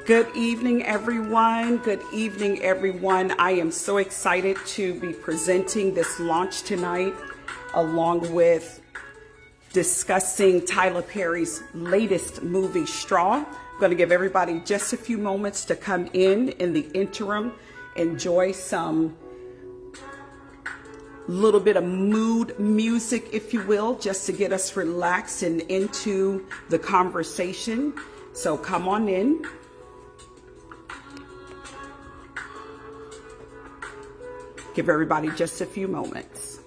Good evening, everyone. Good evening, everyone. I am so excited to be presenting this launch tonight, along with discussing Tyler Perry's latest movie, Straw. I'm going to give everybody just a few moments to come in the interim, enjoy some little bit of mood music, if you will, just to get us relaxed and into the conversation. So come on in. Give everybody just a few moments.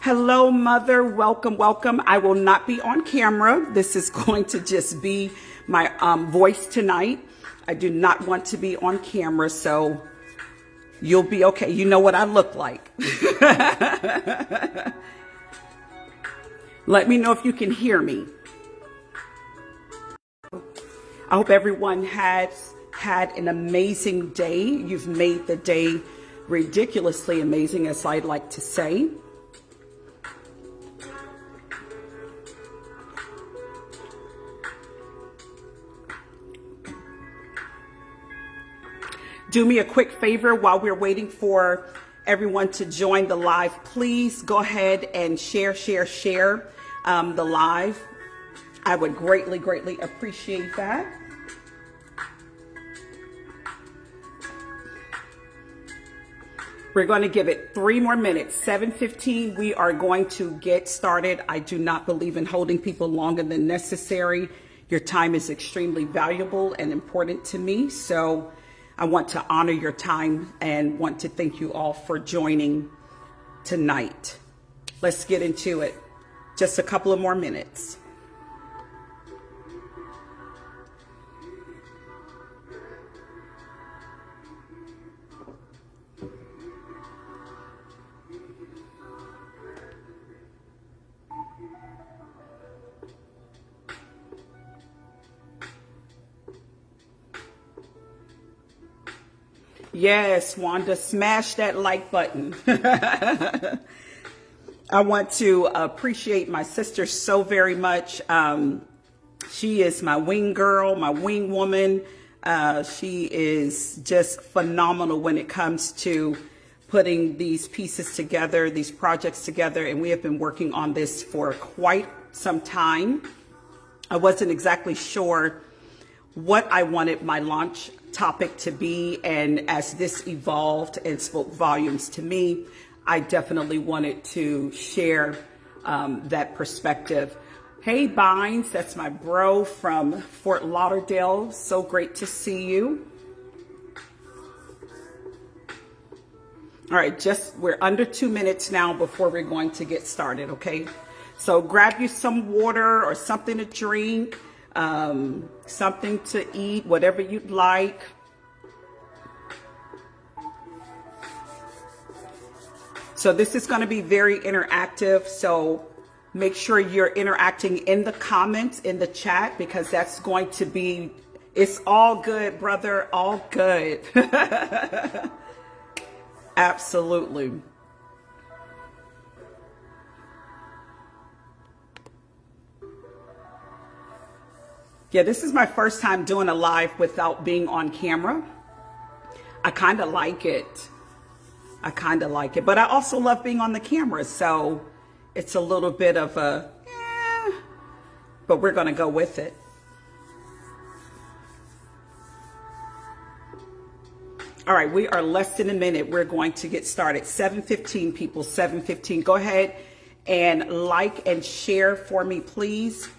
Hello, Mother. Welcome, welcome. I will not be on camera. This is going to just be my voice tonight. I do not want to be on camera, so you'll be okay. You know what I look like. Let me know if you can hear me. I hope everyone has had an amazing day. You've made the day ridiculously amazing, as I'd like to say. Do me a quick favor while we're waiting for everyone to join the live. Please go ahead and share the live. I would greatly appreciate that. We're going to give it 3 more minutes. 7:15, we are going to get started. I do not believe in holding people longer than necessary. Your time is extremely valuable and important to me, so I want to honor your time and want to thank you all for joining tonight. Let's get into it. Just a couple of more minutes. Yes, Wanda, smash that like button. I want to appreciate my sister so very much. She is my wing girl, my wing woman. She is just phenomenal when it comes to putting these pieces together, these projects together, and we have been working on this for quite some time. I wasn't exactly sure what I wanted my launch topic to be, and as this evolved and spoke volumes to me, I definitely wanted to share that perspective. Hey Bynes, that's my bro from Fort Lauderdale. So great to see you. All right, we're under 2 minutes now before we're going to get started, okay? So grab you some water or something to drink. Something to eat, whatever you'd like. So this is going to be very interactive, so make sure you're interacting in the comments, in the chat, because that's going to be, it's all good, brother, all good. Absolutely. Yeah, this is my first time doing a live without being on camera. I kind of like it. But I also love being on the camera, so it's a little bit of a, but we're going to go with it. All right, we are less than a minute. We're going to get started. 7:15, people, 7:15. Go ahead and like and share for me, please.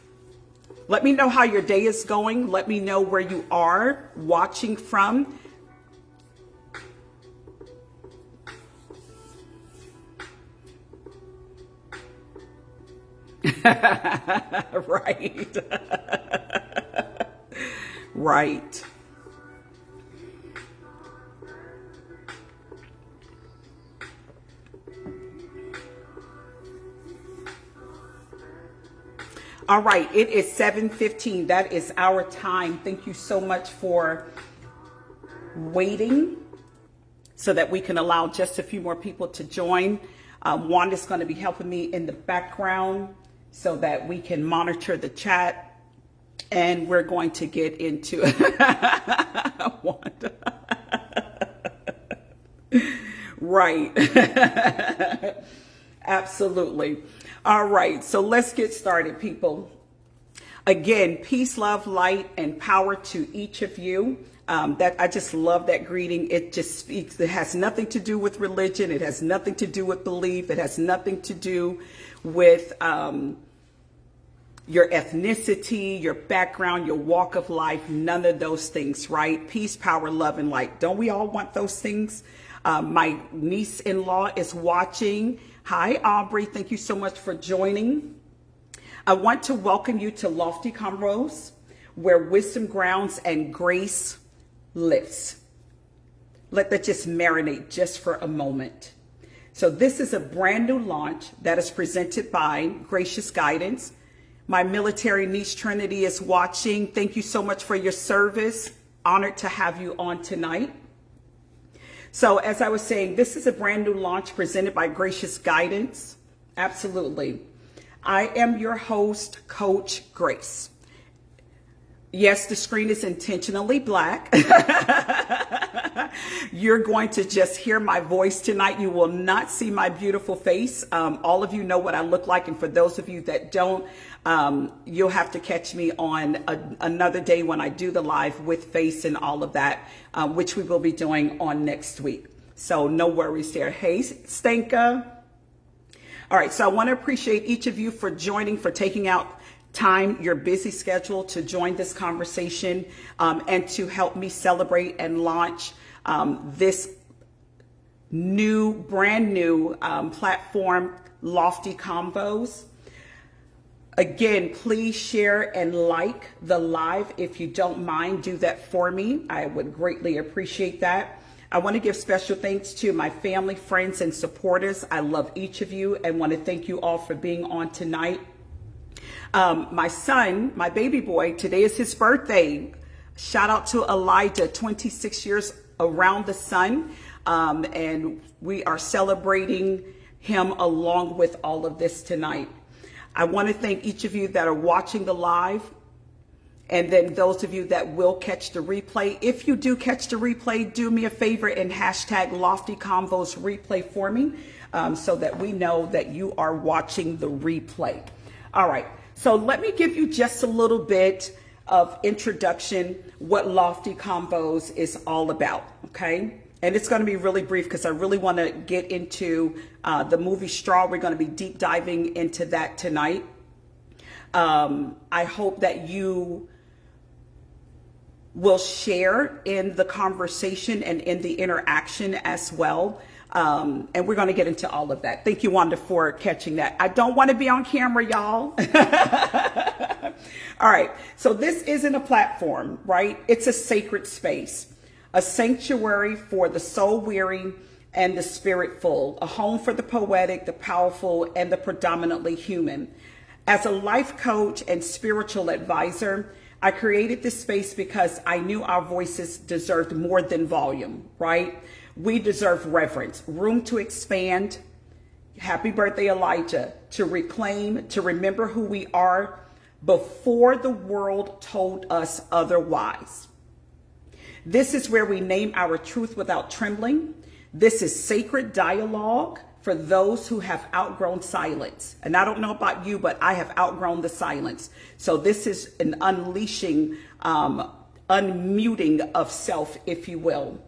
Let me know how your day is going. Let me know where you are watching from. Right. Right. All right, it is 7:15. That is our time. Thank you so much for waiting so that we can allow just a few more people to join. Wanda's going to be helping me in the background so that we can monitor the chat, and we're going to get into Wanda. Right. Absolutely. All right, so let's get started, people. Again, peace, love, light, and power to each of you. That I just love that greeting. It just speaks. It has nothing to do with religion. It has nothing to do with belief. It has nothing to do with your ethnicity, your background, your walk of life. None of those things, right? Peace, power, love, and light. Don't we all want those things? My niece-in-law is watching. Hi, Aubrey. Thank you so much for joining. I want to welcome you to Lofty Convos, where wisdom grounds and grace lifts. Let that just marinate just for a moment. So this is a brand new launch that is presented by Gracious Guidance. My military niece Trinity is watching. Thank you so much for your service. Honored to have you on tonight. So as I was saying, this is a brand new launch presented by Gracious Guidance. Absolutely. I am your host, Coach Grace. Yes, the screen is intentionally black. You're going to just hear my voice tonight. You will not see my beautiful face. All of you know what I look like. And for those of you that don't, you'll have to catch me on another day when I do the live with face and all of that, which we will be doing on next week. So no worries there. Hey, Stanka. All right. So I want to appreciate each of you for joining, for taking out time, your busy schedule to join this conversation and to help me celebrate and launch this brand new platform, Lofty Convos. Again, please share and like the live. If you don't mind, do that for me. I would greatly appreciate that. I want to give special thanks to my family, friends, and supporters. I love each of you and want to thank you all for being on tonight. My son, my baby boy, today is his birthday. Shout out to Elijah, 26 years around the sun. And we are celebrating him along with all of this tonight. I want to thank each of you that are watching the live, and then those of you that will catch the replay. If you do catch the replay, do me a favor and hashtag Lofty Convos replay for me so that we know that you are watching the replay. All right. So let me give you just a little bit of introduction, what Lofty Convos is all about, okay? And it's going to be really brief because I really want to get into the movie Straw. We're going to be deep diving into that tonight. I hope that you will share in the conversation and in the interaction as well. And we're going to get into all of that. Thank you, Wanda, for catching that. I don't want to be on camera, y'all. All right. So this isn't a platform, right? It's a sacred space, a sanctuary for the soul weary and the spirit full, a home for the poetic, the powerful, and the predominantly human. As a life coach and spiritual advisor, I created this space because I knew our voices deserved more than volume, right? We deserve reverence, room to expand. Happy birthday, Elijah. To reclaim, to remember who we are before the world told us otherwise. This is where we name our truth without trembling. This is sacred dialogue for those who have outgrown silence. And I don't know about you, but I have outgrown the silence. So this is an unleashing, unmuting of self, if you will.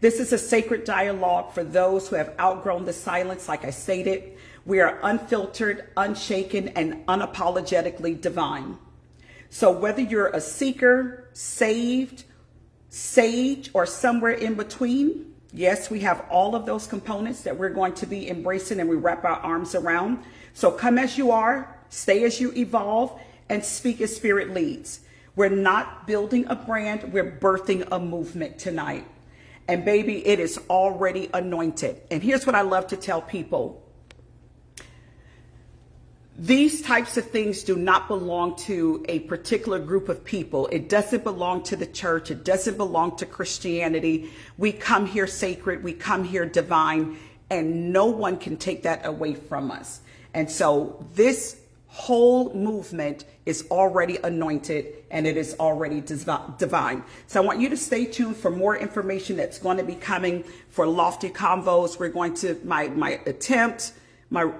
This is a sacred dialogue for those who have outgrown the silence. Like I stated, we are unfiltered, unshaken, and unapologetically divine. So whether you're a seeker, saved, sage, or somewhere in between, Yes, we have all of those components that we're going to be embracing and we wrap our arms around. So come as you are, stay as you evolve, and speak as Spirit leads. We're not building a brand, we're birthing a movement tonight. And baby, it is already anointed. And here's what I love to tell people. These types of things do not belong to a particular group of people. It doesn't belong to the church. It doesn't belong to Christianity. We come here sacred. We come here divine, and no one can take that away from us. And so this whole movement is already anointed and it is already divine. So I want you to stay tuned for more information that's going to be coming for Lofty Convos. We're going to, my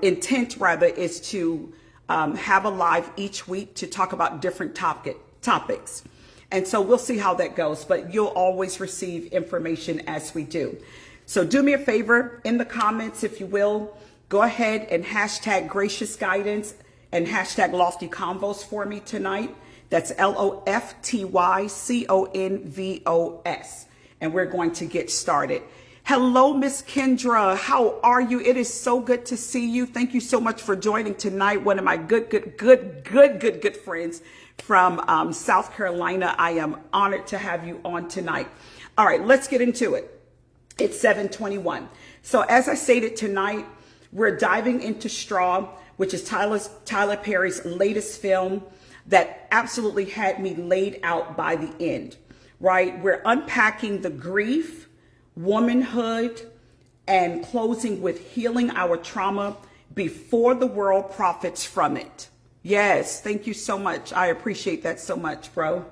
intent rather is to have a live each week to talk about different topics. And so we'll see how that goes, but you'll always receive information as we do. So do me a favor in the comments, if you will, go ahead and hashtag gracious guidance and hashtag Lofty Convos for me tonight. That's LOFTYCONVOS. And we're going to get started. Hello, Miss Kendra. How are you? It is so good to see you. Thank you so much for joining tonight. One of my good friends from South Carolina. I am honored to have you on tonight. All right, let's get into it. It's 7:21. So as I stated tonight, we're diving into Straw, which is Tyler Perry's latest film that absolutely had me laid out by the end, right? We're unpacking the grief, womanhood, and closing with healing our trauma before the world profits from it. Yes, thank you so much. I appreciate that so much, bro.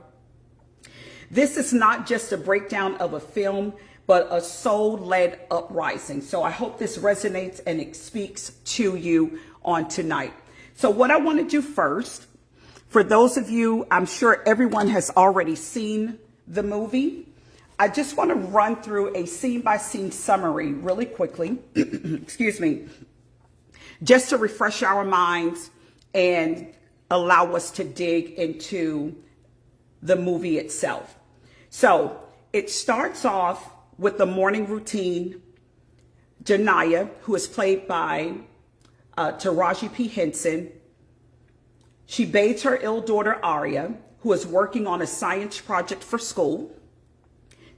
This is not just a breakdown of a film, but a soul-led uprising. So I hope this resonates and it speaks to you on tonight. So what I want to do first, for those of you, I'm sure everyone has already seen the movie. I just want to run through a scene-by-scene summary really quickly, excuse me, just to refresh our minds and allow us to dig into the movie itself. So it starts off with the morning routine. Janiyah, who is played by Taraji P. Henson, she bathes her ill daughter Aria, who is working on a science project for school.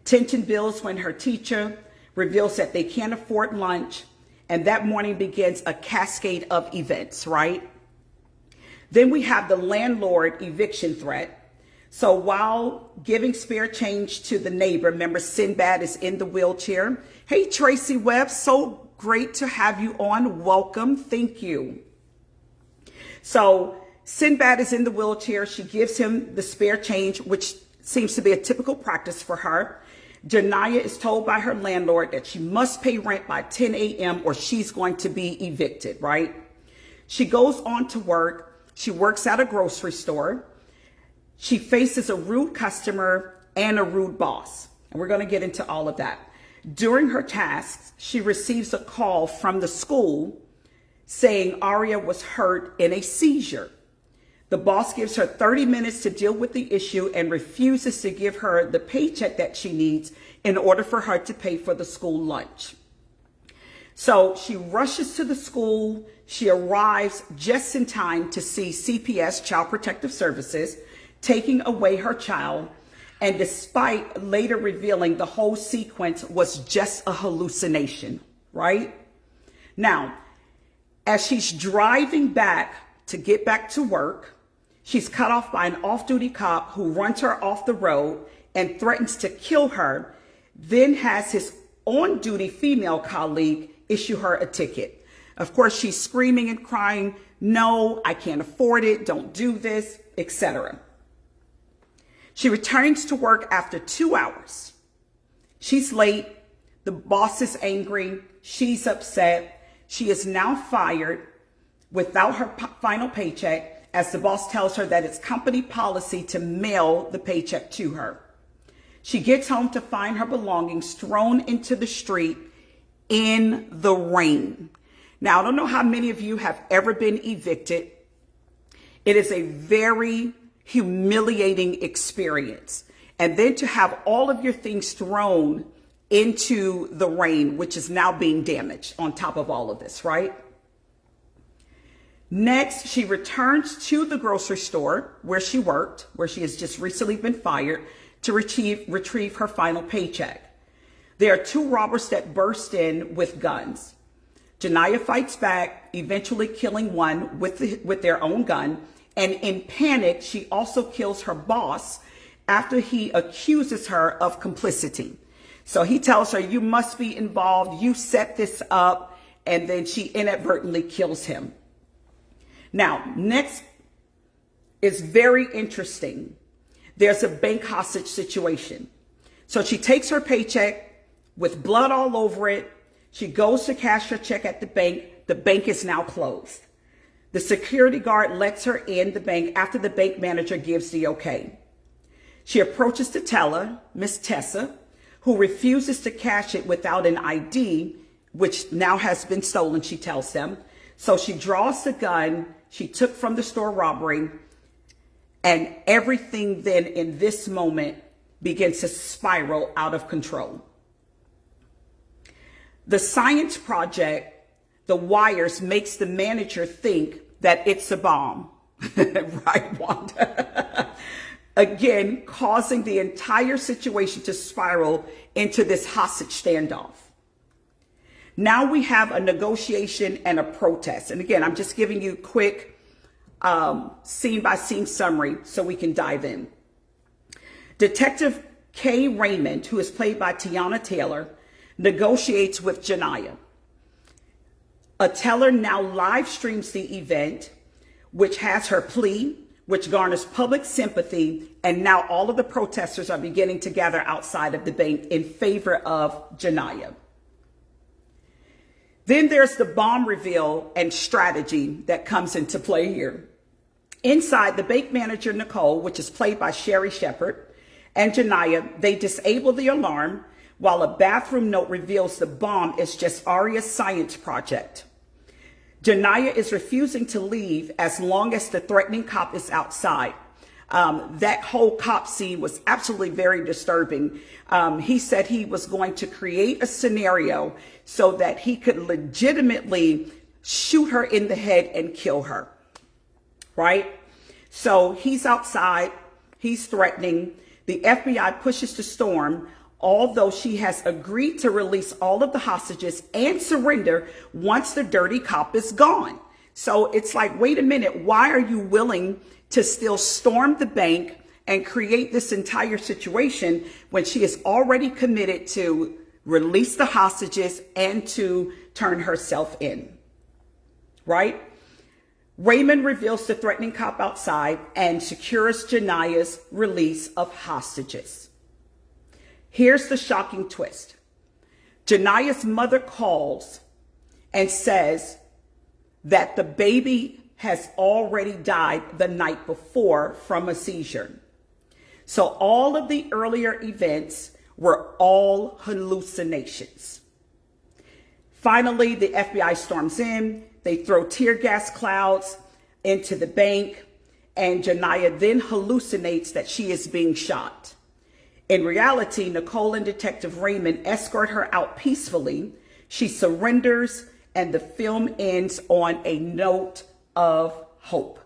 Tension builds when her teacher reveals that they can't afford lunch, and that morning begins a cascade of events, right? Then we have the landlord eviction threat. So while giving spare change to the neighbor, remember Sinbad is in the wheelchair. Hey, Tracy Webb, so great to have you on. Welcome. Thank you. So Sinbad is in the wheelchair. She gives him the spare change, which seems to be a typical practice for her. Janiyah is told by her landlord that she must pay rent by 10 a.m. or she's going to be evicted, right? She goes on to work. She works at a grocery store. She faces a rude customer and a rude boss. And we're going to get into all of that. During her tasks, she receives a call from the school saying Aria was hurt in a seizure. The boss gives her 30 minutes to deal with the issue and refuses to give her the paycheck that she needs in order for her to pay for the school lunch. So she rushes to the school. She arrives just in time to see CPS, Child Protective Services, taking away her child. And despite later revealing the whole sequence was just a hallucination, right? Now, as she's driving back to get back to work, she's cut off by an off-duty cop who runs her off the road and threatens to kill her, then has his on-duty female colleague issue her a ticket. Of course, she's screaming and crying, "No, I can't afford it, don't do this," etc. She returns to work after 2 hours. She's late. The boss is angry. She's upset. She is now fired without her final paycheck, as the boss tells her that it's company policy to mail the paycheck to her. She gets home to find her belongings thrown into the street in the rain. Now, I don't know how many of you have ever been evicted. It is a very humiliating experience. And then to have all of your things thrown into the rain, which is now being damaged on top of all of this, right? Next, she returns to the grocery store where she worked, where she has just recently been fired, to retrieve her final paycheck. There are two robbers that burst in with guns. Janiyah fights back, eventually killing one with their own gun. And in panic, she also kills her boss after he accuses her of complicity. So he tells her, you must be involved. You set this up. And then she inadvertently kills him. Now, next is very interesting. There's a bank hostage situation. So she takes her paycheck with blood all over it. She goes to cash her check at the bank. The bank is now closed. The security guard lets her in the bank after the bank manager gives the okay. She approaches the teller, Miss Tessa, who refuses to cash it without an ID, which now has been stolen, she tells them. So she draws the gun she took from the store robbery, and everything then in this moment begins to spiral out of control. The science project, the wires, makes the manager think that it's a bomb. Right, Wanda? Again, causing the entire situation to spiral into this hostage standoff. Now we have a negotiation and a protest. And again, I'm just giving you quick scene by scene summary so we can dive in. Detective Kay Raymond, who is played by Tiana Taylor, negotiates with Janiyah. A teller now live streams the event, which has her plea, which garners public sympathy, and now all of the protesters are beginning to gather outside of the bank in favor of Janiyah. Then there's the bomb reveal and strategy that comes into play here. Inside, the bank manager, Nicole, which is played by Sherry Shepard, and Janiyah, they disable the alarm while a bathroom note reveals the bomb is just Aria's science project. Janiyah is refusing to leave as long as the threatening cop is outside. That whole cop scene was absolutely very disturbing. He said he was going to create a scenario so that he could legitimately shoot her in the head and kill her. Right? So he's outside. He's threatening. The FBI pushes to storm, although she has agreed to release all of the hostages and surrender once the dirty cop is gone. So it's like, wait a minute, why are you willing to still storm the bank and create this entire situation when she is already committed to release the hostages and to turn herself in? Right? Raymond reveals the threatening cop outside and secures Janiyah's release of hostages. Here's the shocking twist. Janiyah's mother calls and says that the baby has already died the night before from a seizure. So all of the earlier events were all hallucinations. Finally, the FBI storms in. They throw tear gas clouds into the bank, and Janiyah then hallucinates that she is being shot. In reality, Nicole and Detective Raymond escort her out peacefully. She surrenders, and the film ends on a note of hope.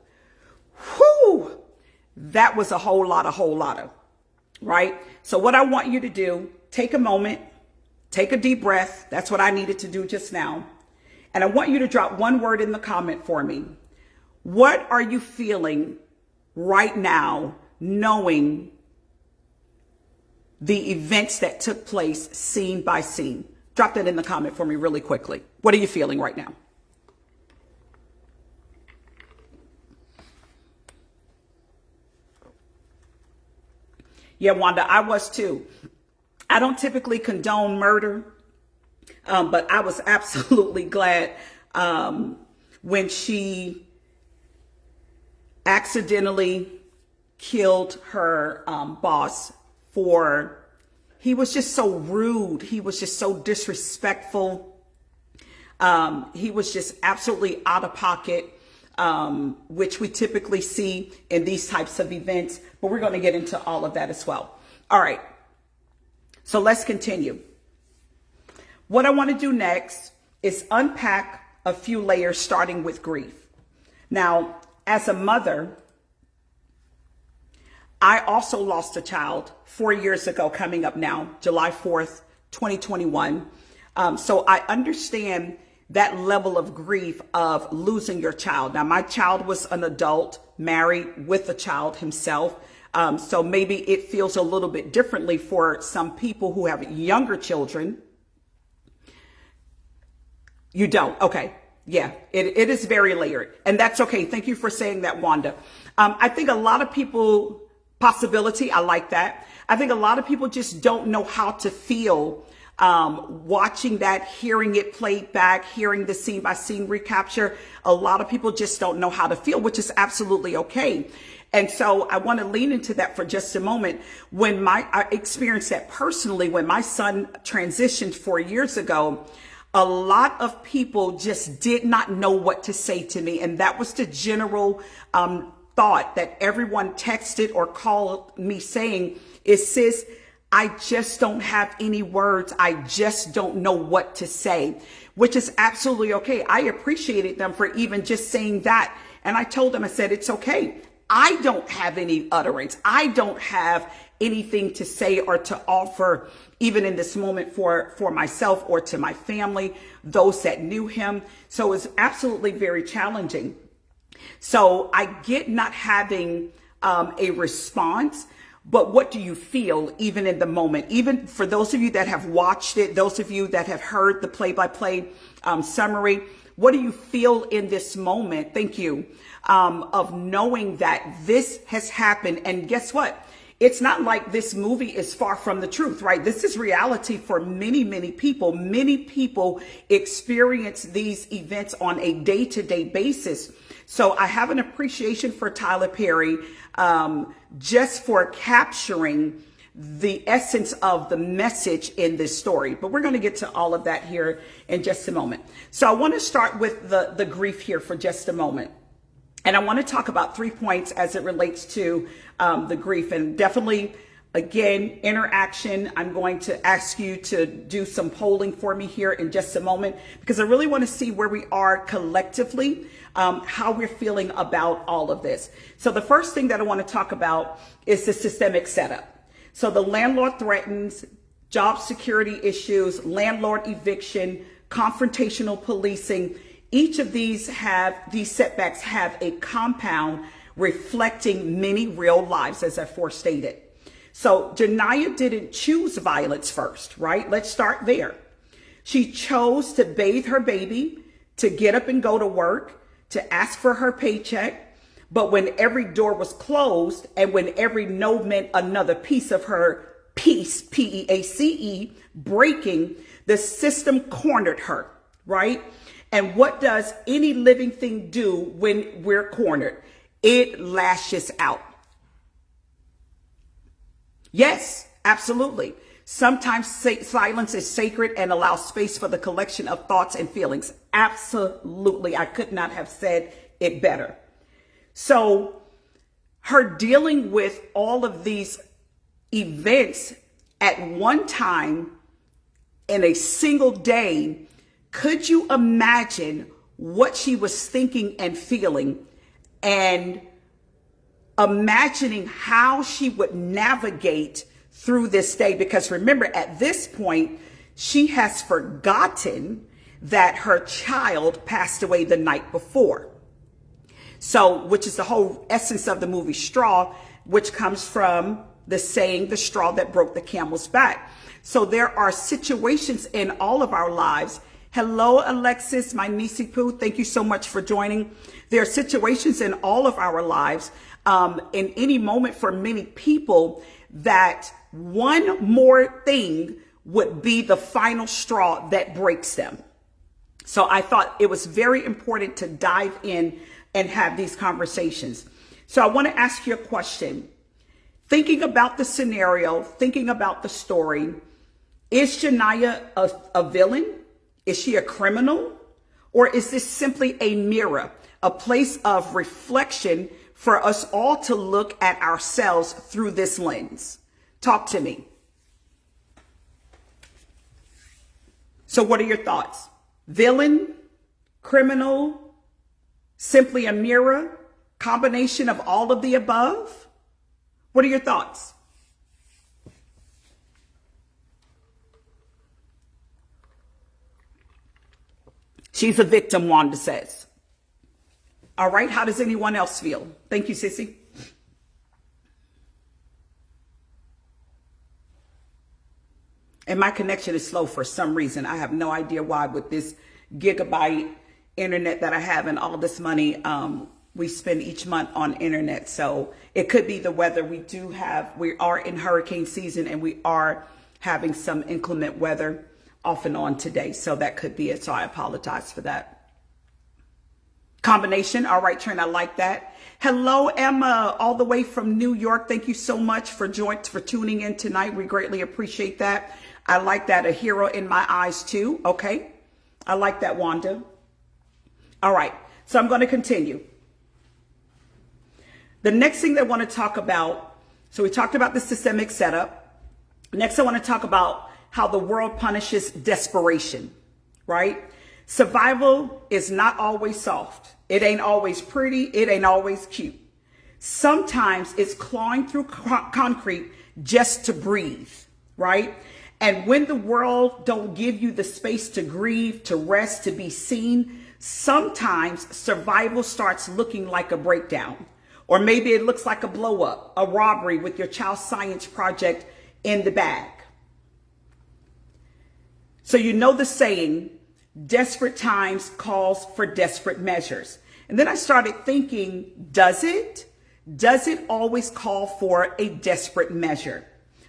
Whew! That was a whole lot of, right? So what I want you to do, take a moment, take a deep breath. That's what I needed to do just now. And I want you to drop one word in the comment for me. What are you feeling right now, knowing the events that took place scene by scene? Drop that in the comment for me really quickly. What are you feeling right now? Yeah, Wanda, I was too. I don't typically condone murder, but I was absolutely glad when she accidentally killed her boss he was just so rude. He was just so disrespectful. He was just absolutely out of pocket, which we typically see in these types of events. But we're going to get into all of that as well. All right. So let's continue. What I want to do next is unpack a few layers starting with grief. Now, as a mother, I also lost a child 4 years ago, coming up now, July 4th, 2021. So I understand that level of grief of losing your child. Now, my child was an adult, married with a child himself. So maybe it feels a little bit differently for some people who have younger children. You don't. Okay. Yeah, it is very layered, and that's okay. Thank you for saying that, Wanda. I think a lot of people, possibility, I like that. I think a lot of people just don't know how to feel watching that, hearing it played back, hearing the scene by scene recapture. A lot of people just don't know how to feel, which is absolutely okay. And so I want to lean into that for just a moment. I experienced that personally when my son transitioned 4 years ago. A lot of people just did not know what to say to me. And that was the general thought that everyone texted or called me saying is, sis, I just don't have any words. I just don't know what to say, which is absolutely okay. I appreciated them for even just saying that. And I told them, I said, it's okay. I don't have any utterance. I don't have anything to say or to offer, even in this moment for myself or to my family, those that knew him. So it's absolutely very challenging. So I get not having a response, but what do you feel even in the moment? Even for those of you that have watched it, those of you that have heard the play-by-play summary, what do you feel in this moment? Thank you. Of knowing that this has happened. And guess what? It's not like this movie is far from the truth, right? This is reality for many, many people. Many people experience these events on a day-to-day basis. So I have an appreciation for Tyler Perry, just for capturing the essence of the message in this story. But we're going to get to all of that here in just a moment. So I want to start with the grief here for just a moment. And I want to talk about 3 points as it relates to the grief, and definitely, again, interaction. I'm going to ask you to do some polling for me here in just a moment, because I really want to see where we are collectively, how we're feeling about all of this. So the first thing that I want to talk about is the systemic setup. So the landlord threatens, job security issues, landlord eviction, confrontational policing. Each of these setbacks have a compound reflecting many real lives, as I forestated. So Janiyah didn't choose violence first, right? Let's start there. She chose to bathe her baby, to get up and go to work, to ask for her paycheck. But when every door was closed and when every no meant another piece of her peace, P-E-A-C-E, breaking, the system cornered her, right? And what does any living thing do when we're cornered? It lashes out. Yes, absolutely. Sometimes silence is sacred and allows space for the collection of thoughts and feelings. Absolutely. I could not have said it better. So her dealing with all of these events at one time in a single day, could you imagine what she was thinking and feeling, and imagining how she would navigate through this day? Because remember, at this point, she has forgotten that her child passed away the night before. So, which is the whole essence of the movie Straw, which comes from the saying, the straw that broke the camel's back. So there are situations in all of our lives. Hello, Alexis, my niecey poo. Thank you so much for joining. There are situations in all of our lives, in any moment for many people, that one more thing would be the final straw that breaks them. So I thought it was very important to dive in and have these conversations. So I want to ask you a question. Thinking about the scenario, thinking about the story, is Janiyah a villain? Is she a criminal? Or is this simply a mirror, a place of reflection for us all to look at ourselves through this lens? Talk to me. So what are your thoughts? Villain, criminal, simply a mirror, combination of all of the above? What are your thoughts? She's a victim, Wanda says. All right, how does anyone else feel? Thank you, Sissy. And my connection is slow for some reason. I have no idea why with this gigabyte internet that I have and all this money we spend each month on internet. So it could be the weather. We are in hurricane season and we are having some inclement weather off and on today. So that could be it. So I apologize for that. Combination. All right, Trent, I like that. Hello, Emma, all the way from New York. Thank you so much for tuning in tonight. We greatly appreciate that. I like that. A hero in my eyes too. Okay. I like that, Wanda. All right. So I'm going to continue. The next thing that I want to talk about. So we talked about the systemic setup. Next, I want to talk about how the world punishes desperation, right? Survival is not always soft. It ain't always pretty. It ain't always cute. Sometimes it's clawing through concrete just to breathe, right? And when the world don't give you the space to grieve, to rest, to be seen, sometimes survival starts looking like a breakdown. Or maybe it looks like a blow up, a robbery with your child's science project in the bag. So you know the saying, desperate times calls for desperate measures. And then I started thinking, does it? Does it always call for a desperate measure?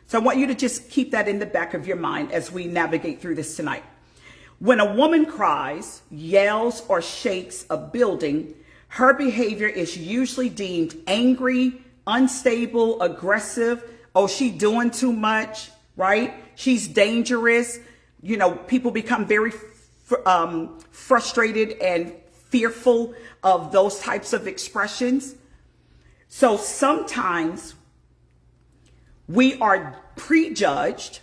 So I want you to just keep that in the back of your mind as we navigate through this tonight. When a woman cries, yells, or shakes a building, her behavior is usually deemed angry, unstable, aggressive. Oh, she doing too much, right? She's dangerous. You know, people become very frustrated and fearful of those types of expressions. So sometimes we are prejudged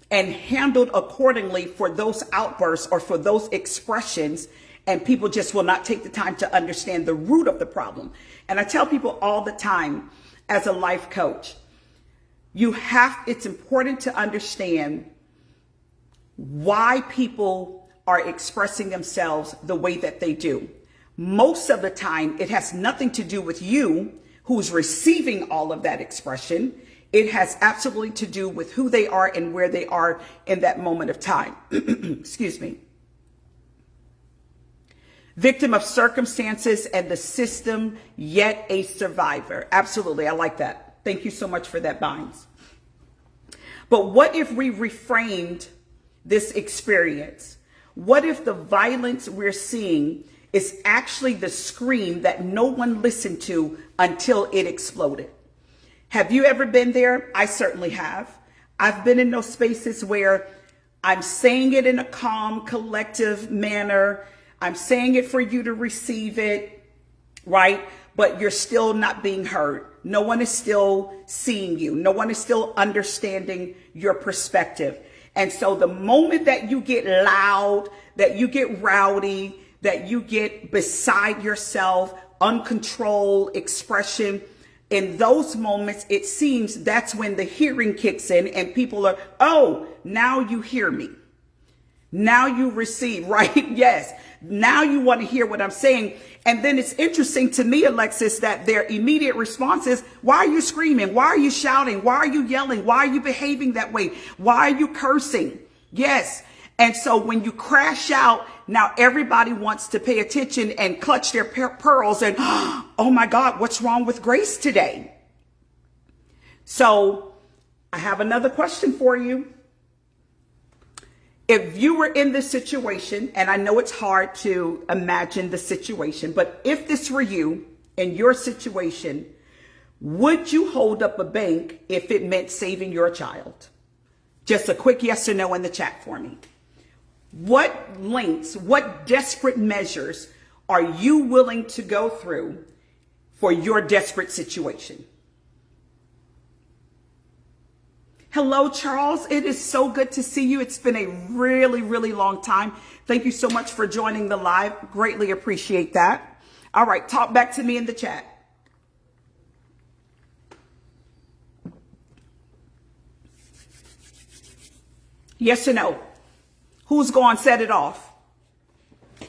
and handled accordingly for those outbursts or for those expressions, and people just will not take the time to understand the root of the problem. And I tell people all the time as a life coach, it's important to understand why people are expressing themselves the way that they do. Most of the time, it has nothing to do with you who's receiving all of that expression. It has absolutely to do with who they are and where they are in that moment of time. Excuse me. Victim of circumstances and the system, yet a survivor. Absolutely. I like that. Thank you so much for that, Bynes. But what if we reframed this experience? What if the violence we're seeing is actually the scream that no one listened to until it exploded? Have you ever been there? I certainly have. I've been in those spaces where I'm saying it in a calm, collective manner. I'm saying it for you to receive it, right? But you're still not being heard. No one is still seeing you. No one is still understanding your perspective. And so the moment that you get loud, that you get rowdy, that you get beside yourself, uncontrolled expression, in those moments, it seems that's when the hearing kicks in and people are, oh, now you hear me. Now you receive, right? Yes. Now you want to hear what I'm saying. And then it's interesting to me, Alexis, that their immediate response is, why are you screaming? Why are you shouting? Why are you yelling? Why are you behaving that way? Why are you cursing? Yes. And so when you crash out, now everybody wants to pay attention and clutch their pearls and, oh my God, what's wrong with Grace today? So I have another question for you. If you were in this situation, and I know it's hard to imagine the situation, but if this were you in your situation, would you hold up a bank if it meant saving your child? Just a quick yes or no in the chat for me. What lengths, what desperate measures are you willing to go through for your desperate situation? Hello, Charles. It is so good to see you. It's been a really, really long time. Thank you so much for joining the live. Greatly appreciate that. All right, talk back to me in the chat. Yes or no? Who's going to set it off?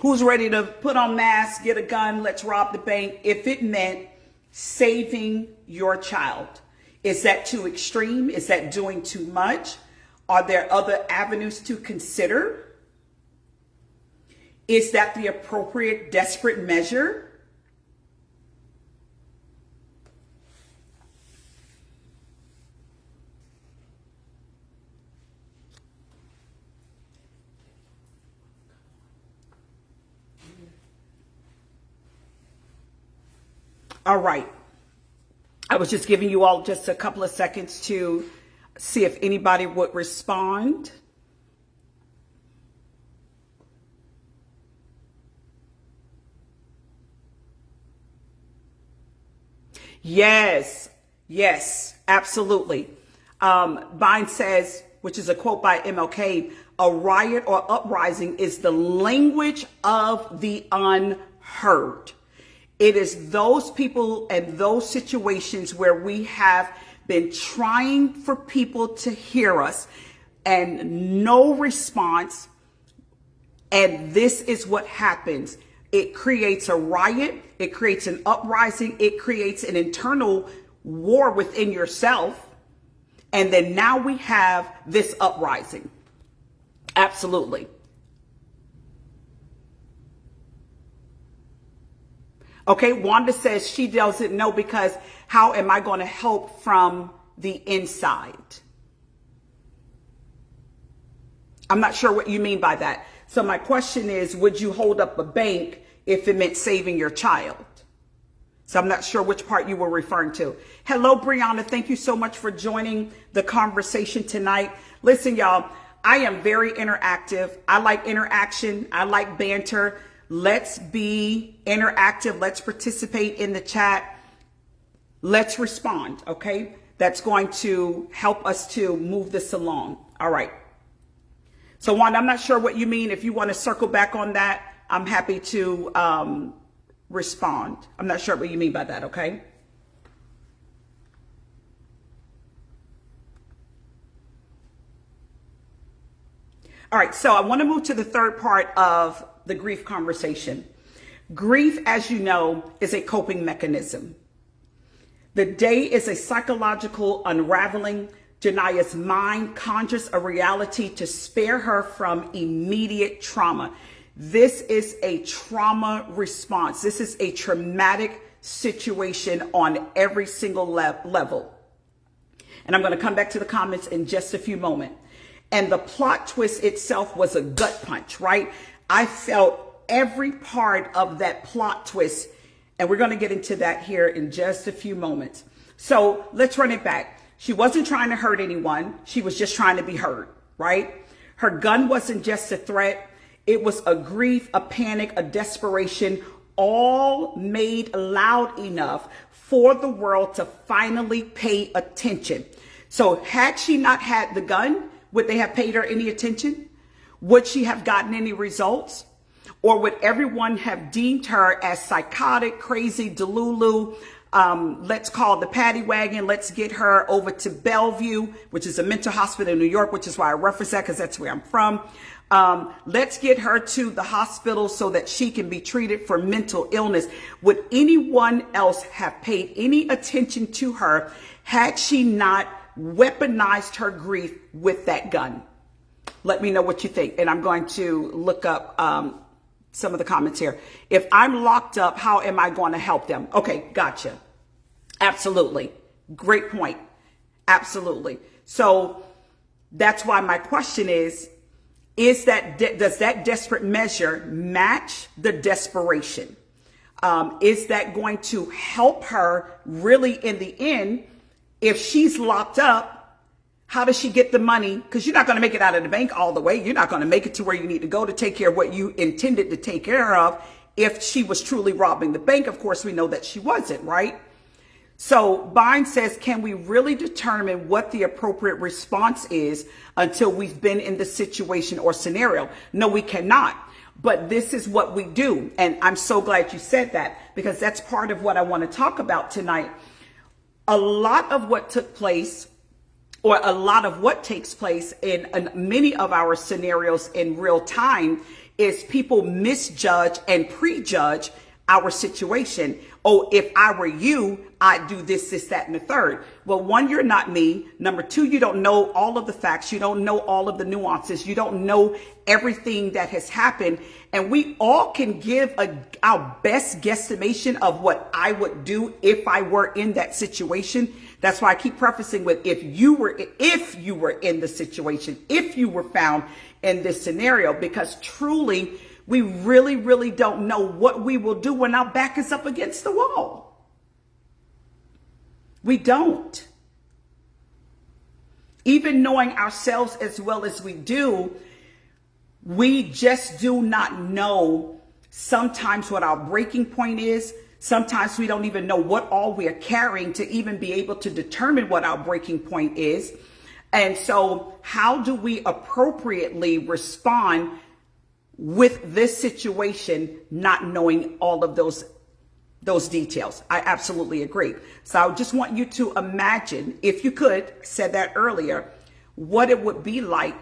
Who's ready to put on masks, get a gun, let's rob the bank if it meant saving your child? Is that too extreme? Is that doing too much? Are there other avenues to consider? Is that the appropriate desperate measure? All right. I was just giving you all just a couple of seconds to see if anybody would respond. Yes, yes, absolutely. Vine says, which is a quote by MLK, a riot or uprising is the language of the unheard. It is those people and those situations where we have been trying for people to hear us and no response. And this is what happens. It creates a riot. It creates an uprising. It creates an internal war within yourself. And then now we have this uprising. Absolutely. Okay, Wanda says she doesn't know because how am I going to help from the inside? I'm not sure what you mean by that. So my question is, would you hold up a bank if it meant saving your child? So I'm not sure which part you were referring to. Hello, Brianna. Thank you so much for joining the conversation tonight. Listen, y'all, I am very interactive. I like interaction. I like banter. Let's be interactive. Let's participate in the chat. Let's respond, okay? That's going to help us to move this along. All right. So, Wanda, I'm not sure what you mean. If you want to circle back on that, I'm happy to respond. I'm not sure what you mean by that, okay? All right, so I want to move to the third part of the grief conversation. Grief, as you know, is a coping mechanism. The day is a psychological unraveling. Jania's mind conjures a reality to spare her from immediate trauma. This is a trauma response. This is a traumatic situation on every single level. And I'm going to come back to the comments in just a few moments. And the plot twist itself was a gut punch, right? I felt every part of that plot twist. And we're going to get into that here in just a few moments. So let's run it back. She wasn't trying to hurt anyone. She was just trying to be heard, right? Her gun wasn't just a threat. It was a grief, a panic, a desperation, all made loud enough for the world to finally pay attention. So had she not had the gun, would they have paid her any attention? Would she have gotten any results? Or would everyone have deemed her as psychotic, crazy, delulu? Let's call the paddy wagon. Let's get her over to Bellevue, which is a mental hospital in New York, which is why I reference that because that's where I'm from. Let's get her to the hospital so that she can be treated for mental illness. Would anyone else have paid any attention to her had she not weaponized her grief with that gun? Let me know what you think. And I'm going to look up some of the comments here. If I'm locked up, how am I going to help them? Okay, gotcha. Absolutely. Great point. Absolutely. So that's why my question is that does that desperate measure match the desperation? Is that going to help her really in the end? If she's locked up, how does she get the money? Because you're not going to make it out of the bank all the way. You're not going to make it to where you need to go to take care of what you intended to take care of. If she was truly robbing the bank, of course, we know that she wasn't, right? So Bind says, can we really determine what the appropriate response is until we've been in the situation or scenario? No, we cannot. But this is what we do. And I'm so glad you said that, because that's part of what I want to talk about tonight. A lot of what took place, or a lot of what takes place in many of our scenarios in real time, is people misjudge and prejudge our situation. Oh, if I were you, I'd do this, this, that, and the third. Well, one, you're not me. Number two, you don't know all of the facts. You don't know all of the nuances. You don't know everything that has happened. And we all can give our best guesstimation of what I would do if I were in that situation. That's why I keep prefacing with if you were in the situation, if you were found in this scenario, because truly, we really, really don't know what we will do when our back is up against the wall. We don't. Even knowing ourselves as well as we do, we just do not know sometimes what our breaking point is. Sometimes we don't even know what all we are carrying to even be able to determine what our breaking point is. And so how do we appropriately respond with this situation, not knowing all of those details? I absolutely agree. So I just want you to imagine, if you could, said that earlier, what it would be like.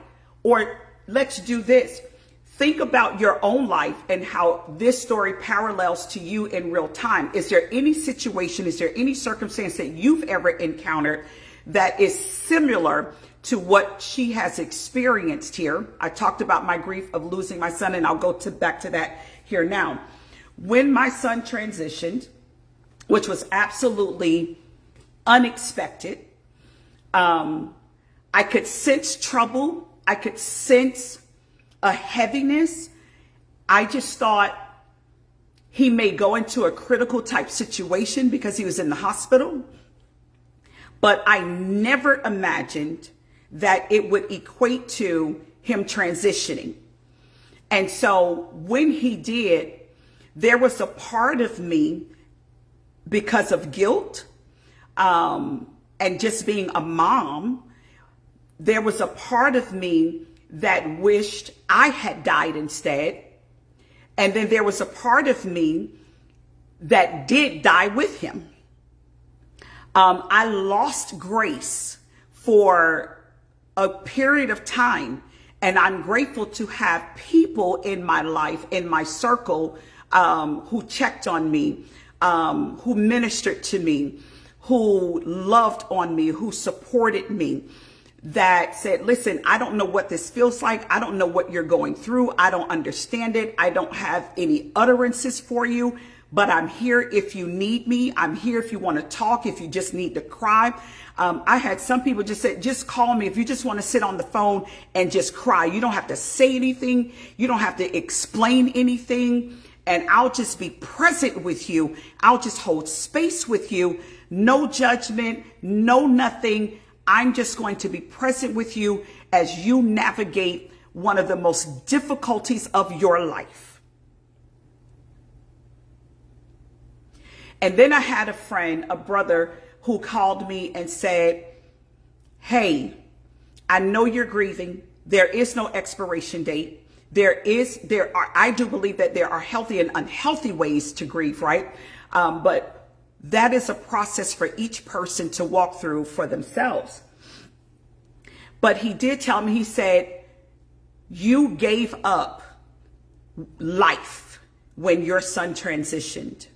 Or let's do this. Think about your own life and how this story parallels to you in real time. Is there any situation, is there any circumstance that you've ever encountered that is similar to what she has experienced here? I talked about my grief of losing my son, and I'll go back to that here now. When my son transitioned, which was absolutely unexpected, I could sense trouble. I could sense a heaviness. I just thought he may go into a critical type situation because he was in the hospital. But I never imagined that it would equate to him transitioning. And so when he did, there was a part of me, because of guilt and just being a mom, there was a part of me that wished I had died instead. And then there was a part of me that did die with him. I lost grace for a period of time, and I'm grateful to have people in my life, in my circle, who checked on me, who ministered to me, who loved on me, who supported me, that said, listen, I don't know what this feels like. I don't know what you're going through. I don't understand it. I don't have any utterances for you, but I'm here if you need me. I'm here if you want to talk, if you just need to cry. I had some people just say, just call me if you just want to sit on the phone and just cry. You don't have to say anything. You don't have to explain anything. And I'll just be present with you. I'll just hold space with you. No judgment, no nothing. I'm just going to be present with you as you navigate one of the most difficulties of your life. And then I had a friend, a brother, who called me and said, hey, I know you're grieving. There is no expiration date. I do believe that there are healthy and unhealthy ways to grieve, right? But that is a process for each person to walk through for themselves. But he did tell me, he said, you gave up life when your son transitioned.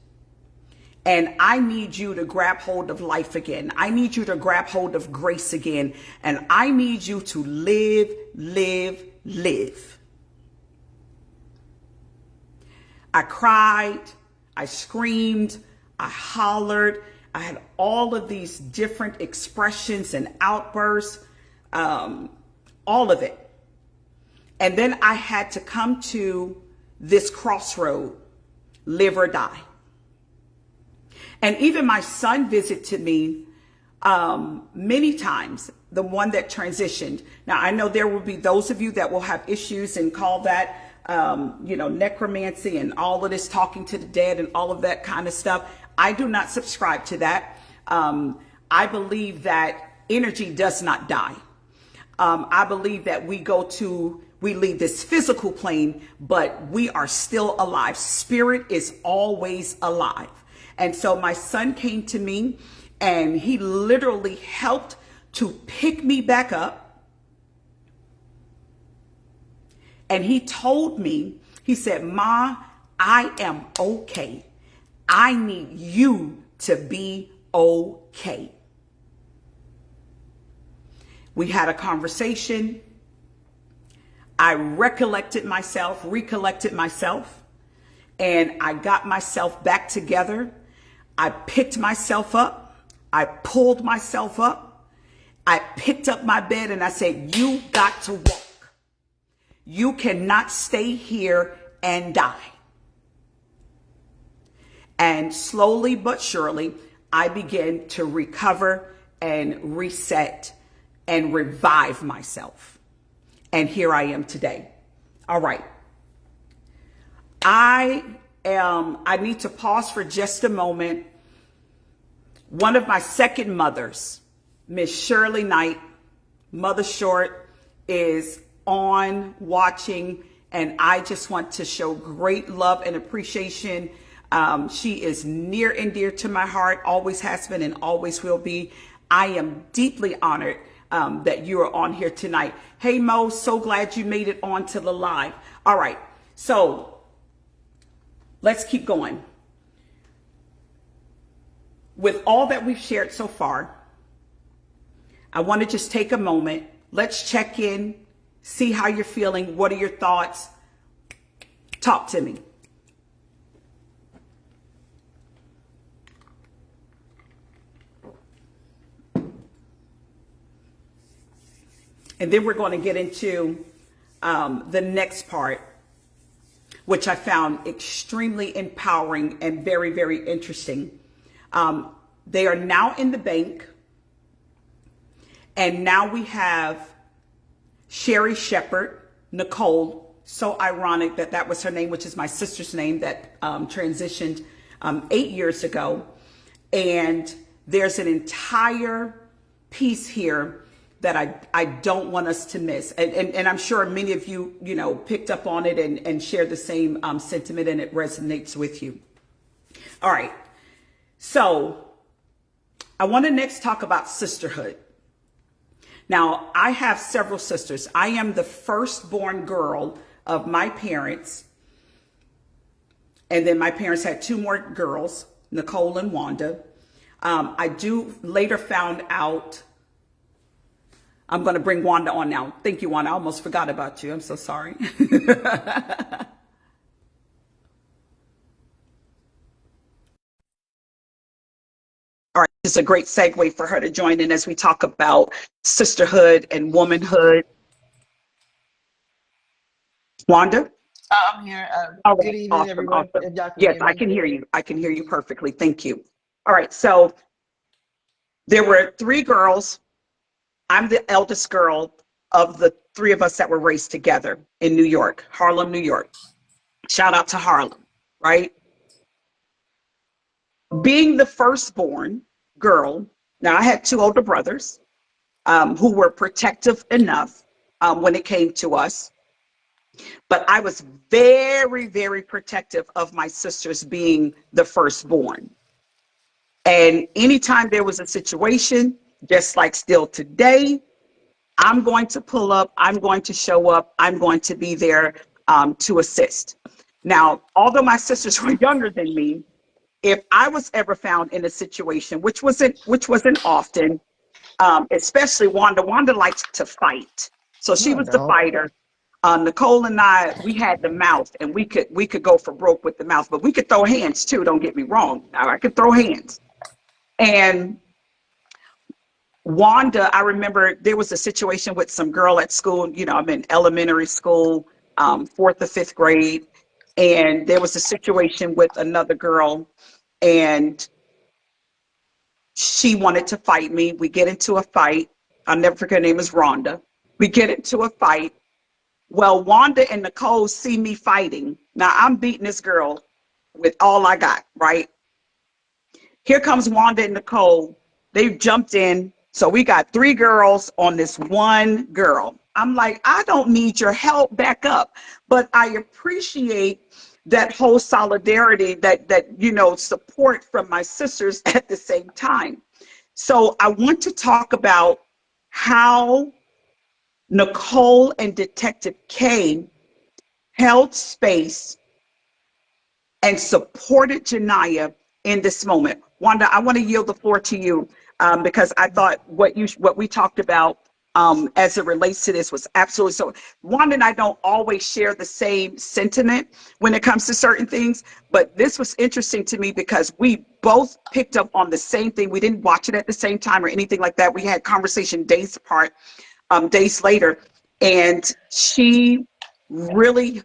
And I need you to grab hold of life again. I need you to grab hold of grace again. And I need you to live, live, live. I cried, I screamed, I hollered. I had all of these different expressions and outbursts, all of it. And then I had to come to this crossroad, live or die. And even my son visited me many times, the one that transitioned. Now, I know there will be those of you that will have issues and call that, necromancy and all of this talking to the dead and all of that kind of stuff. I do not subscribe to that. I believe that energy does not die. I believe that we leave this physical plane, but we are still alive. Spirit is always alive. And so my son came to me and he literally helped to pick me back up. And he told me, he said, "Ma, I am okay. I need you to be okay." We had a conversation. I recollected myself, and I got myself back together. I picked myself up. I pulled myself up. I picked up my bed and I said, "You got to walk. You cannot stay here and die." And slowly but surely, I began to recover and reset and revive myself. And here I am today. All right. I need to pause for just a moment. One of my second mothers, Miss Shirley Knight, Mother Short, is on watching, and I just want to show great love and appreciation. She is near and dear to my heart, always has been and always will be. I am deeply honored that you are on here tonight. Hey Mo, so glad you made it onto the live. All right, so let's keep going. With all that we've shared so far, I want to just take a moment. Let's check in, see how you're feeling. What are your thoughts? Talk to me. And then we're going to get into the next part, which I found extremely empowering and very, very interesting. They are now in the bank. And now we have Sherry Shepherd, Nicole. So ironic that that was her name, which is my sister's name that transitioned 8 years ago. And there's an entire piece here that I don't want us to miss. And I'm sure many of you, picked up on it and share the same sentiment, and it resonates with you. All right. So I want to next talk about sisterhood. Now, I have several sisters. I am the firstborn girl of my parents. And then my parents had two more girls, Nicole and Wanda. I do later found out, I'm going to bring Wanda on now. Thank you, Wanda. I almost forgot about you. I'm so sorry. All right, this is a great segue for her to join in as we talk about sisterhood and womanhood. Wanda? I'm here. All Good right, evening, awesome, everyone. awesome. If y'all can Yes, hear I me. can hear you. I can hear you perfectly. Thank you. All right, so there were three girls. I'm the eldest girl of the three of us that were raised together in New York, Harlem, New York. Shout out to Harlem, right? Being the firstborn girl, now I had two older brothers who were protective enough when it came to us. But I was very, very protective of my sisters being the firstborn. And anytime there was a situation, just like still today, I'm going to pull up, I'm going to show up, I'm going to be there to assist. Now, although my sisters were younger than me, if I was ever found in a situation, which wasn't often, especially Wanda likes to fight. So she No, I was the don't. fighter. Nicole and I, we had the mouth, and we could go for broke with the mouth, but we could throw hands too. Don't get me wrong. I could throw hands. And Wanda, I remember there was a situation with some girl at school. I'm in elementary school, fourth or fifth grade, and there was a situation with another girl, and she wanted to fight me. We get into a fight. I'll never forget, her name is Rhonda. We get into a fight. Well, Wanda and Nicole see me fighting. Now I'm beating this girl with all I got, right? Here comes Wanda and Nicole. They've jumped in. So we got 3 girls on this one girl. I'm like, I don't need your help, back up. But I appreciate that whole solidarity, that support from my sisters at the same time. So I want to talk about how Nicole and Detective K held space and supported Janiyah in this moment. Wanda, I want to yield the floor to you, because I thought what we talked about, as it relates to this, was absolutely so. Wanda and I don't always share the same sentiment when it comes to certain things, but this was interesting to me because we both picked up on the same thing. We didn't watch it at the same time or anything like that. We had conversation days apart, days later, and she really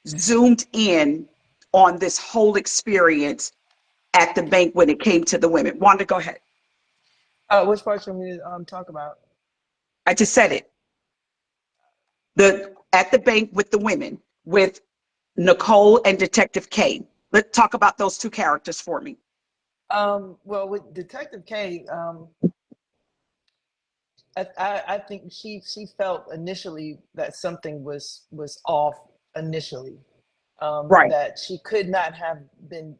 zoomed in on this whole experience at the bank when it came to the women. Wanda, go ahead. Which part you want me to talk about? I just said it. At the bank with the women, with Nicole and Detective K. Let's talk about those 2 characters for me. Well, with Detective K, I think she felt initially that something was off initially. Right. That she could not have been,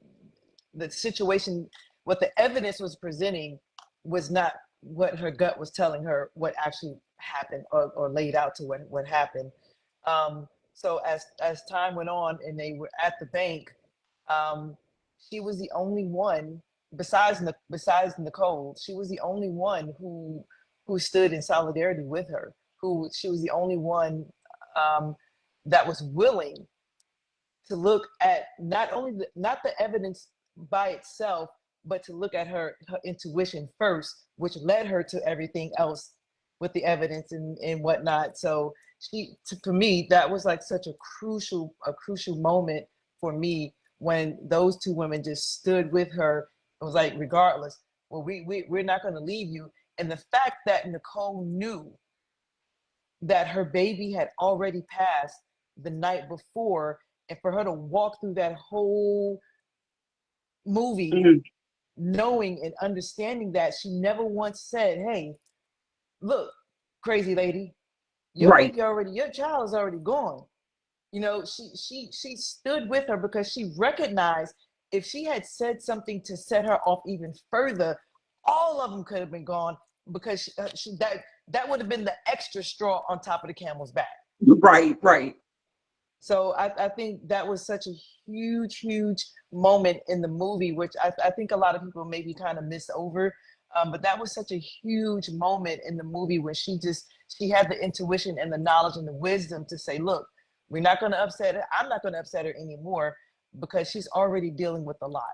the situation, what the evidence was presenting was not what her gut was telling her what actually happened, or laid out to what happened. So as time went on and they were at the bank, she was the only one, besides Nicole, she was the only one who stood in solidarity with her. She was the only one that was willing to look at not the evidence by itself, but to look at her intuition first, which led her to everything else with the evidence and whatnot. So for me, that was like such a crucial moment for me, when those 2 women just stood with her. It was like, regardless, well, we're not going to leave you. And the fact that Nicole knew that her baby had already passed the night before, and for her to walk through that whole movie, Mm-hmm. knowing and understanding that, she never once said, hey, look, crazy lady, your Right. your child is already gone. She stood with her because she recognized if she had said something to set her off even further, all of them could have been gone, because that would have been the extra straw on top of the camel's back. Right. Right. So I think that was such a huge moment in the movie, which I think a lot of people maybe kind of miss over. But that was such a huge moment in the movie, when she had the intuition and the knowledge and the wisdom to say, look, we're not going to upset her. I'm not going to upset her anymore, because she's already dealing with a lot.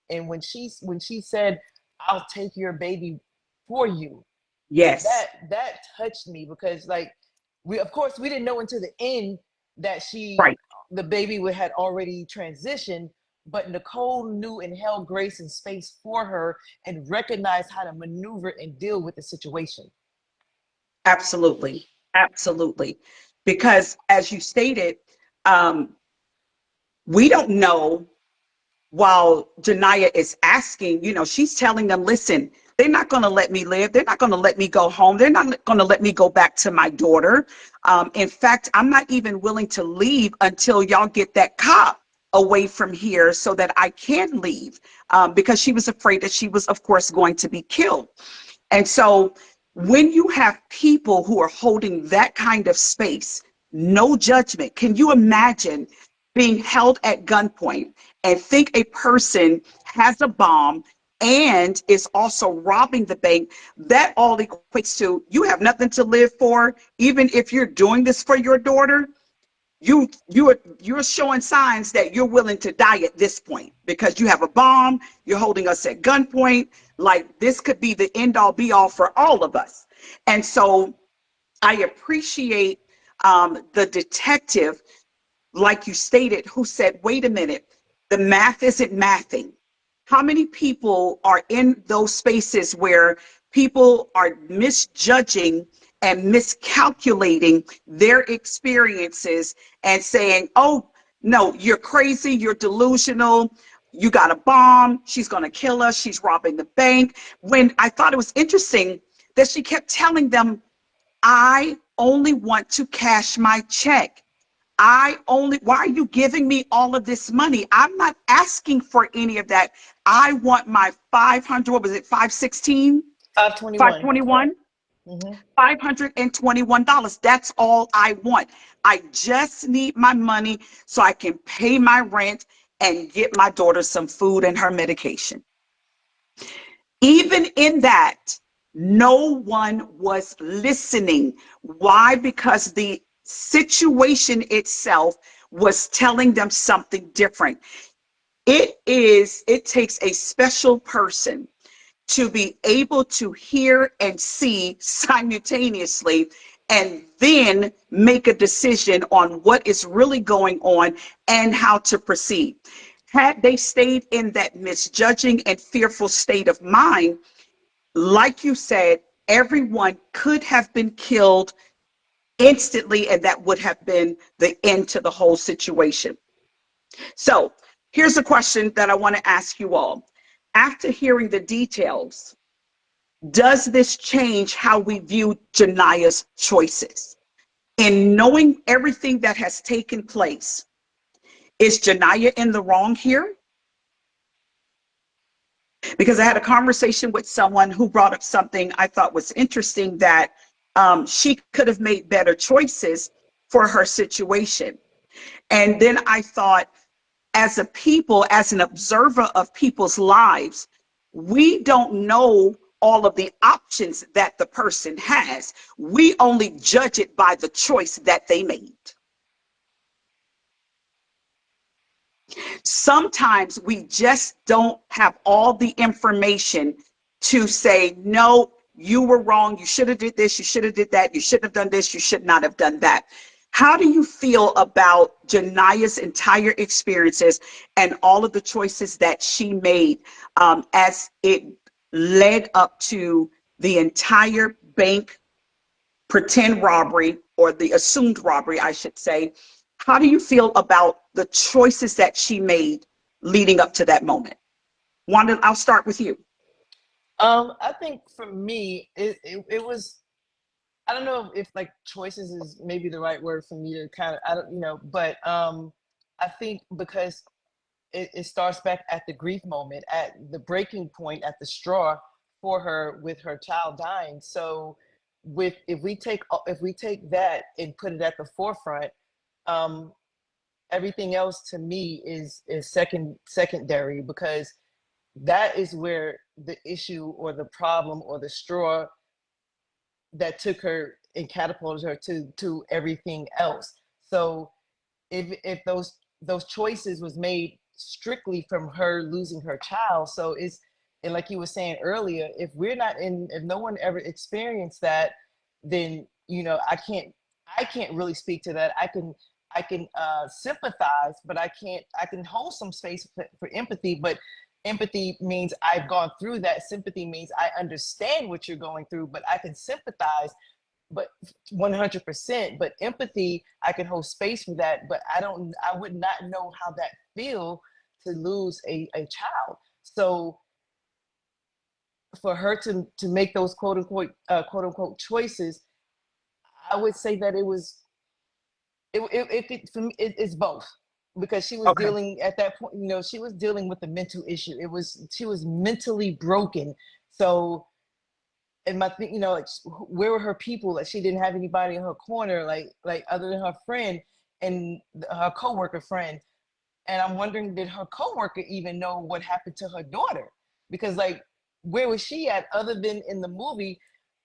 And when she said, I'll take your baby for you, Yes. that touched me, because like, we didn't know until the end that Right. the baby had already transitioned, but Nicole knew and held grace and space for her and recognized how to maneuver and deal with the situation. Absolutely. Absolutely. Because as you stated, um, we don't know, while Janiyah is asking, she's telling them, listen, they're not going to let me live. They're not going to let me go home. They're not going to let me go back to my daughter. In fact, I'm not even willing to leave until y'all get that cop away from here so that I can leave, because she was afraid that she was, of course, going to be killed. And so when you have people who are holding that kind of space, no judgment, can you imagine being held at gunpoint and think a person has a bomb and is also robbing the bank? That all equates to, you have nothing to live for. Even if you're doing this for your daughter, you're showing signs that you're willing to die at this point, because you have a bomb, you're holding us at gunpoint. Like, this could be the end all be all for all of us. And so I appreciate the detective, like you stated, who said, wait a minute, the math isn't mathing. How many people are in those spaces where people are misjudging and miscalculating their experiences and saying, oh, no, you're crazy, you're delusional. you got a bomb, she's going to kill us, she's robbing the bank. When I thought it was interesting that she kept telling them, I only want to cash my check. Why are you giving me all of this money? I'm not asking for any of that. I want my 500, what was it, 516? 521. 521? Mm-hmm. $521. That's all I want. I just need my money so I can pay my rent and get my daughter some food and her medication. Even in that, no one was listening. Why? Because the situation itself was telling them something different. It takes a special person to be able to hear and see simultaneously and then make a decision on what is really going on and how to proceed. Had they stayed in that misjudging and fearful state of mind, like you said, everyone could have been killed instantly, and that would have been the end to the whole situation. So here's a question that I want to ask you all. After hearing the details, does this change how we view Jania's choices? In knowing everything that has taken place, is Jania in the wrong here? Because I had a conversation with someone who brought up something I thought was interesting, that she could have made better choices for her situation. And then I thought, as a people, as an observer of people's lives, we don't know all of the options that the person has. We only judge it by the choice that they made. Sometimes we just don't have all the information to say, no, you were wrong, you should have did this, you should have did that, you shouldn't have done this, you should not have done that. How do you feel about Jania's entire experiences and all of the choices that she made, as it led up to the entire bank pretend robbery, or the assumed robbery, I should say? How do you feel about the choices that she made leading up to that moment? Wanda, I'll start with you. I think for me, it was, I don't know if like choices is maybe the right word for me to kind of, I don't, but I think because it starts back at the grief moment, at the breaking point, at the straw for her with her child dying. So with if we take that and put it at the forefront, um, everything else to me is secondary, because that is where the issue or the problem or the straw that took her and catapulted her to everything else. So if those choices was made strictly from her losing her child, so it's, and like you were saying earlier, if no one ever experienced that, then I can't really speak to that. I can sympathize, but I can hold some space for empathy. But empathy means I've gone through that. Sympathy means I understand what you're going through, but I can sympathize, but 100%. But empathy, I can hold space for that, but I would not know how that feel to lose a child. So for her to make those quote unquote choices, I would say that for me, it's both, because she was Okay, dealing at that point, she was dealing with a mental issue. She was mentally broken. So, and my thing, like, where were her people? Like, she didn't have anybody in her corner, like other than her friend and her coworker friend. And I'm wondering, did her coworker even know what happened to her daughter? Because, like, where was she at other than in the movie?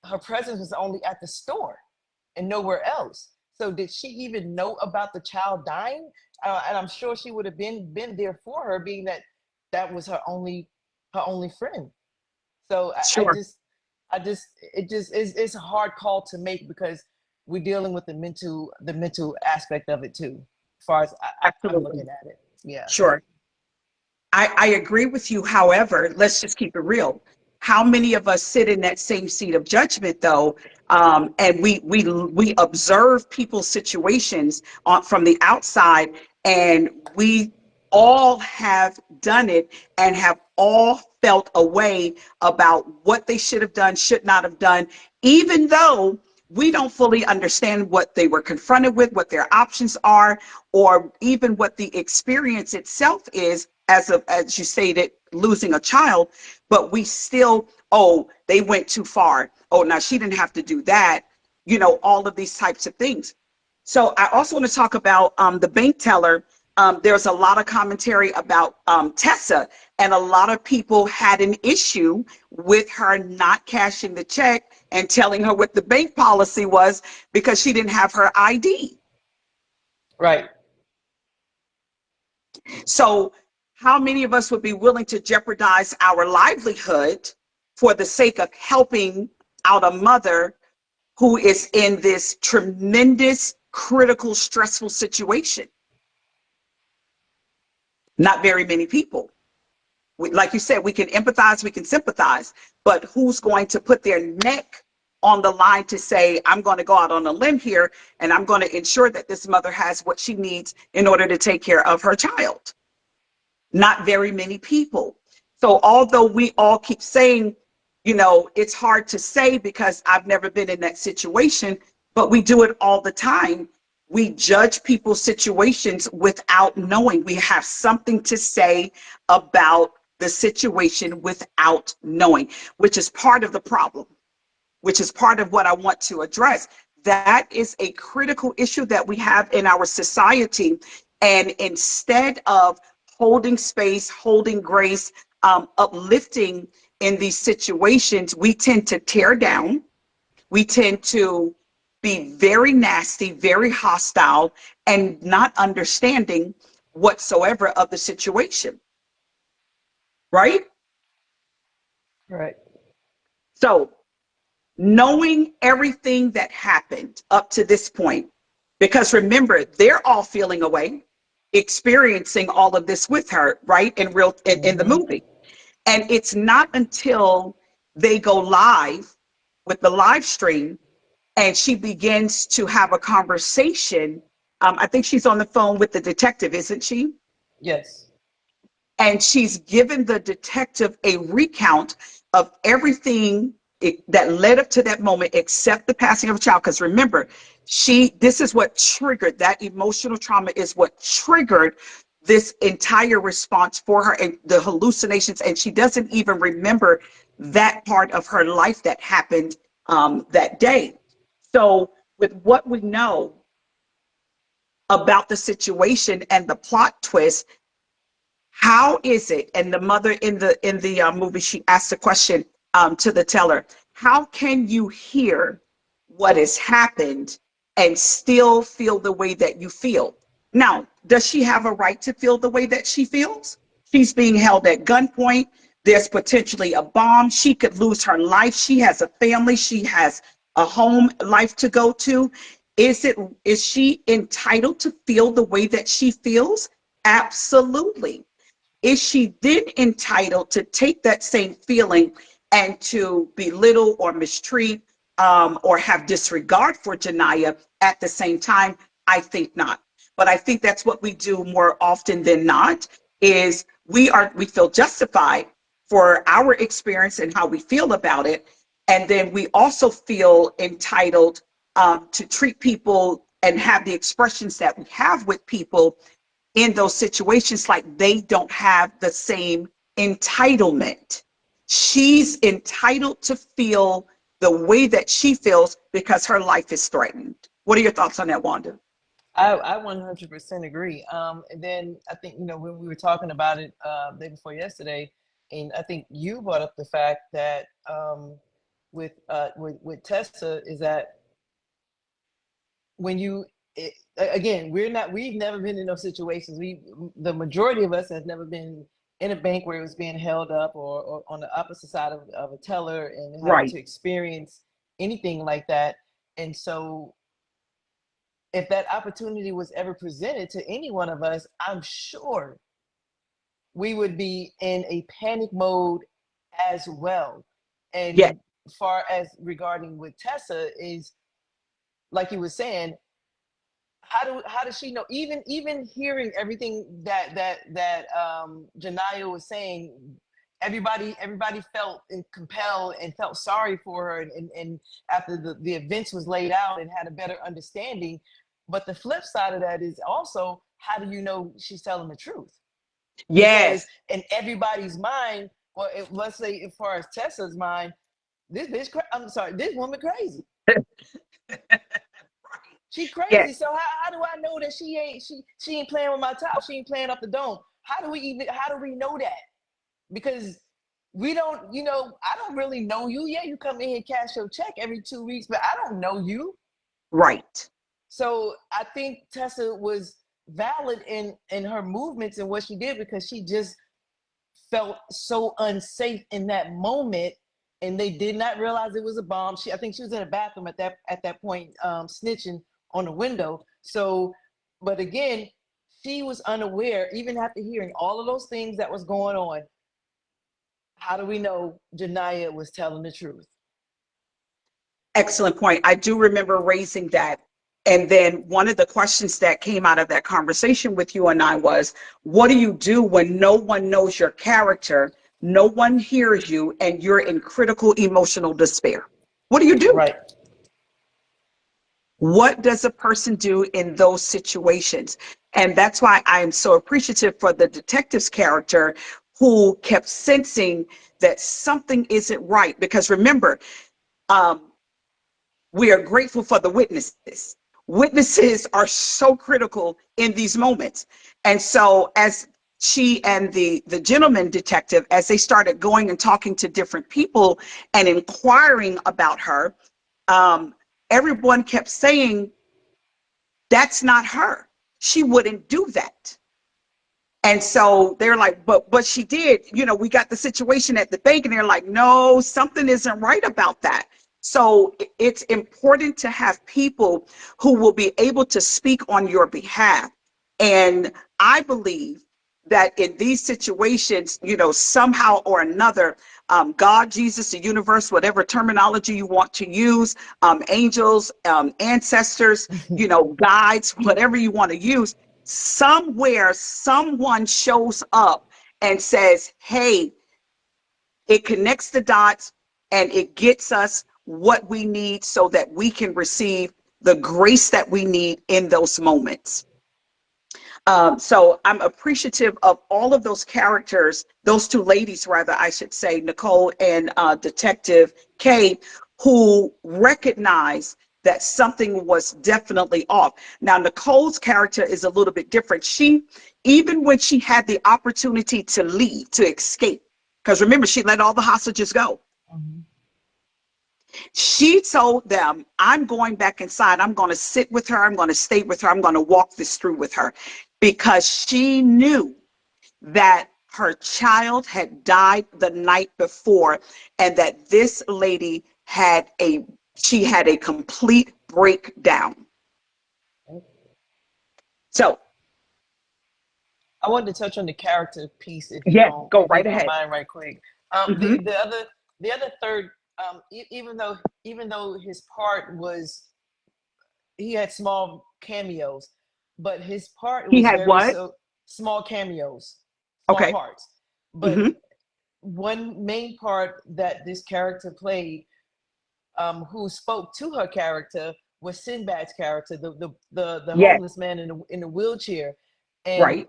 Her presence was only at the store and nowhere else. So did she even know about the child dying? And I'm sure she would have been there for her, being that that was her only friend. So sure, I just it just it's a hard call to make, because we're dealing with the mental aspect of it too, as far as I'm absolutely, looking at it. Yeah. sure. I agree with you. However, let's just keep it real. How many of us sit in that same seat of judgment, though, and we observe people's situations from the outside, and we all have done it and have all felt a way about what they should have done, should not have done, even though we don't fully understand what they were confronted with, what their options are, or even what the experience itself is as you stated, losing a child, but we still, oh, they went too far. Oh, now she didn't have to do that. All of these types of things. So I also want to talk about the bank teller. There's a lot of commentary about Tessa, and a lot of people had an issue with her not cashing the check and telling her what the bank policy was because she didn't have her ID. Right. So, how many of us would be willing to jeopardize our livelihood for the sake of helping out a mother who is in this tremendous, critical, stressful situation? Not very many people. Like you said, we can empathize, we can sympathize, but who's going to put their neck on the line to say, I'm going to go out on a limb here and I'm going to ensure that this mother has what she needs in order to take care of her child? Not very many people. So although we all keep saying, it's hard to say because I've never been in that situation, but we do it all the time. We judge people's situations without knowing. We have something to say about the situation without knowing, which is part of the problem, which is part of what I want to address. That is a critical issue that we have in our society. And instead of holding space, holding grace, uplifting in these situations, we tend to tear down. We tend to be very nasty, very hostile, and not understanding whatsoever of the situation. Right? Right. So, knowing everything that happened up to this point, because remember, they're all feeling away, experiencing all of this with her, right? In the Mm-hmm. movie. And it's not until they go live with the live stream and she begins to have a conversation. I think she's on the phone with the detective, isn't she? Yes. And she's given the detective a recount of everything that led up to that moment except the passing of a child. Because remember, this is what triggered that emotional trauma, is what triggered this entire response for her and the hallucinations, and she doesn't even remember that part of her life that happened that day. So with what we know about the situation and the plot twist, how is it? And the mother in the movie, she asked the question to the teller: how can you hear what has happened and still feel the way that you feel? Now, does she have a right to feel the way that she feels? She's being held at gunpoint. There's potentially a bomb. She could lose her life. She has a family. She has a home life to go to. Is she entitled to feel the way that she feels? Absolutely. Is she then entitled to take that same feeling and to belittle or mistreat or have disregard for Janiyah at the same time? I think not. But I think that's what we do more often than not, is we feel justified for our experience and how we feel about it. And then we also feel entitled to treat people and have the expressions that we have with people in those situations like they don't have the same entitlement. She's entitled to feel the way that she feels because her life is threatened. What are your thoughts on that, Wanda? I 100% agree. And then I think, when we were talking about it day before yesterday, and I think you brought up the fact that with Tessa, is that when you again, we've never been in those situations. The majority of us has never been in a bank where it was being held up, or on the opposite side of a teller, and having Right. to experience anything like that. And so if that opportunity was ever presented to any one of us, I'm sure we would be in a panic mode as well. Yes. And far as regarding with Tessa, is like you were saying, how does she know? Even hearing everything that Janiyah was saying, everybody felt compelled and felt sorry for her, and after the events was laid out and had a better understanding. But the flip side of that is also, how do you know she's telling the truth? Because Yes. in everybody's mind, well, let's say as far as Tessa's mind, I'm sorry, this woman crazy. She Yes. crazy. So how do I know that she ain't playing with my top? She ain't playing up the dome. How do we know that? Because we don't, I don't really know you. Yeah, you come in here and cash your check every 2 weeks, but I don't know you. Right. So I think Tessa was valid in her movements and what she did, because she just felt so unsafe in that moment, and they did not realize it was a bomb. I think she was in a bathroom at that point, snitching on the window. So, but again, she was unaware, even after hearing all of those things that was going on. How do we know Janiyah was telling the truth? Excellent point. I do remember raising that. And then one of the questions that came out of that conversation with you and I was, what do you do when no one knows your character, no one hears you, and you're in critical emotional despair? What do you do? Right. What does a person do in those situations? And that's why I am so appreciative for the detective's character, who kept sensing that something isn't right. Because remember, um, we are grateful for the witnesses. Witnesses are so critical in these moments. And so as she and the gentleman detective, as they started going and talking to different people and inquiring about her, um, everyone kept saying, that's not her. She wouldn't do that. And so they're like, but she did, we got the situation at the bank, and they're like, no, something isn't right about that. So it's important to have people who will be able to speak on your behalf. And I believe that in these situations, somehow or another, God, Jesus, the universe, whatever terminology you want to use, angels, ancestors, guides, whatever you want to use, somewhere someone shows up and says, hey, it connects the dots and it gets us what we need so that we can receive the grace that we need in those moments. So I'm appreciative of all of those characters, those two ladies, rather, I should say, Nicole and Detective Kay, who recognize that something was definitely off. Now, Nicole's character is a little bit different. She, even when she had the opportunity to leave, to escape, because remember, she let all the hostages go. Mm-hmm. She told them, I'm going back inside. I'm going to sit with her. I'm going to stay with her. I'm going to walk this through with her, because she knew that her child had died the night before, and that this lady she had a complete breakdown. So I wanted to touch on the character piece, yes, go if you right don't ahead. mind, right quick. Hmm. The other third, even though his part was, he had small cameos, but his part He was had very, what? so small cameos, small Okay. parts. But Hmm. one main part that this character played, who spoke to her character, was Sinbad's character, the Yes. homeless man in the wheelchair. and Right.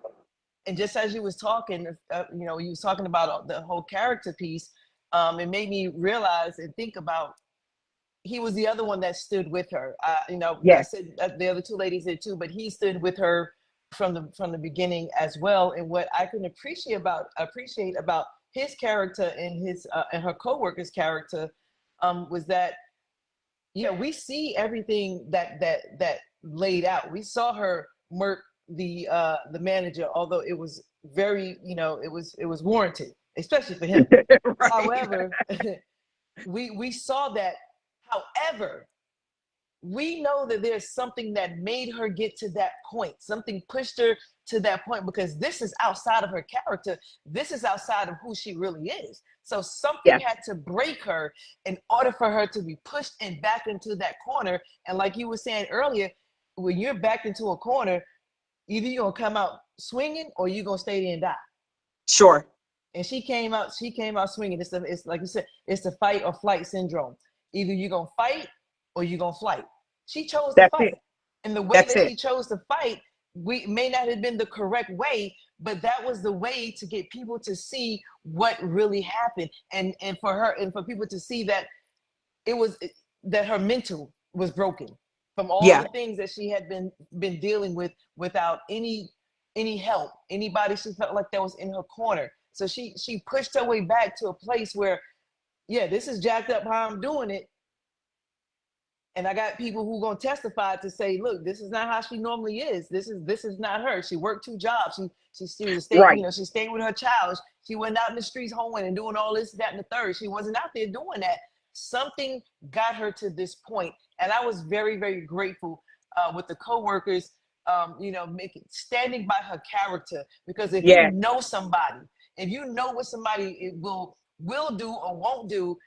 and just as you was talking, you was talking about the whole character piece. It made me realize and think about, he was the other one that stood with her. I Yes. said the other two ladies did too, but he stood with her from the beginning as well. And what I can appreciate about his character and his and her co-worker's character, was that, we see everything that laid out. We saw her murk the manager, although it was very, it was warranted, especially for him. Right. However, we saw that. However, we know that there's something that made her get to that point. Something pushed her to that point, because this is outside of her character. This is outside of who she really is. So something Yes. had to break her in order for her to be pushed and back into that corner. And like you were saying earlier, when you're backed into a corner, either you're gonna come out swinging or you're gonna stay there and die. Sure. And she came out swinging. It's like you said, it's the fight or flight syndrome. Either you're gonna fight or you're gonna flight. She chose to That's fight. it. And the way That's that it. she chose to fight, we may not have been the correct way, but that was the way to get people to see what really happened. And for her and for people to see that it was that her mental was broken from all Yeah. the things that she had been dealing with without any help, anybody she felt like that was in her corner. So she pushed her way back to a place where, yeah, this is jacked up how I'm doing it. And I got people who gonna testify to say, look, this is not how she normally is. This is not her. She worked 2 jobs. She was staying, Right. she stayed with her child. She wasn't out in the streets hoeing and doing all this, that, and the third. She wasn't out there doing that. Something got her to this point, and I was very, very grateful with the coworkers, standing by her character. Because if you Yeah. know somebody, if you know what somebody will do or won't do,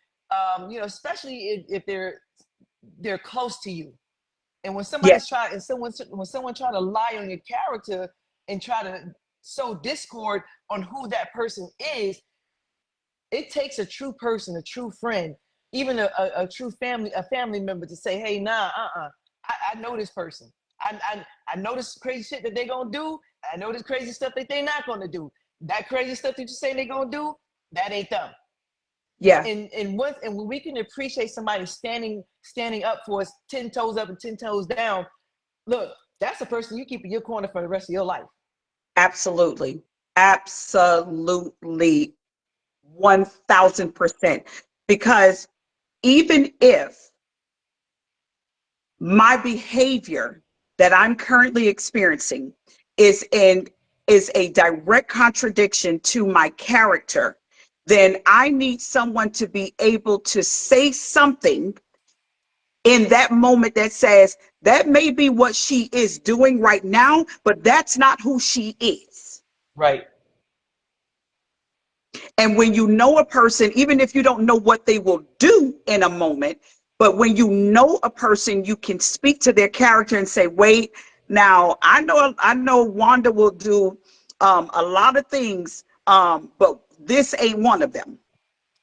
especially if they're close to you. And when Yeah. when someone try to lie on your character and try to sow discord on who that person is, it takes a true person, a true friend, even a true family member to say, hey, nah, I know this person. I know this crazy shit that they're gonna do. I know this crazy stuff that they're not gonna do. That crazy stuff that you say they're gonna do, that ain't them. Yeah. And when we can appreciate somebody standing up for us, 10 toes up and 10 toes down, look, that's a person you keep in your corner for the rest of your life. Absolutely. Absolutely. 1000%. Because even if my behavior that I'm currently experiencing is a direct contradiction to my character, then I need someone to be able to say something in that moment that says, that may be what she is doing right now, but that's not who she is. Right. And when you know a person, even if you don't know what they will do in a moment, but when you know a person, you can speak to their character and say, wait, now I know Wanda will do a lot of things, but this ain't one of them.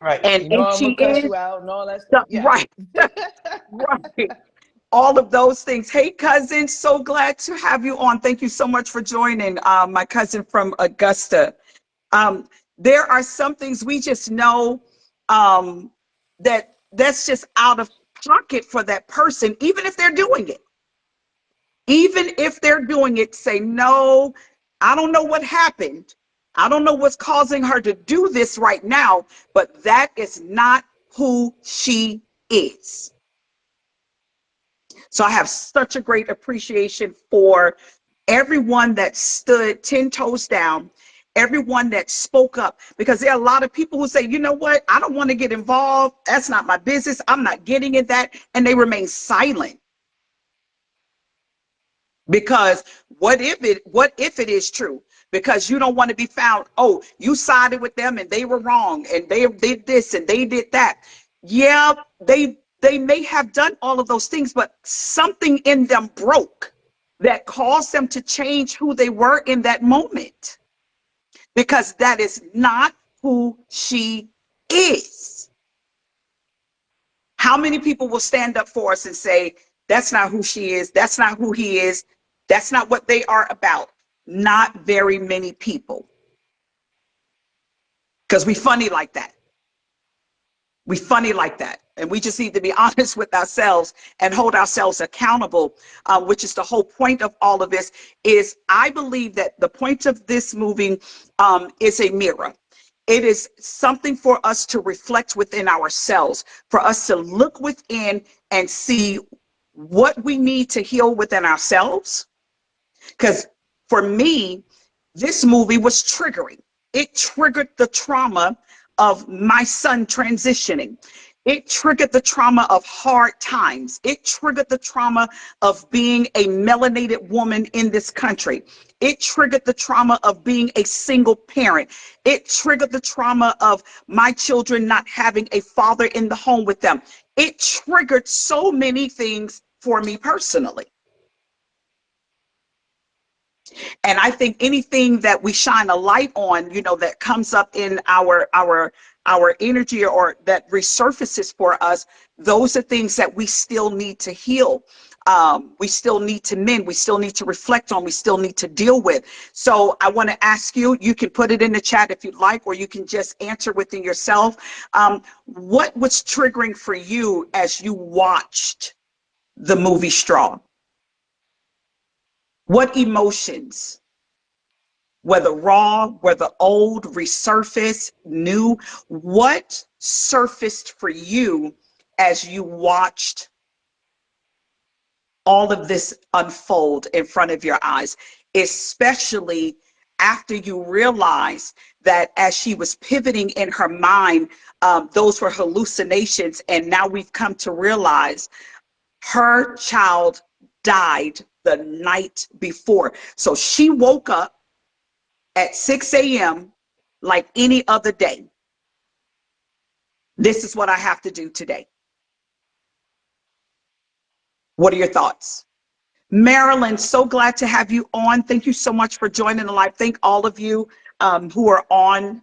Right. And You know, if I'm she gonna cuss is, you out and all that stuff. Yeah. right, right. All of those things. Hey, cousin, so glad to have you on. Thank you so much for joining, my cousin from Augusta. Um, there are some things we just know that's just out of pocket for that person, even if they're doing it. Even if they're doing it, say, no, I don't know what happened. I don't know what's causing her to do this right now, but that is not who she is. So I have such a great appreciation for everyone that stood 10 toes down, everyone that spoke up, because there are a lot of people who say, you know what, I don't want to get involved. That's not my business. I'm not getting in that. And they remain silent. Because what if it is true? Because you don't want to be found, oh, you sided with them and they were wrong and they did this and they did that. Yeah, they may have done all of those things, but something in them broke that caused them to change who they were in that moment. Because that is not who she is. How many people will stand up for us and say, that's not who she is, that's not who he is, that's not what they are about? Not very many people. Because we funny like that. We funny like that. And we just need to be honest with ourselves and hold ourselves accountable, which is the whole point of all of this. Is I believe that the point of this movie is a mirror. It is something for us to reflect within ourselves, for us to look within and see what we need to heal within ourselves. Because for me, this movie was triggering. It triggered the trauma of my son transitioning. It triggered the trauma of hard times. It triggered the trauma of being a melanated woman in this country. It triggered the trauma of being a single parent. It triggered the trauma of my children not having a father in the home with them. It triggered so many things for me personally. And I think anything that we shine a light on, you know, that comes up in our energy or that resurfaces for us, those are things that we still need to heal. We still need to mend. We still need to reflect on. We still need to deal with. So I want to ask you, you can put it in the chat if you'd like, or you can just answer within yourself. What was triggering for you as you watched the movie Straw? What emotions? Whether raw, whether old, resurfaced, new, what surfaced for you as you watched all of this unfold in front of your eyes, especially after you realized that as she was pivoting in her mind, those were hallucinations. And now we've come to realize her child died the night before. So she woke up at 6 a.m. like any other day. This is what I have to do today. What are your thoughts? Marilyn, so glad to have you on. Thank you so much for joining the live. Thank all of you who are on.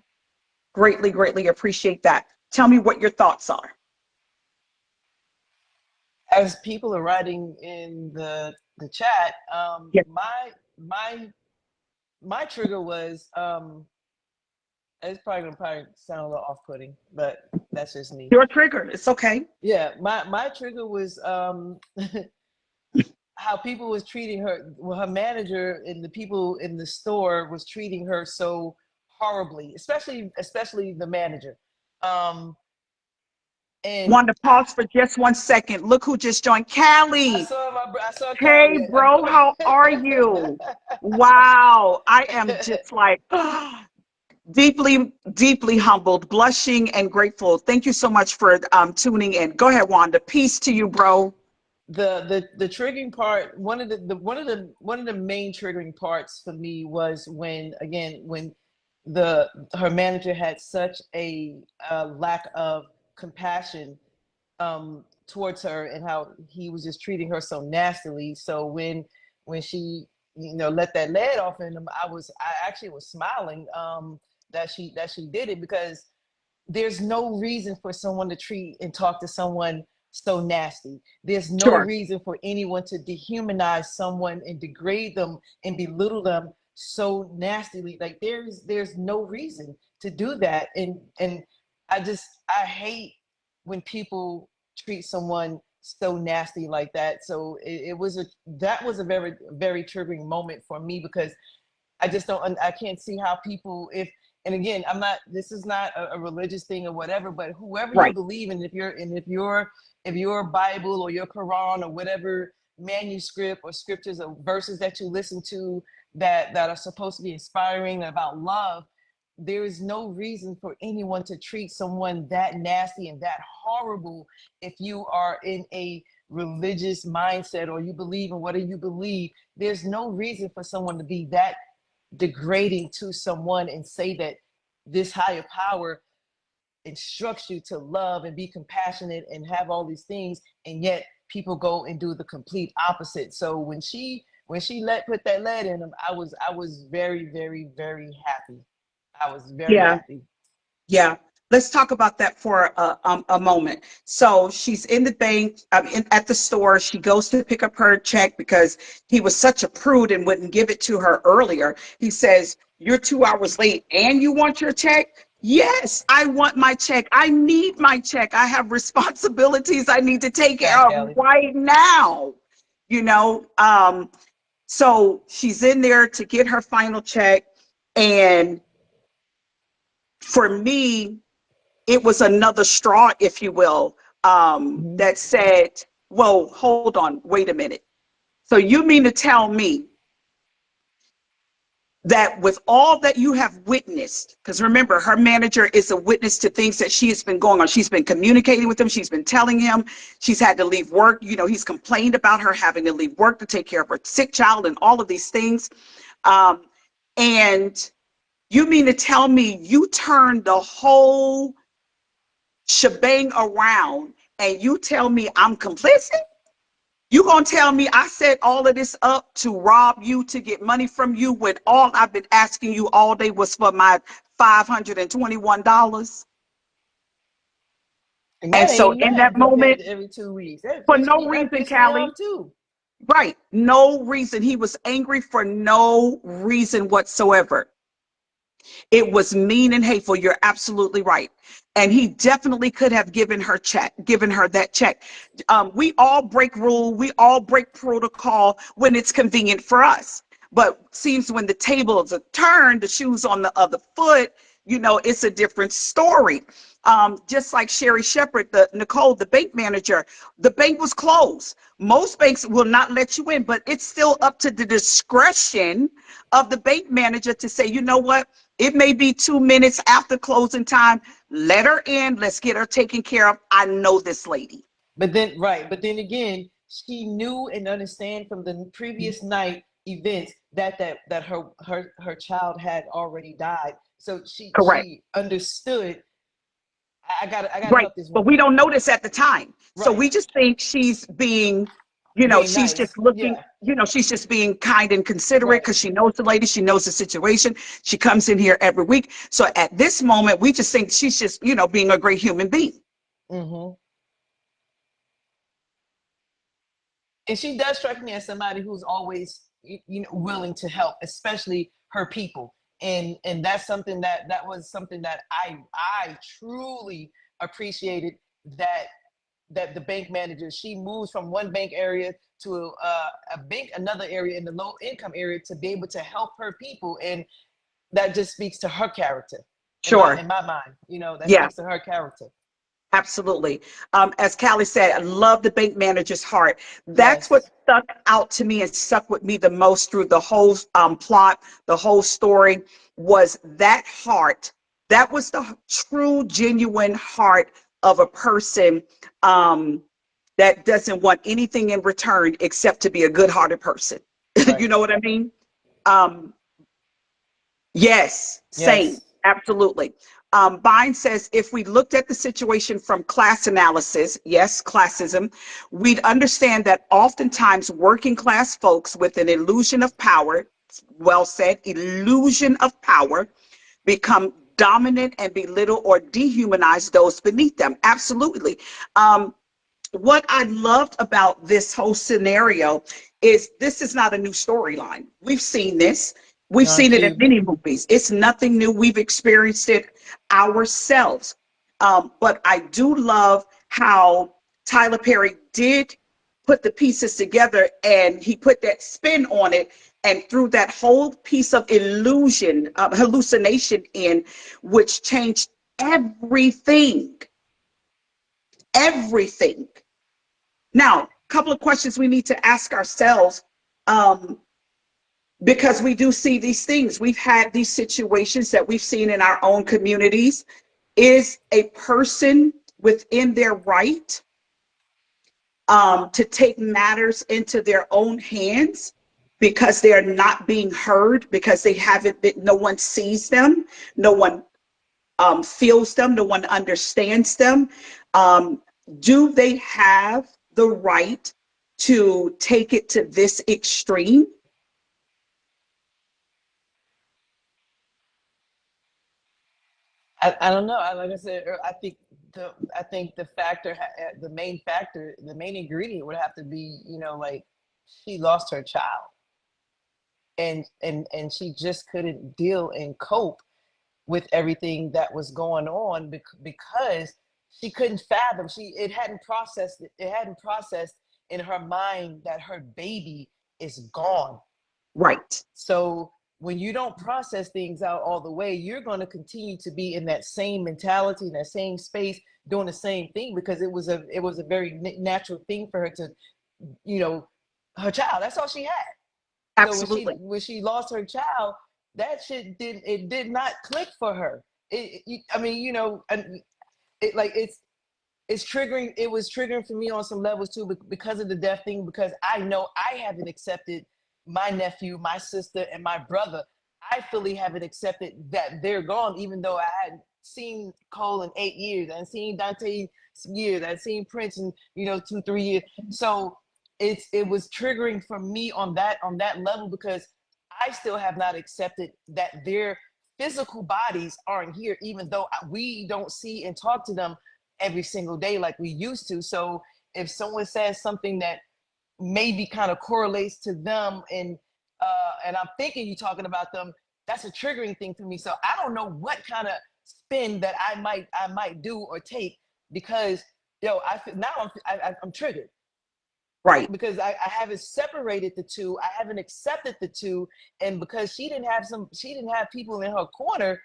Greatly, greatly appreciate that. Tell me what your thoughts are. As people are writing in the chat, Yeah. my trigger was it's probably gonna sound a little off-putting, but that's just me. Your trigger, it's okay. Yeah, my trigger was how people was treating her. Well, her manager and the people in the store was treating her so horribly, especially the manager. And Want to pause for just 1 second. Look who just joined. Callie. I saw Hey, Callie. bro, how are you? Wow. I am just like, deeply, deeply humbled, blushing, and grateful. Thank you so much for tuning in. Go ahead, Wanda. Peace to you, bro. The triggering part, one of the main triggering parts for me was when her manager had such a lack of compassion towards her, and how he was just treating her so nastily. So when she let that lead off in him, I actually was smiling that she did it, because there's no reason for someone to treat and talk to someone so nasty. There's no Sure. reason for anyone to dehumanize someone and degrade them and belittle them so nastily. Like there's no reason to do that. And I hate when people treat someone so nasty like that. So that was a very, very triggering moment for me, because I can't see how people, and again, this is not a religious thing or whatever, but whoever you Right. believe in, if your Bible or your Quran or whatever manuscript or scriptures or verses that you listen to that are supposed to be inspiring about love, there is no reason for anyone to treat someone that nasty and that horrible if you are in a religious mindset or you believe in whatever you believe. There's no reason for someone to be that degrading to someone and say that this higher power instructs you to love and be compassionate and have all these things, and yet people go and do the complete opposite. So when she put that lead in him, I was very, very, very happy. I was very Yeah. happy. Yeah. Let's talk about that for a moment. So she's in the bank, at the store. She goes to pick up her check because he was such a prude and wouldn't give it to her earlier. He says, "You're 2 hours late and you want your check?" Yes, I want my check. I need my check. I have responsibilities I need to take Hi, care of Kelly. right now. You know, so she's in there to get her final check. And for me, it was another straw, if you will, Mm-hmm. that said, well, hold on, wait a minute. So you mean to tell me that with all that you have witnessed, because remember, her manager is a witness to things that she has been going on. She's been communicating with him. She's been telling him she's had to leave work. You know, he's complained about her having to leave work to take care of her sick child and all of these things. And you mean to tell me you turned the whole shebang around and you tell me I'm complicit? You gonna tell me I set all of this up to rob you, to get money from you, when all I've been asking you all day was for my $521? And And that so ain't in that nothing compared moment, to every 2 weeks. That for pissed no me, that reason, pissed me Callie, off too. right, no reason. He was angry for no reason whatsoever. It was mean and hateful. You're absolutely right. And he definitely could have given her that check. We all break rule. We all break protocol when it's convenient for us. But seems when the tables are turned, the shoes on the other foot, it's a different story. Just like Sherry Shepherd, Nicole, the bank manager, the bank was closed. Most banks will not let you in, but it's still up to the discretion of the bank manager to say, you know what? It may be 2 minutes after closing time. Let her in. Let's get her taken care of. I know this lady. But then, right. But then again, she knew and understand from the previous night events that her child had already died. So Correct. she understood. I gotta Right. help this But we woman. don't notice at the time. So Right. we just think she's being, Being she's nice. just looking, Yeah. she's just being kind and considerate Right. because she knows the lady, she knows the situation. She comes in here every week. So at this moment, we just think she's just, being a great human being. Hmm. And she does strike me as somebody who's always willing to help, especially her people. And that's something that was something that I truly appreciated, that the bank manager, she moves from one bank area to a bank another area in the low income area to be able to help her people. And that just speaks to her character in my Sure. mind. That Yeah. speaks to her character. Absolutely. As Callie said, I love the bank manager's heart. That's what Yes. stuck out to me and stuck with me the most through the whole plot, the whole story, was that heart. That was the true, genuine heart of a person that doesn't want anything in return except to be a good-hearted person. You Right. know what I mean? Um, Yes, same, Yes. absolutely. Vine says if we looked at the situation from class analysis, yes, classism, we'd understand that oftentimes working class folks with an illusion of power, well said, illusion of power, become dominant and belittle or dehumanize those beneath them. Absolutely. What I loved about this whole scenario is this is not a new storyline. We've seen this. We've None seen it in too. many movies. It's nothing new. We've experienced it ourselves. But I do love how Tyler Perry did put the pieces together and he put that spin on it and threw that whole piece of illusion, hallucination in, which changed everything. Everything. Now, a couple of questions we need to ask ourselves, um, because we do see these things. We've had these situations that we've seen in our own communities. Is a person within their right to take matters into their own hands because they're not being heard, because they haven't been, no one sees them, no one feels them, no one understands them. Um, do they have the right to take it to this extreme? I don't know. Like I said, I think the main factor, the main ingredient would have to be, like, she lost her child, and she just couldn't deal and cope with everything that was going on, because she couldn't fathom. It hadn't processed in her mind that her baby is gone. Right. So when you don't process things out all the way, you're going to continue to be in that same mentality, in that same space, doing the same thing, because it was a very natural thing for her to, you know, her child. That's all she had. So when she Absolutely. when she lost her child, that shit did not click for her. I mean, and it's triggering. It was triggering for me on some levels too, because of the death thing. Because I know I haven't accepted my nephew, my sister, and my brother. I fully haven't accepted that they're gone, even though I had seen Cole in 8 years, and seen Dante years, I'd seen Prince in 2, 3 years. So it was triggering for me on that level, because I still have not accepted that their physical bodies aren't here, even though we don't see and talk to them every single day like we used to. So if someone says something that maybe kind of correlates to them, and I'm thinking you're talking about them, that's a triggering thing for me. So I don't know what kind of spin that I might do or take, because I'm triggered. Right. Because I haven't separated the two. I haven't accepted the two. And because she didn't have people in her corner,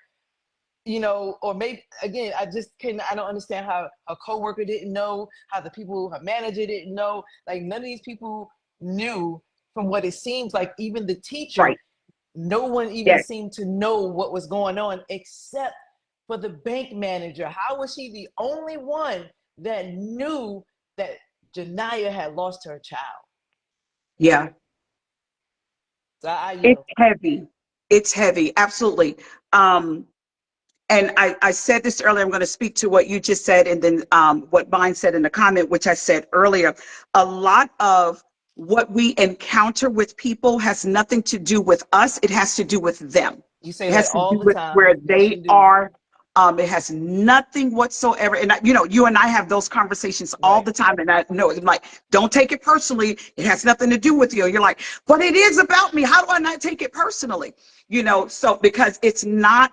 or maybe again, I don't understand how a coworker didn't know, how her manager didn't know. Like, none of these people knew, from what it seems like. Even the teacher, Right. no one even Yes. seemed to know what was going on, except for the bank manager. How was she the only one that knew that Janiyah had lost her child? Yeah. So I It's yield. heavy. It's heavy. Absolutely. And I said this earlier. I'm going to speak to what you just said, and then what mine said in the comment, which I said earlier. A lot of what we encounter with people has nothing to do with us. It has to do with them. You say It that has to all do the with time. where Yes, they you do. are. It has nothing whatsoever. And you and I have those conversations all Right. the time. And I know it's like, don't take it personally. It has nothing to do with you. You're like, but it is about me. How do I not take it personally? So because it's not,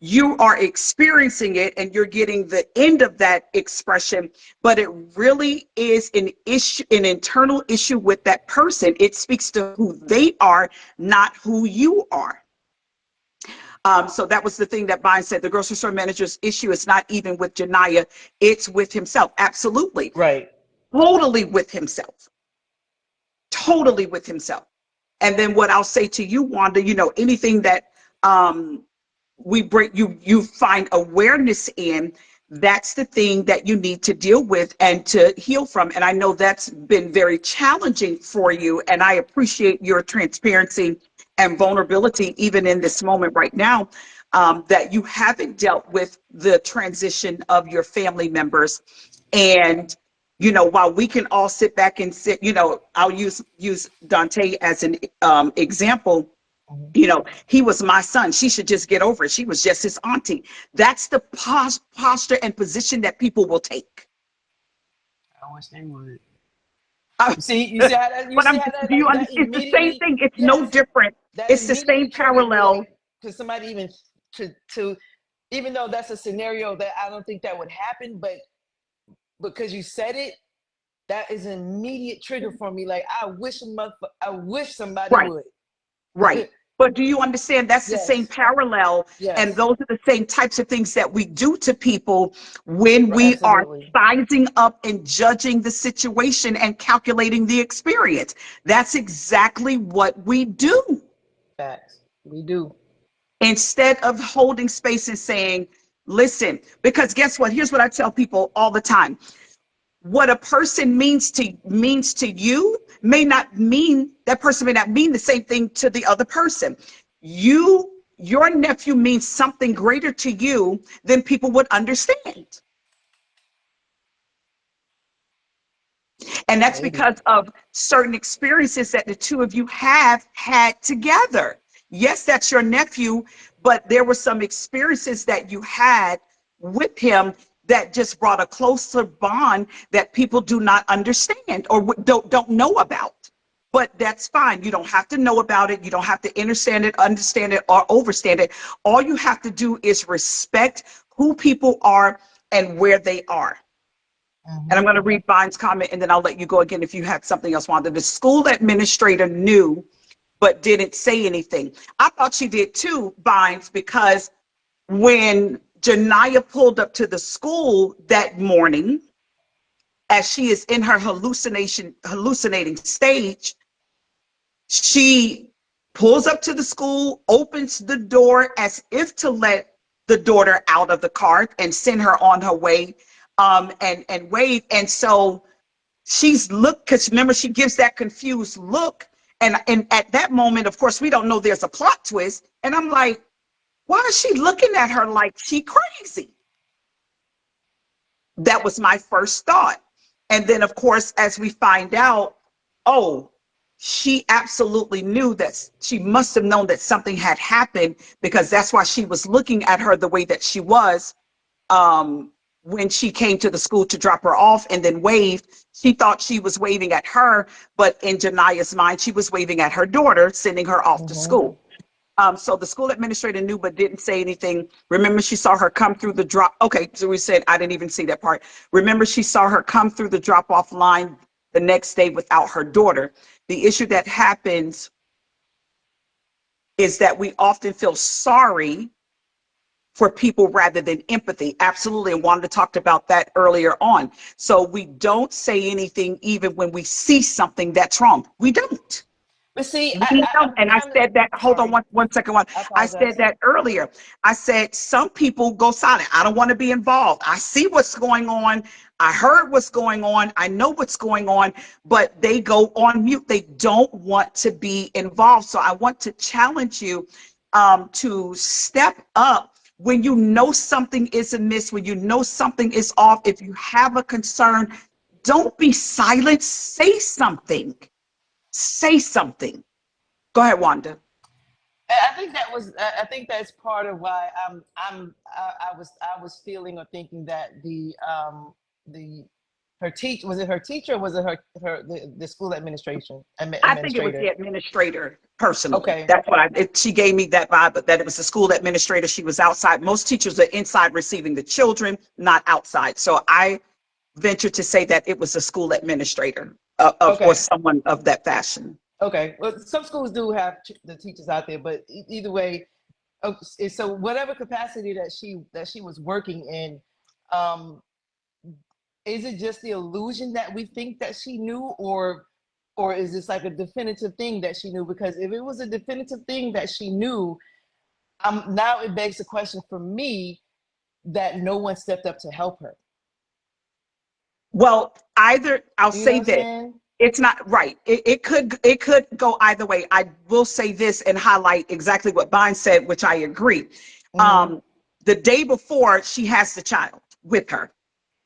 you are experiencing it and you're getting the end of that expression, but it really is an issue, an internal issue with that person. It speaks to who they are, not who you are. So that was the thing that Brian said. The grocery store manager's issue is not even with Janiyah, it's with himself. Absolutely. Right. Totally with himself. Totally with himself. And then what I'll say to you, Wanda, anything that we bring you find awareness in, that's the thing that you need to deal with and to heal from. And I know that's been very challenging for you, and I appreciate your transparency and vulnerability even in this moment right now, that you haven't dealt with the transition of your family members. And while we can all sit back and sit, I'll use Dante as an example. Mhm. He was my son. She should just get over it. She was just his auntie. That's the posture and position that people will take. I wish they would. Uh, You see how that, but do you like, that understand? It's the same immediately, thing. It's no yes, different. that It's the immediately same triggered me, parallel. like, to somebody even to even though that's a scenario that I don't think that would happen, but because you said it, that is an immediate trigger for me. Like, I wish somebody Right. would. Right. But do you understand that's the same Yes, parallel? And yes, those are the same types of things that we do to people when we are absolutely. sizing up and judging the situation and calculating the experience. That's exactly what we do. Facts. We do. Instead of holding space and saying, listen, because guess what? Here's what I tell people all the time. What a person means to you may not mean, that person may not mean the same thing to the other person. Your nephew means something greater to you than people would understand. And that's Maybe. because of certain experiences that the two of you have had together. Yes, that's your nephew, but there were some experiences that you had with him that just brought a closer bond that people do not understand or don't know about. But that's fine. You don't have to know about it. You don't have to understand it, or overstand it. All you have to do is respect who people are and where they are. And Hmm. I'm going to read Vine's comment, and then I'll let you go again if you have something else, Wanda. The school administrator knew, but didn't say anything. I thought she did too, Vines, because when Janiyah pulled up to the school that morning, as she is in her hallucinating stage, she pulls up to the school, opens the door as if to let the daughter out of the car and send her on her way, and wave. And so she's looked, because remember, she gives that confused look. And at that moment, of course, we don't know there's a plot twist. And I'm like, why is she looking at her like she crazy? That was my first thought. And then, of course, as we find out, Oh, she absolutely knew that she must have known that something had happened because that's why she was looking at her the way that she was um, when she came to the school to drop her off and then waved. She thought she was waving at her, but in Jania's mind, she was waving at her daughter, sending her off to Mm-hmm. school. So the school administrator knew but didn't say anything. Remember, she saw her come through the drop. Okay, so we said I didn't even see that part. Remember, she saw her come through the drop off line the next day without her daughter. The issue that happens is that we often feel sorry for people rather than empathy. Absolutely. And Wanda talked about that earlier on. So we don't say anything even when we see something that's wrong. We don't. But see, We don't. I'm And I kind of said that, hold on sorry. one second. One. I I said apologize. that earlier. I said some people go silent. I don't want to be involved. I see what's going on. I heard what's going on. I know what's going on, but they go on mute. They don't want to be involved. So I want to challenge you to step up when you know something is amiss, when you know something is off. If you have a concern, don't be silent. Say something. Say something. Go ahead, Wanda. I think that was. I think that's part of why I was feeling or thinking that the her teach was it her teacher or was it the school I think it was the administrator? administrator personally. Okay, That's what she gave me that vibe, but that it was the school administrator. She was outside. Most teachers are inside receiving the children, not outside. So I venture to say that it was the school administrator or okay, someone of that fashion. okay. Well, some schools do have the teachers out there, but either way, so whatever capacity that she was working in, um, is it just the illusion that we think that she knew, or is this like a definitive thing that she knew? Because if it was a definitive thing that she knew, now it begs the question for me that no one stepped up to help her. Well, either I'll You know say what I'm this. saying? It's not right. It could go either way. I will say this and highlight exactly what Vine said, which I agree. Mm-hmm. Um, the day before, she has the child with her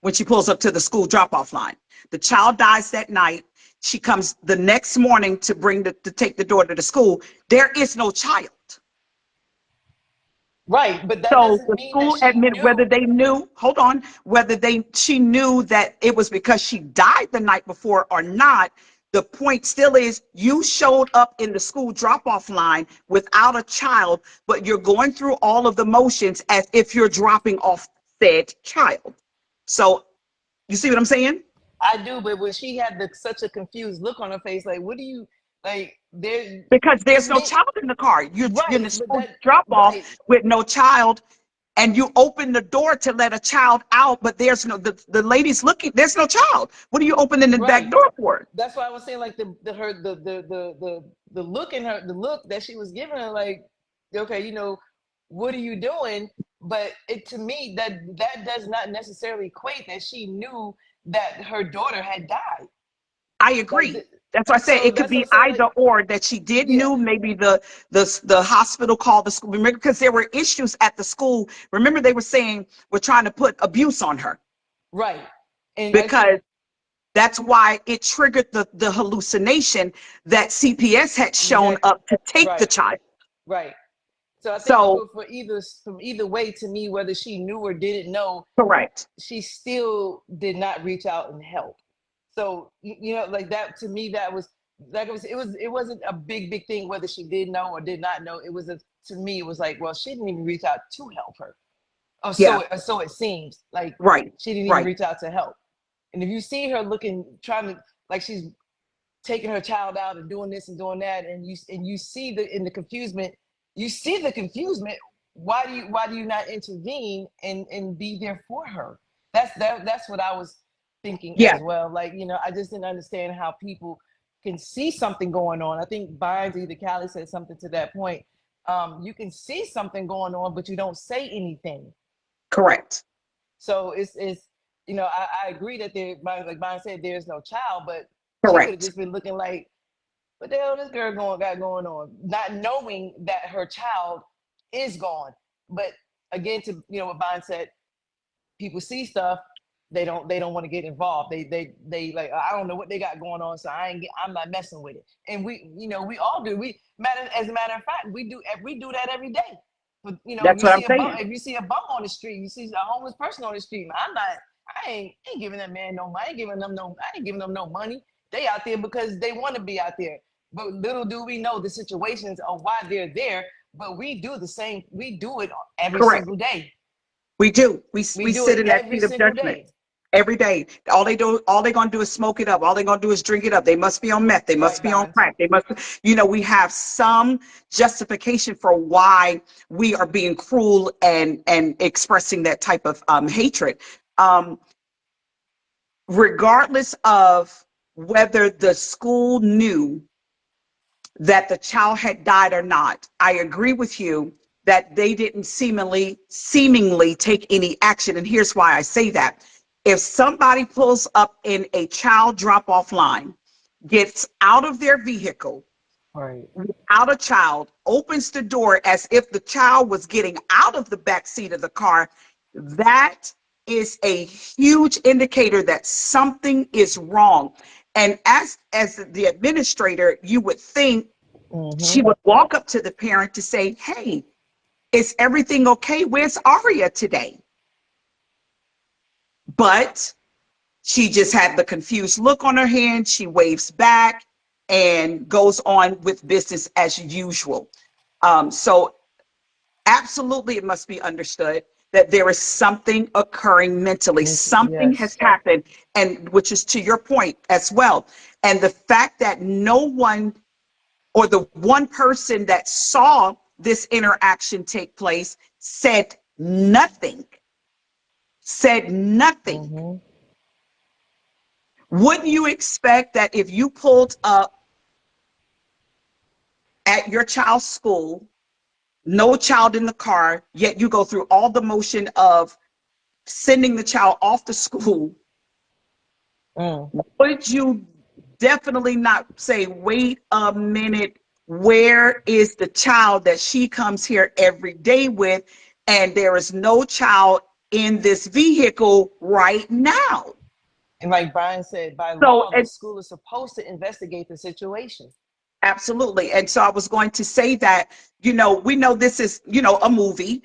when she pulls up to the school drop-off line. The child dies that night. She comes the next morning to take the daughter to school. There is no child. Right, but that So doesn't the mean that school she admit whether knew. they knew, hold on, whether she knew that it was because she died the night before or not. The point still is you showed up in the school drop-off line without a child, but you're going through all of the motions as if you're dropping off said child. So you see what I'm saying? I do, but when she had such a confused look on her face, like, what do you like? There, Because to there's no me, child in the car. You're in right? the But school that, drop-off right, with no child, and you open the door to let a child out, but there's no the lady's looking, there's no child. What are you opening the back right. door for? That's why I was saying, like the look in her, the look that she was giving her, like, okay, what are you doing? But it to me that does not necessarily equate that she knew that her daughter had died. I Like, agree. That's why I said so it could that's what be I'm saying. either Like, or, that she did yeah, knew, maybe the hospital called the school. Remember, because there were issues at the school. Remember, they were saying we're trying to put abuse on her right. And I think because that's why it triggered the hallucination that CPS had shown exactly up to take the right, child. right. So I think So from either way, to me, whether she knew or didn't know, correct. she still did not reach out and help. So like that to me, that was like it wasn't a big thing whether she did know or did not know. It was to me, it was like, well, she didn't even reach out to help her. Oh, Yeah. so it seems like Right. she didn't even Right. reach out to help. And if you see her looking, trying to, like, she's taking her child out and doing this and doing that, and you see the confusement, you see the confusement. Why do you not intervene and be there for her? That's what I was thinking Yeah. as well. Like, I just didn't understand how people can see something going on. I think Bynes, either Callie, said something to that point. You can see something going on, but you don't say anything. Correct. So it's I agree that like Bynes said, there's no child, but she could have Correct. just been looking like, what the hell this girl got going on, not knowing that her child is gone. But again, to what Vine said, people see stuff, they don't want to get involved. They like, I don't know what they got going on, so I'm not messing with it. And we, you know, we all do. As a matter of fact, we do that every day. But you know, That's what I'm saying. if you see a bum on the street, you see a homeless person on the street, I ain't giving that man no money. I ain't giving them no money. They out there because they want to be out there. But little do we know the situations of why they're there. But we do the same. We do it every Correct. single day. We do. We We do sit it in that every seat of single judgment day. every day. All they gonna do is smoke it up. All they gonna do is drink it up. They must be on meth. They must Right, be on Bonds. crack. They must, you know, we have some justification for why we are being cruel and expressing that type of hatred. Um, Regardless of whether the school knew that the child had died or not, I agree with you that they didn't seemingly take any action. And here's why I say that. If somebody pulls up in a child drop-off line, gets out of their vehicle Right. without a child, opens the door as if the child was getting out of the back seat of the car, that is a huge indicator that something is wrong. And as the administrator, you would think she Mm-hmm. would walk up to the parent to say, "Hey, is everything okay? Where's Aria today?" But she just had the confused look on her hand. She waves back and goes on with business as usual. So absolutely, it must be understood that there is something occurring mentally. Something has Yes. happened, and which is to your point as well. And the fact that no one, or the one person that saw this interaction take place, said nothing, said nothing. Mm-hmm. Wouldn't you expect that if you pulled up at your child's school, no child in the car, yet you go through all the motion of sending the child off to school, Mm. would you definitely not say, wait a minute, where is the child that she comes here every day with? And there is no child in this vehicle right now. And like Brian said, by So, law, the school is supposed to investigate the situation. absolutely. And so I was going to say that, you know, we know this is, you know, a movie.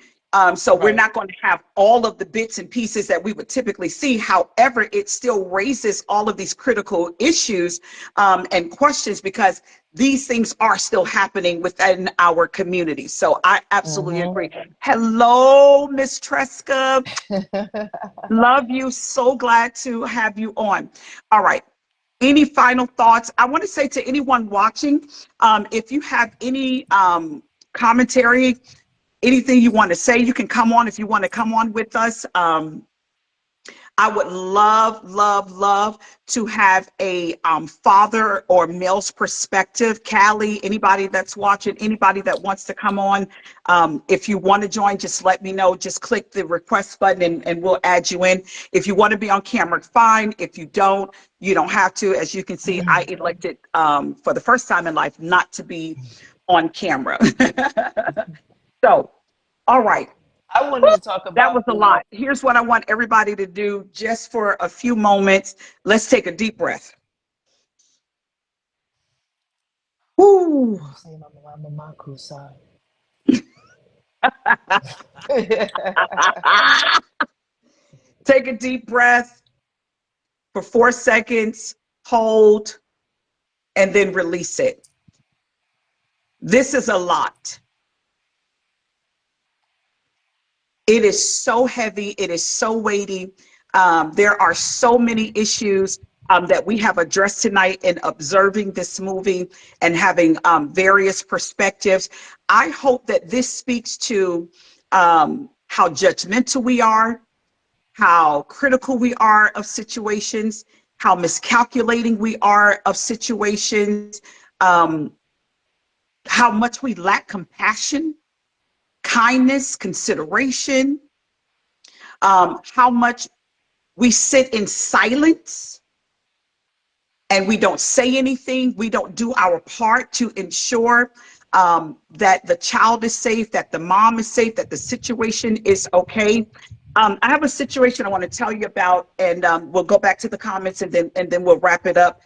So we're Right. not going to have all of the bits and pieces that we would typically see. However, it still raises all of these critical issues and questions, because these things are still happening within our community. So I absolutely Mm-hmm. agree. Hello, Miss Tresca. Love you. So glad to have you on. All right. Any final thoughts? I want to say to anyone watching, if you have any commentary, anything you want to say, you can come on if you want to come on with us. I would love, love, love to have a father or male's perspective. Callie, anybody that's watching, anybody that wants to come on, if you want to join, just let me know. Just click the request button and we'll add you in. If you want to be on camera, fine. If you don't, you don't have to. As you can see, I elected for the first time in life not to be on camera. So, all right. I wanted to talk That was about a the. lot. Here's what I want everybody to do just for a few moments. Let's take a deep breath. Woo. I'm saying I'm on my crusade. Take a deep breath for 4 seconds, hold, and then release it. This is a lot. It is so heavy. It is so weighty. There are so many issues that we have addressed tonight in observing this movie and having various perspectives. I hope that this speaks to how judgmental we are, how critical we are of situations, how miscalculating we are of situations, um, how much we lack compassion, kindness, consideration, how much we sit in silence and we don't say anything. We don't do our part to ensure that the child is safe, that the mom is safe, that the situation is okay. I have a situation I want to tell you about, and we'll go back to the comments, and then we'll wrap it up,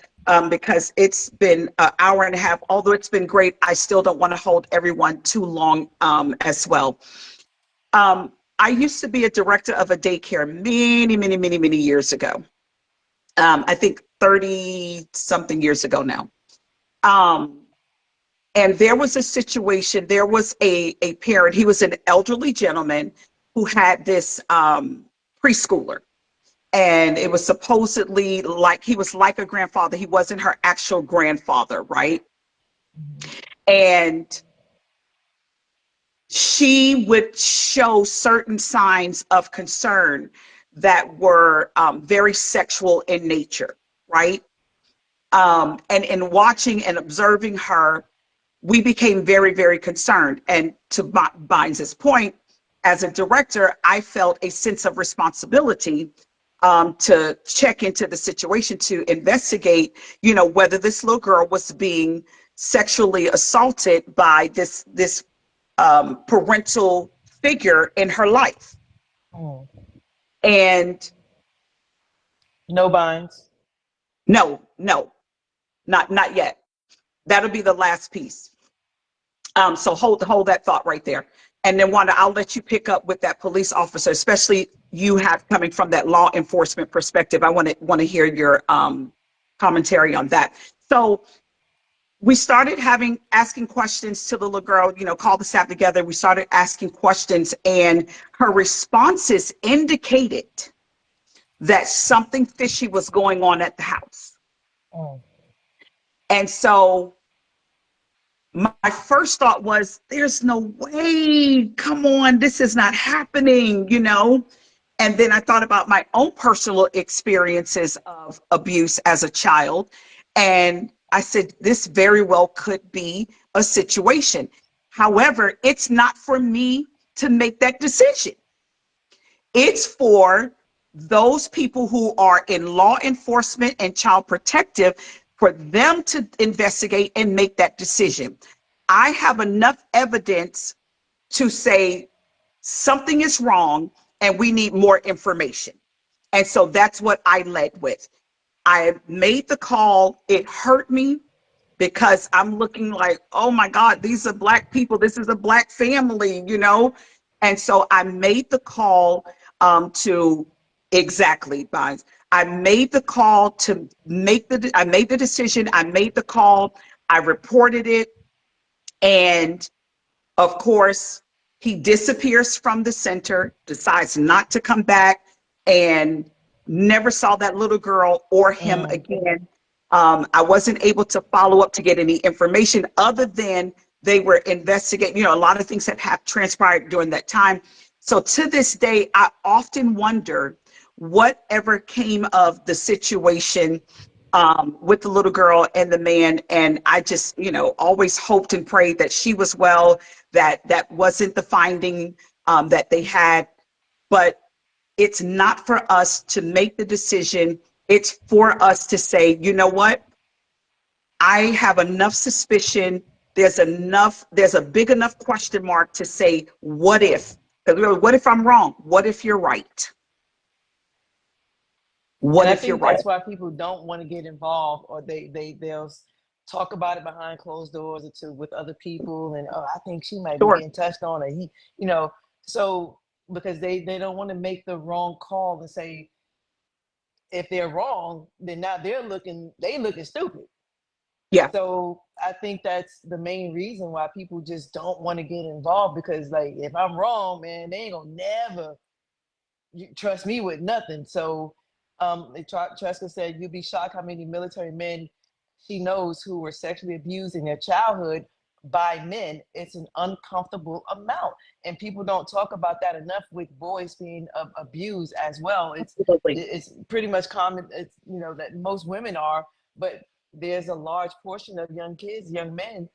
because it's been an hour and a half. Although it's been great, I still don't want to hold everyone too long, as well. I used to be a director of a daycare many years ago. I think 30 something years ago now. Um, and there was a situation, there was a parent, he was an elderly gentleman who had this preschooler. And it was supposedly like he was like a grandfather. He wasn't her actual grandfather, right? And she would show certain signs of concern that were very sexual in nature, right? And in watching and observing her, we became very concerned. And to Bynes' point, as a director, I felt a sense of responsibility, to check into the situation, to investigate, whether this little girl was being sexually assaulted by this parental figure in her life. Mm. And No binds. no, not yet. That'll be the last piece. So hold that thought right there. And then Wanda, I'll let you pick up with that police officer, especially you have coming from that law enforcement perspective. I want to hear your commentary on that. So we started asking questions to the little girl, call the staff together. We started asking questions, and her responses indicated that something fishy was going on at the house. Mm. And so my first thought was, there's no way, come on, this is not happening. And then I thought about my own personal experiences of abuse as a child. And I said, this very well could be a situation. However, it's not for me to make that decision. It's for those people who are in law enforcement and child protective, for them to investigate and make that decision. I have enough evidence to say something is wrong and we need more information. And so that's what I led with. I made the call. It hurt me because I'm looking like, oh my God, these are Black people. This is a Black family. And so I made the call, to exactly, Bonds. I made the call to I made the decision. I made the call. I reported it. And of course, he disappears from the center, decides not to come back, and never saw that little girl or him Mm. again. I wasn't able to follow up to get any information other than they were investigating. A lot of things that have transpired during that time. So to this day, I often wonder whatever came of the situation, with the little girl and the man. And I just, always hoped and prayed that she was well, that wasn't the finding, that they had. But it's not for us to make the decision. It's for us to say, you know what? I have enough suspicion. There's a big enough question mark to say, what if? Because what if I'm wrong? What if you're right? And What I if you're think right? that's why people don't want to get involved, or they'll talk about it behind closed doors or two with other people, and oh, I think she might be Sure. getting touched on, or he, so because they don't want to make the wrong call and say, if they're wrong, then now they looking stupid. Yeah. So I think that's the main reason why people just don't want to get involved, because like, if I'm wrong, man, they ain't gonna never trust me with nothing. So Tresca said, you'd be shocked how many military men she knows who were sexually abused in their childhood by men. It's an uncomfortable amount. And people don't talk about that enough, with boys being abused as well. Absolutely. It's pretty much common, it's, that most women are, but there's a large portion of young kids, young men,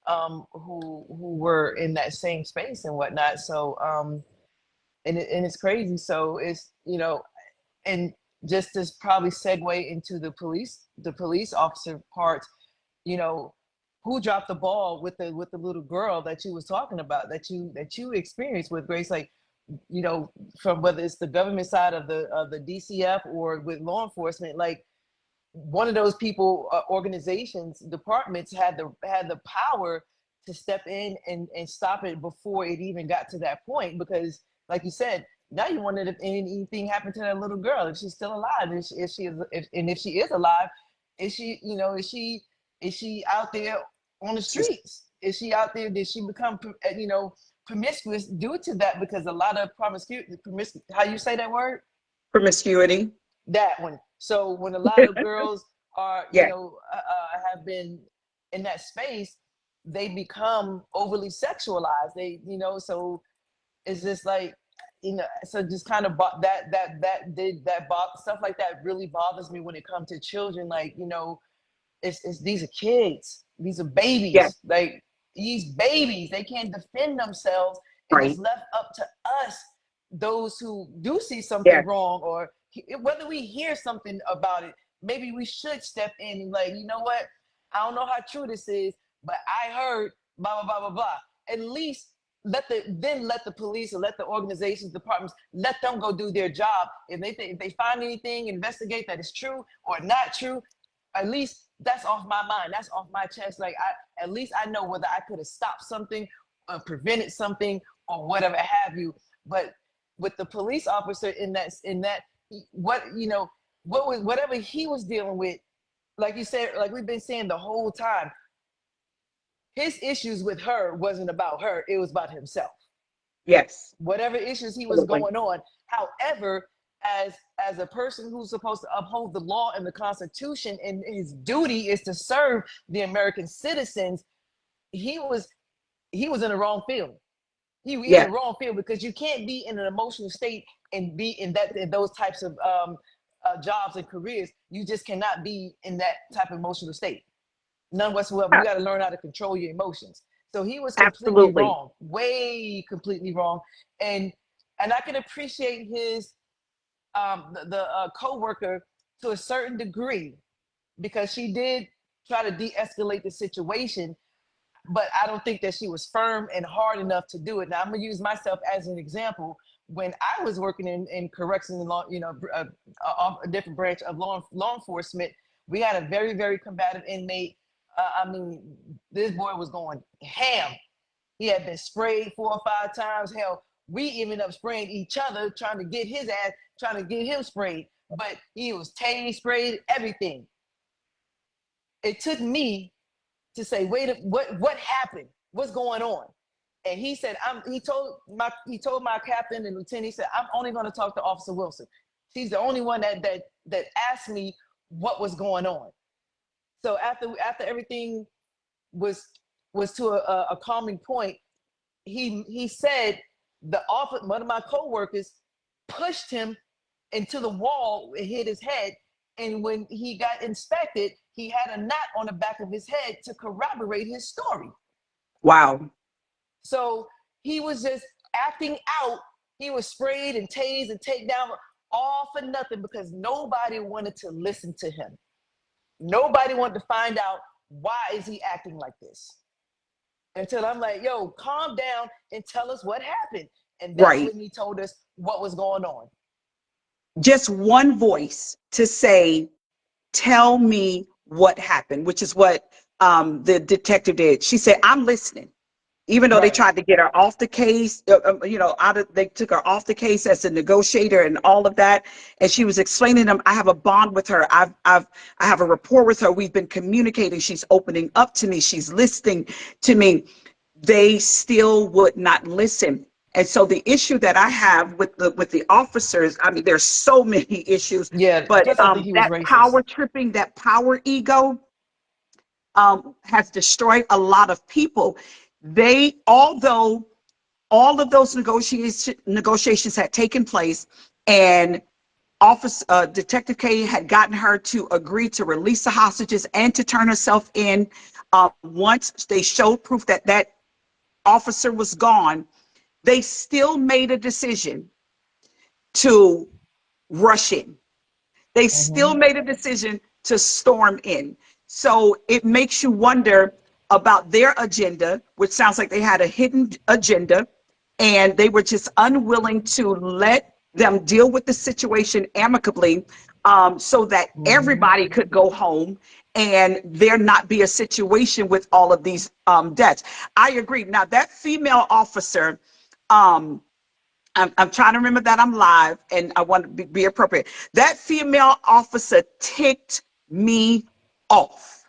who were in that same space and whatnot. So and it's crazy. So it's, and just to probably segue into the police officer part, you know, who dropped the ball with the little girl that you was talking about, that you experienced with, Grace? Like, you know, from whether it's the government side of the DCF or with law enforcement, like one of those people, organizations, departments had the power to step in and stop it before it even got to that point. Because, like you said, now you wondered if anything happened to that little girl, if she's still alive, if she is alive, is she, you know, is she out there on the streets? Is she out there? Did she become, you know, promiscuous due to that? Because a lot of how you say that word? Promiscuity. That one. So when a lot of girls are, you Yeah. know, have been in that space, they become overly sexualized. They, you know, so it's just like, you know, so just kind of stuff like that really bothers me when it comes to children. Like, you know, it's these are kids, these are Yeah. babies, like these babies, they can't defend themselves, and it's Right. left up to us, those who do see something Yeah. wrong, or whether we hear something about it, maybe we should step in and, like, you know what, I don't know how true this is, but I heard blah blah blah blah blah. At least let the police, or let the organizations, departments, let them go do their job. If they find anything, investigate that is true or not true. At least that's off my mind. That's off my chest. Like, at least I know whether I could have stopped something or prevented something or whatever have you. But with the police officer in that, what, you know, whatever he was dealing with, like you said, like we've been saying the whole time, his issues with her wasn't about her. It was about himself. Yes. Whatever issues he was Absolutely. going on. However, as a person who's supposed to uphold the law and the Constitution, and his duty is to serve the American citizens, he was in the wrong field. He was in Yeah. the wrong field, because you can't be in an emotional state and be in those types of jobs and careers. You just cannot be in that type of emotional state. None whatsoever. You got to learn how to control your emotions. So he was completely Absolutely. wrong, way completely wrong, and I can appreciate his the co-worker to a certain degree, because she did try to de-escalate the situation, but I don't think that she was firm and hard enough to do it. Now I'm gonna use myself as an example. When I was working in corrections and law, you know, a different branch of law enforcement, we had a very, very combative inmate. I mean, this boy was going ham. He had been sprayed 4 or 5 times. Hell, we even up spraying each other, trying to get his ass, trying to get him sprayed. But he was tased, sprayed, everything. It took me to say, wait, what happened? What's going on? And he said, he told my captain and lieutenant, he said, I'm only going to talk to Officer Wilson. She's the only one that asked me what was going on. So after everything was to a calming point, he said one of my coworkers pushed him into the wall and hit his head. And when he got inspected, he had a knot on the back of his head to corroborate his story. Wow. So he was just acting out. He was sprayed and tased and taken down, all for nothing, because nobody wanted to listen to him. Nobody wanted to find out, why is he acting like this? Until I'm like, yo, calm down and tell us what happened. And that's Right. when he told us what was going on. Just one voice to say, tell me what happened, which is what the detective did. She said, I'm listening. Even though they Right. tried to get her off the case, you know, they took her off the case as a negotiator and all of that. And she was explaining to them, I have a bond with her. I have a rapport with her. We've been communicating. She's opening up to me. She's listening to me. They still would not listen. And so the issue that I have with the officers, I mean, there's so many issues, Yeah. but Plus, I think he was that racist. power tripping, that power ego, has destroyed a lot of people. Although all of those negotiations had taken place, and Detective K had gotten her to agree to release the hostages and to turn herself in. Once they showed proof that that officer was gone, they still made a decision to rush in. They still Mm-hmm. made a decision to storm in. So it makes you wonder about their agenda, which sounds like they had a hidden agenda. and they were just unwilling to let them deal with the situation amicably, so that everybody could go home and there not be a situation with all of these deaths. I agree. Now, that female officer, um, I'm trying to remember that I'm live and I want to be appropriate. That female officer ticked me off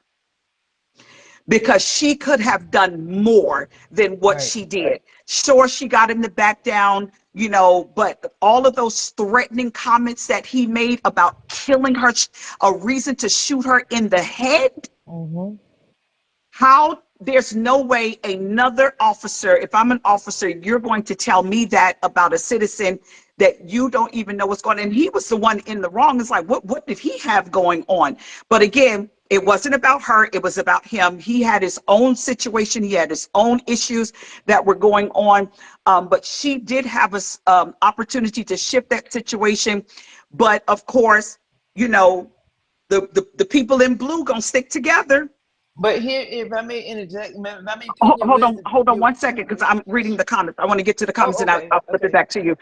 because she could have done more than what Right. she did. Sure, she got him to back down, you know, but all of those threatening comments that he made about killing her, a reason to shoot her in the head. Mm-hmm. How, there's no way another officer, if I'm an officer, you're going to tell me that about a citizen that you don't even know what's going on. And he was the one in the wrong. It's like, what did he have going on? But again, it wasn't about her. It was about him. He had his own situation. He had his own issues that were going on. But she did have an opportunity to shift that situation. But of course, you know, the people in blue gonna stick together. But here, if I may interject, if I may pin your Hold on one second, because I'm reading the comments. I want to get to the comments Oh, and okay, I'll flip it okay. back to you.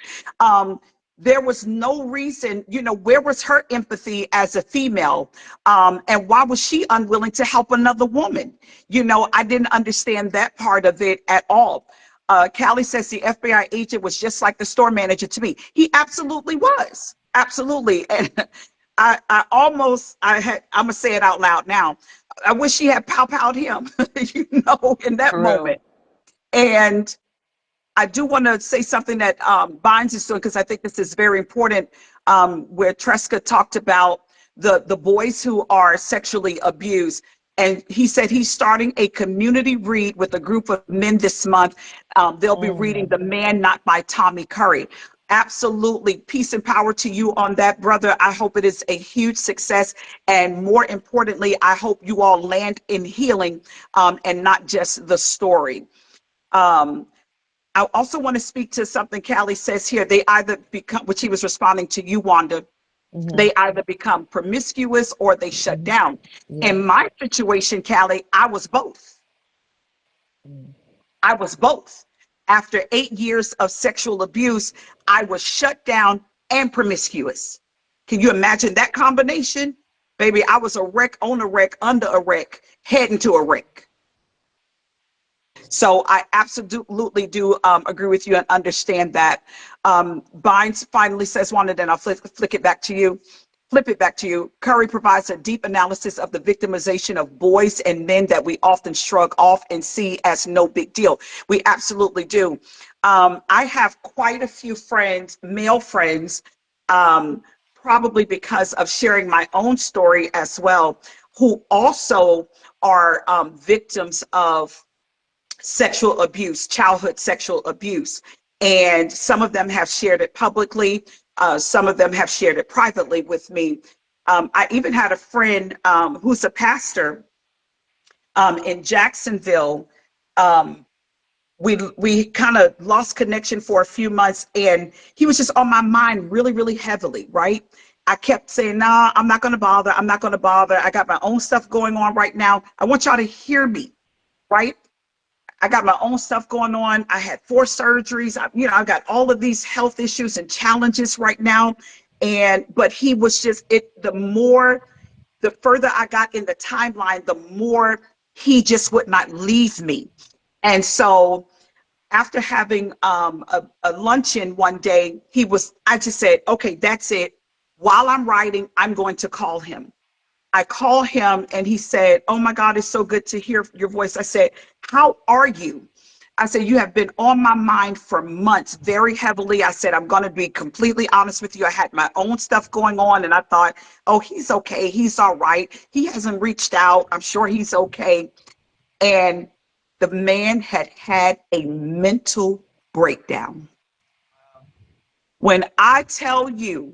There was no reason, you know, where was her empathy as a female? And why was she unwilling to help another woman? You know, I didn't understand that part of it at all. Callie says the FBI agent was just like the store manager to me. He absolutely was. Absolutely. And I'm gonna say it out loud now. I wish she had pow-powed him, you know, in that For real. moment. And I do want to say something that Bynes is doing, because I think this is very important, where Tresca talked about the boys who are sexually abused. And he said he's starting a community read with a group of men this month. They'll be reading The Man Not by Tommy Curry. Absolutely. Peace and power to you on that, brother. I hope it is a huge success. And more importantly, I hope you all land in healing, and not just the story. Um, I also want to speak to something Callie says here. They either become, which he was responding to you, Wanda, Mm-hmm. they either become promiscuous or they shut Mm-hmm. down. Yeah. In my situation, Callie, I was both. Mm. I was both. After 8 years of sexual abuse, I was shut down and promiscuous. Can you imagine that combination? Baby, I was a wreck on a wreck, under a wreck, heading to a wreck. So I absolutely do agree with you and understand that. Bynes finally says, Wanda, then I'll flick it back to you. Flip it back to you. Curry provides a deep analysis of the victimization of boys and men that we often shrug off and see as no big deal. We absolutely do. I have quite a few friends, male friends, probably because of sharing my own story as well, who also are victims of sexual abuse, childhood sexual abuse. And some of them have shared it publicly. Some of them have shared it privately with me. I even had a friend who's a pastor in Jacksonville. Um, we kind of lost connection for a few months, and he was just on my mind really, really heavily, right? I kept saying, nah, I'm not going to bother. I'm not going to bother. I got my own stuff going on right now. I want y'all to hear me, right? I got my own stuff going on. I had 4 surgeries. I got all of these health issues and challenges right now. But he was just the further I got in the timeline, the more he just would not leave me. And so after having a luncheon one day, I just said, okay, that's it. While I'm writing, I'm going to call him. I call him and he said, oh my God, it's so good to hear your voice. I said, how are you? I said, you have been on my mind for months, very heavily. I said, I'm going to be completely honest with you. I had my own stuff going on and I thought, oh, he's okay. He's all right. He hasn't reached out. I'm sure he's okay. And the man had had a mental breakdown. When I tell you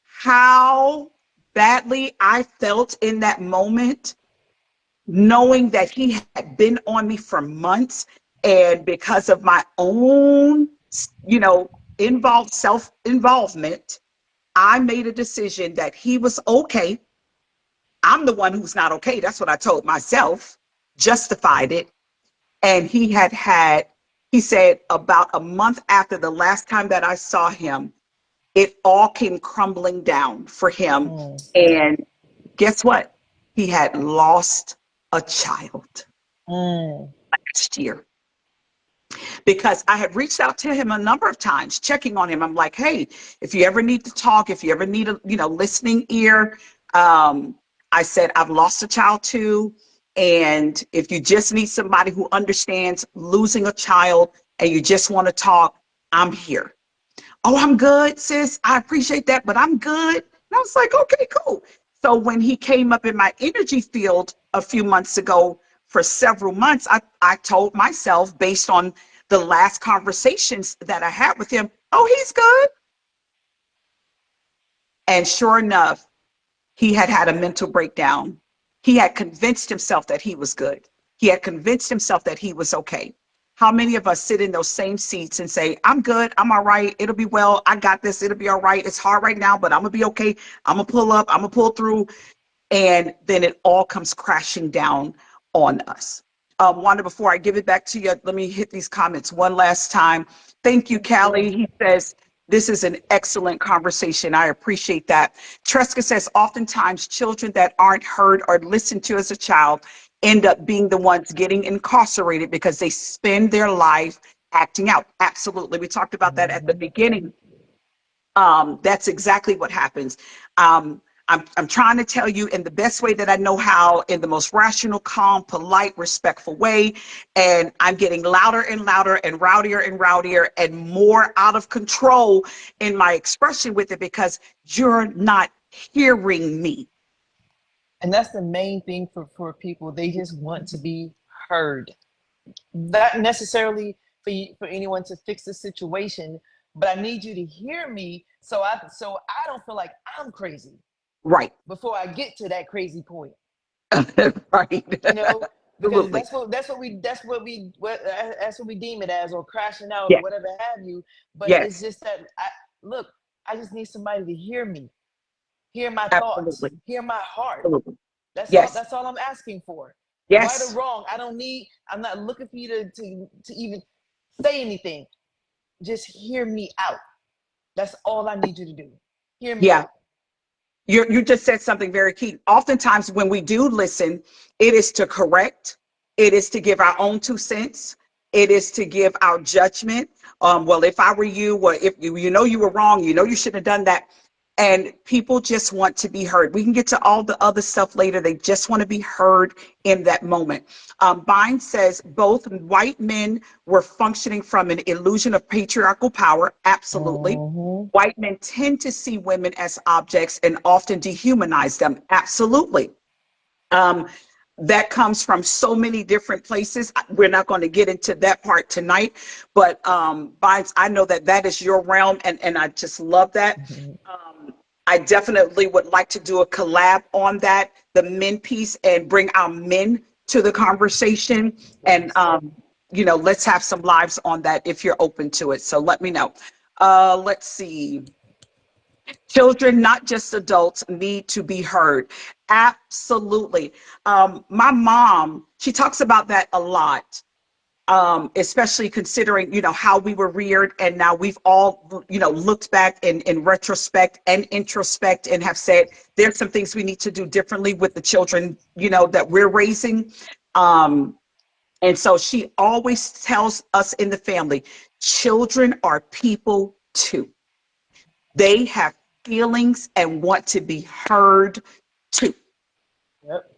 how badly I felt in that moment, knowing that he had been on me for months, and because of my own, involved self-involvement, I made a decision that he was okay. I'm the one who's not okay. That's what I told myself, justified it. And he had had He said about a month after the last time that I saw him, it all came crumbling down for him. Mm. And guess what? He had lost a child Mm. last year. Because I had reached out to him a number of times, checking on him. I'm like, hey, if you ever need to talk, if you ever need a listening ear, I said, I've lost a child too. And if you just need somebody who understands losing a child and you just want to talk, I'm here. Oh, I'm good, sis. I appreciate that, but I'm good. And I was like, okay, cool. So when he came up in my energy field a few months ago, for several months, I told myself, based on the last conversations that I had with him, oh, he's good. And sure enough, he had had a mental breakdown. He had convinced himself that he was good. He had convinced himself that he was okay. How many of us sit in those same seats and say, I'm good, I'm all right, it'll be well, I got this, it'll be all right. It's hard right now, but I'm gonna be okay. I'm gonna pull up, I'm gonna pull through. And then it all comes crashing down on us. Wanda, before I give it back to you, let me hit these comments one last time. Thank you, Callie. He says, this is an excellent conversation. I appreciate that. Tresca says, oftentimes children that aren't heard or listened to as a child end up being the ones getting incarcerated because they spend their life acting out. Absolutely. We talked about that at the beginning. That's exactly what happens. I'm trying to tell you in the best way that I know how, in the most rational, calm, polite, respectful way. And I'm getting louder and louder and rowdier and more out of control in my expression with it because you're not hearing me. And that's the main thing for people. They just want to be heard. Not necessarily for anyone to fix the situation, but I need you to hear me so I don't feel like I'm crazy Right. before I get to that crazy point. Right. You know, because Absolutely. that's what we deem it as, or crashing out or Yes. whatever have you. But it's Yes. just that I just need somebody to hear me, hear my thoughts, Absolutely. hear my heart. Absolutely. That's all. Yes. That's all I'm asking for. Right or Yes. wrong, I'm not looking for you to even say anything. Just hear me out. That's all I need you to do. Hear me Yeah. out. You just said something very key. Oftentimes when we do listen, it is to correct, it is to give our own 2 cents, it is to give our judgment. Well, if I were you, or if you were wrong, you shouldn't have done that. And people just want to be heard. We can get to all the other stuff later. They just want to be heard in that moment. Vine says both white men were functioning from an illusion of patriarchal power. Absolutely. Mm-hmm. White men tend to see women as objects and often dehumanize them. Absolutely. Um, that comes from so many different places. We're not going to get into that part tonight, but Vines, I know that is your realm, and I just love that. Mm-hmm. I definitely would like to do a collab on that, the men piece, and bring our men to the conversation. And, Please. let's have some lives on that if you're open to it. So let me know. Let's see. Children, not just adults, need to be heard. Absolutely. My mom, she talks about that a lot, especially considering, how we were reared. And now we've all, looked back in retrospect and introspect and have said, there's some things we need to do differently with the children, that we're raising. And so she always tells us in the family, children are people too. They have feelings and want to be heard too. Yep.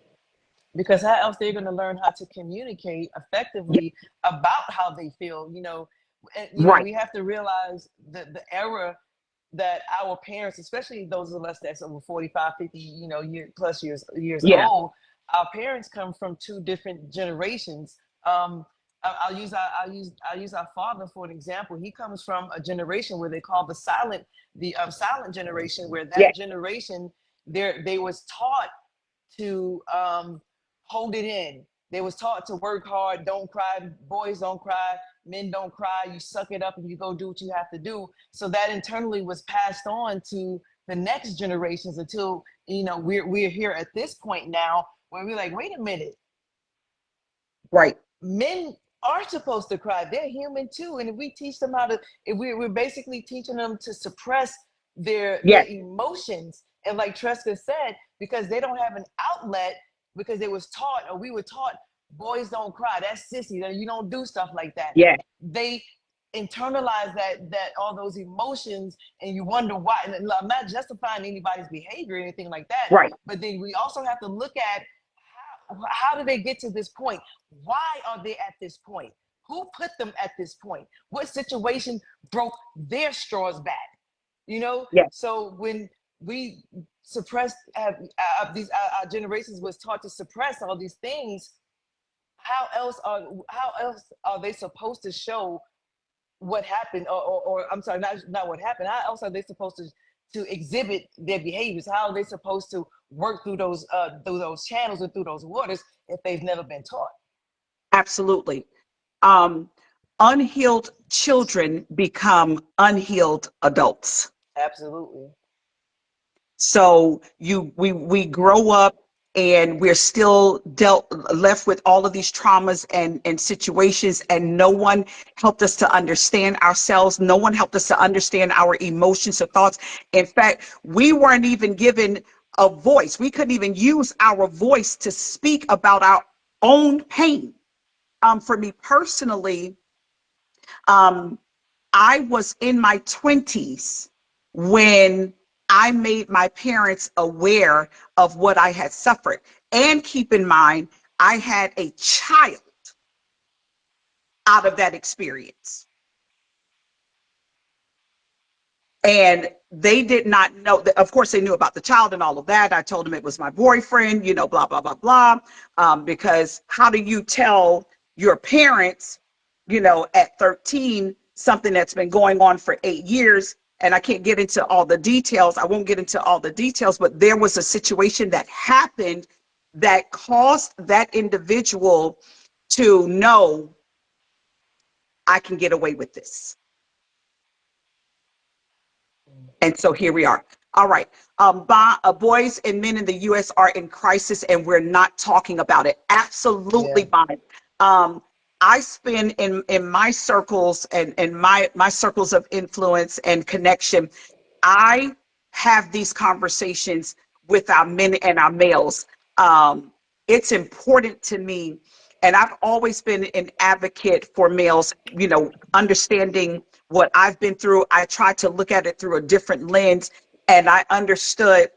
Because how else they're going to learn how to communicate Yeah, effectively about how they feel? right. We have to realize the era that our parents, especially those of us that's over 45, 50, years Yeah. old, our parents come from two different generations. I'll use our father for an example. He comes from a generation where they call the silent generation, where Yeah. that generation they was taught to hold it in. They was taught to work hard, don't cry, boys don't cry, men don't cry, you suck it up and you go do what you have to do. So that internally was passed on to the next generations until we're here at this point now where we're like, wait a minute, Right. men are supposed to cry. They're human too. And if we teach them how to, if we're basically teaching them to suppress their Yes, emotions, and like Tresca said, because they don't have an outlet, because they was taught, or we were taught, boys don't cry, that's sissy, that you don't do stuff like that. yes, They internalize that all those emotions, and you wonder why. And I'm not justifying anybody's behavior or anything like that, right. but then we also have to look at how did they get to this point? Why are they at this point? Who put them at this point? What situation broke their straws back? You know, Yes, so when we suppressed, these our generations was taught to suppress all these things. How else are they supposed to show what happened, or I'm sorry, not what happened. How else are they supposed to exhibit their behaviors? How are they supposed to work through those channels and through those waters if they've never been taught? absolutely. Um, Unhealed children become unhealed adults. Absolutely. So we grow up and we're still left with all of these traumas and situations, and no one helped us to understand ourselves. No one helped us to understand our emotions or thoughts. In fact, we weren't even given a voice. We couldn't even use our voice to speak about our own pain. For me personally, um, I was in my 20s when I made my parents aware of what I had suffered. And keep in mind, I had a child out of that experience. And they did not know that. Of course, they knew about the child and all of that. I told them it was my boyfriend, blah, blah, blah, blah. Because how do you tell your parents, at 13, something that's been going on for 8 years? And I can't get into all the details. I won't get into all the details, but there was a situation that happened that caused that individual to know, I can get away with this. And so here we are. All right. Boys and men in the U.S. are in crisis, and we're not talking about it. Absolutely, Yeah. Bonnie. I spend in my circles and my circles of influence and connection, I have these conversations with our men and our males. It's important to me, and I've always been an advocate for males, understanding what I've been through. I try to look at it through a different lens, and I understood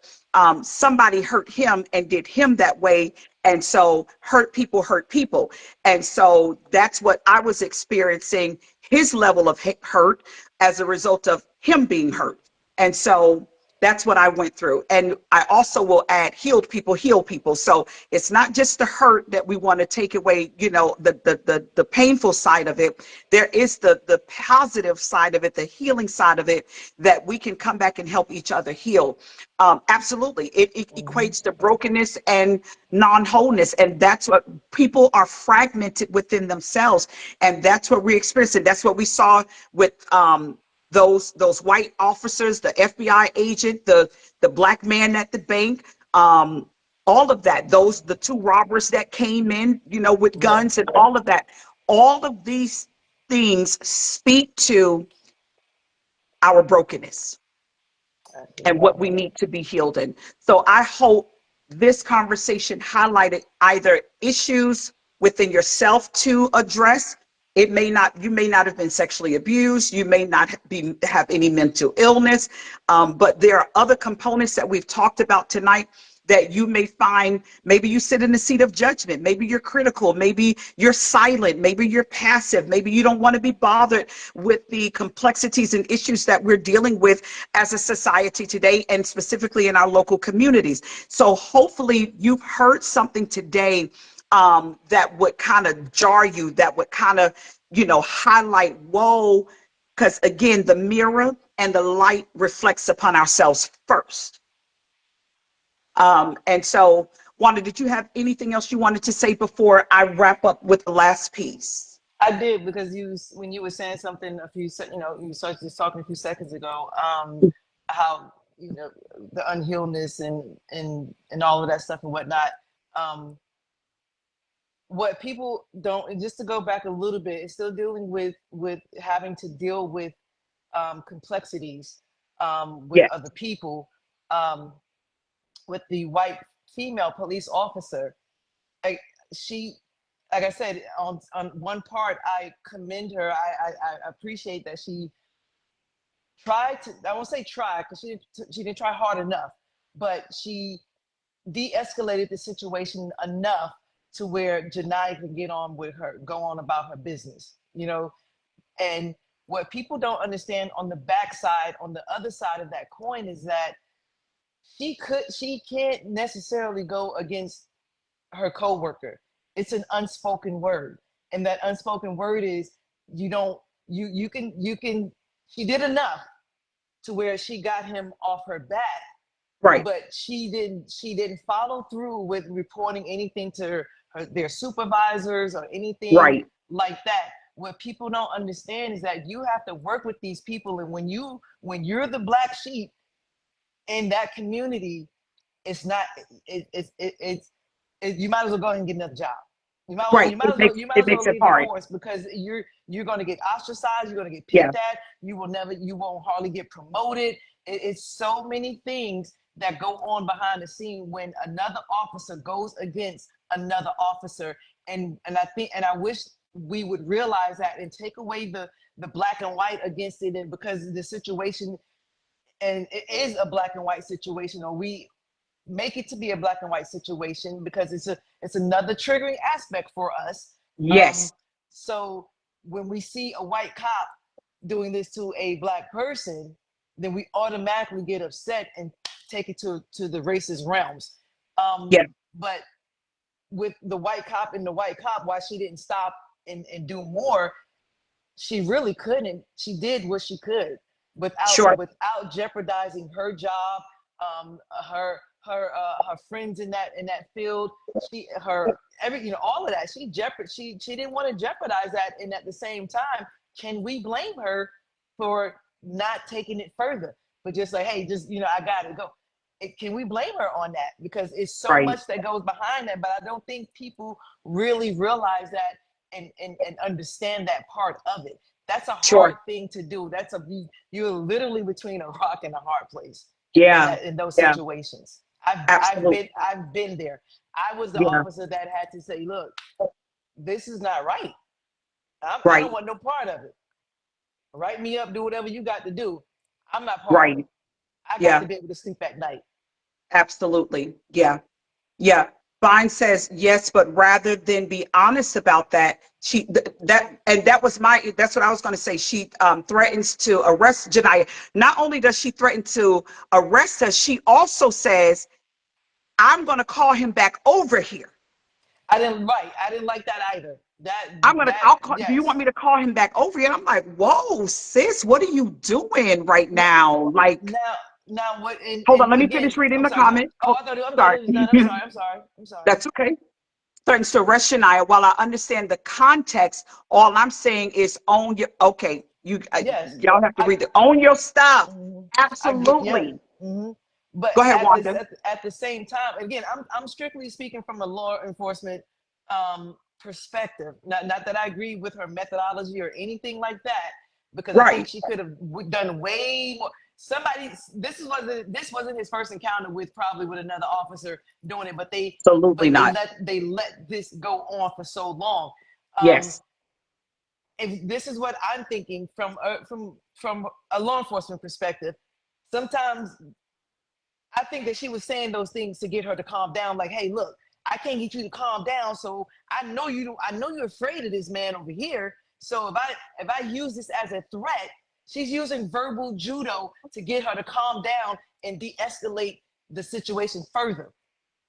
somebody hurt him and did him that way. And so hurt people hurt people. And so that's what I was experiencing, his level of hurt as a result of him being hurt. And so that's what I went through. And I also will add, healed people heal people. So it's not just the hurt that we want to take away, the painful side of it. There is the positive side of it, the healing side of it, that we can come back and help each other heal. Absolutely. It Mm-hmm. equates to brokenness and non-wholeness. And that's what people are fragmented within themselves. And that's what we experienced. And that's what we saw with those white officers, the FBI agent, the black man at the bank, all of that, the two robbers that came in, with Yeah. guns and all of that. All of these things speak to our brokenness and what Absolutely. we need to be healed in. So I hope this conversation highlighted either issues within yourself to address. You may not have been sexually abused. You may not have any mental illness, but there are other components that we've talked about tonight that you may find. Maybe you sit in the seat of judgment. Maybe you're critical. Maybe you're silent. Maybe you're passive. Maybe you don't want to be bothered with the complexities and issues that we're dealing with as a society today, and specifically in our local communities. So hopefully you've heard something today that would kind of jar you, that would kind of, highlight, whoa, because again, the mirror and the light reflects upon ourselves first. And so, Wanda, did you have anything else you wanted to say before I wrap up with the last piece? I did, because when you were saying something you started just talking a few seconds ago, how the unhealedness and all of that stuff and whatnot. Um, what people don't, and just to go back a little bit, it's still dealing with having to deal with complexities with Yes. other people. Um, with the white female police officer, I, she, like I said, on one part, I commend her. I appreciate that she tried to. I won't say try because she didn't try hard enough, but she de-escalated the situation enough to where Janiyah can get on with her, go on about her business, you know. And what people don't understand on the backside, on the other side of that coin, is that she can't necessarily go against her coworker. It's an unspoken word, and that unspoken word is you don't you can. She did enough to where she got him off her back, Right. but she didn't follow through with reporting anything to their supervisors or anything Right. like that. What people don't understand is that you have to work with these people, and when you're the black sheep in that community, it's not you might as well go ahead and get another job. You might well, Right. you might as well you might It as well makes it leave the hard. force, because you're going to get ostracized. You're going to get Yeah. picked at. You won't hardly get promoted. It's so many things that go on behind the scene when another officer goes against another officer, and I wish we would realize that and take away the black and white against it, and because the situation, and it is a black and white situation, or we make it to be a black and white situation, because it's another triggering aspect for us. Yes. So when we see a white cop doing this to a black person, then we automatically get upset and take it to the racist realms. Yeah. But with the white cop and the white cop, why she didn't stop and do more? She really couldn't. She did what she could Sure. without jeopardizing her job, her friends in that field, all of that. She didn't want to jeopardize that, and at the same time, can we blame her for not taking it further? But just like, hey, just I gotta go. Can we blame her on that? Because it's so Right. much that goes behind that, but I don't think people really realize that and understand that part of it. That's a hard Sure. thing to do. You're literally between a rock and a hard place Yeah. in those Yeah. situations. Absolutely. I've been there. I was the Yeah. officer that had to say, look, this is not right. I don't Right. want no part of it. Write me up, do whatever you got to do. I'm not part of Right. it. I got to Yeah. be able to sleep at night. Absolutely. Yeah. Yeah. Vine says yes, but rather than be honest about that, that's what I was going to say. She threatens to arrest Janiyah. Not only does she threaten to arrest her, she also says, I'm going to call him back over here. I didn't like that either. I'll call, do you want Yes. me to call him back over here? And I'm like, whoa, sis, what are you doing right now? Like, Now, now what? hold on, And let me again, finish reading I'm the sorry. Go ahead. comment. Oh, Oh, I thought sorry. it was done. I'm sorry. I'm sorry. I'm sorry. That's okay. Threatens to arrest Shania. While I understand the context, all I'm saying is own your, okay, Yes, y'all have to I read it. Own your stuff. mhm. I get, yeah. Absolutely. But Go ahead, Wanda. at the same time, again, I'm strictly speaking from a law enforcement perspective. Not that I agree with her methodology or anything like that, because I think Right. she could have done way more. This wasn't his first encounter with probably with another officer doing it, but Absolutely not. they let this go on for so long. Um, Yes. if this is what I'm thinking from a law enforcement perspective, sometimes I think that she was saying those things to get her to calm down. Like, hey, look, I can't get you to calm down, so I know you're afraid of this man over here. So if I use this as a threat, she's using verbal judo to get her to calm down and de-escalate the situation further.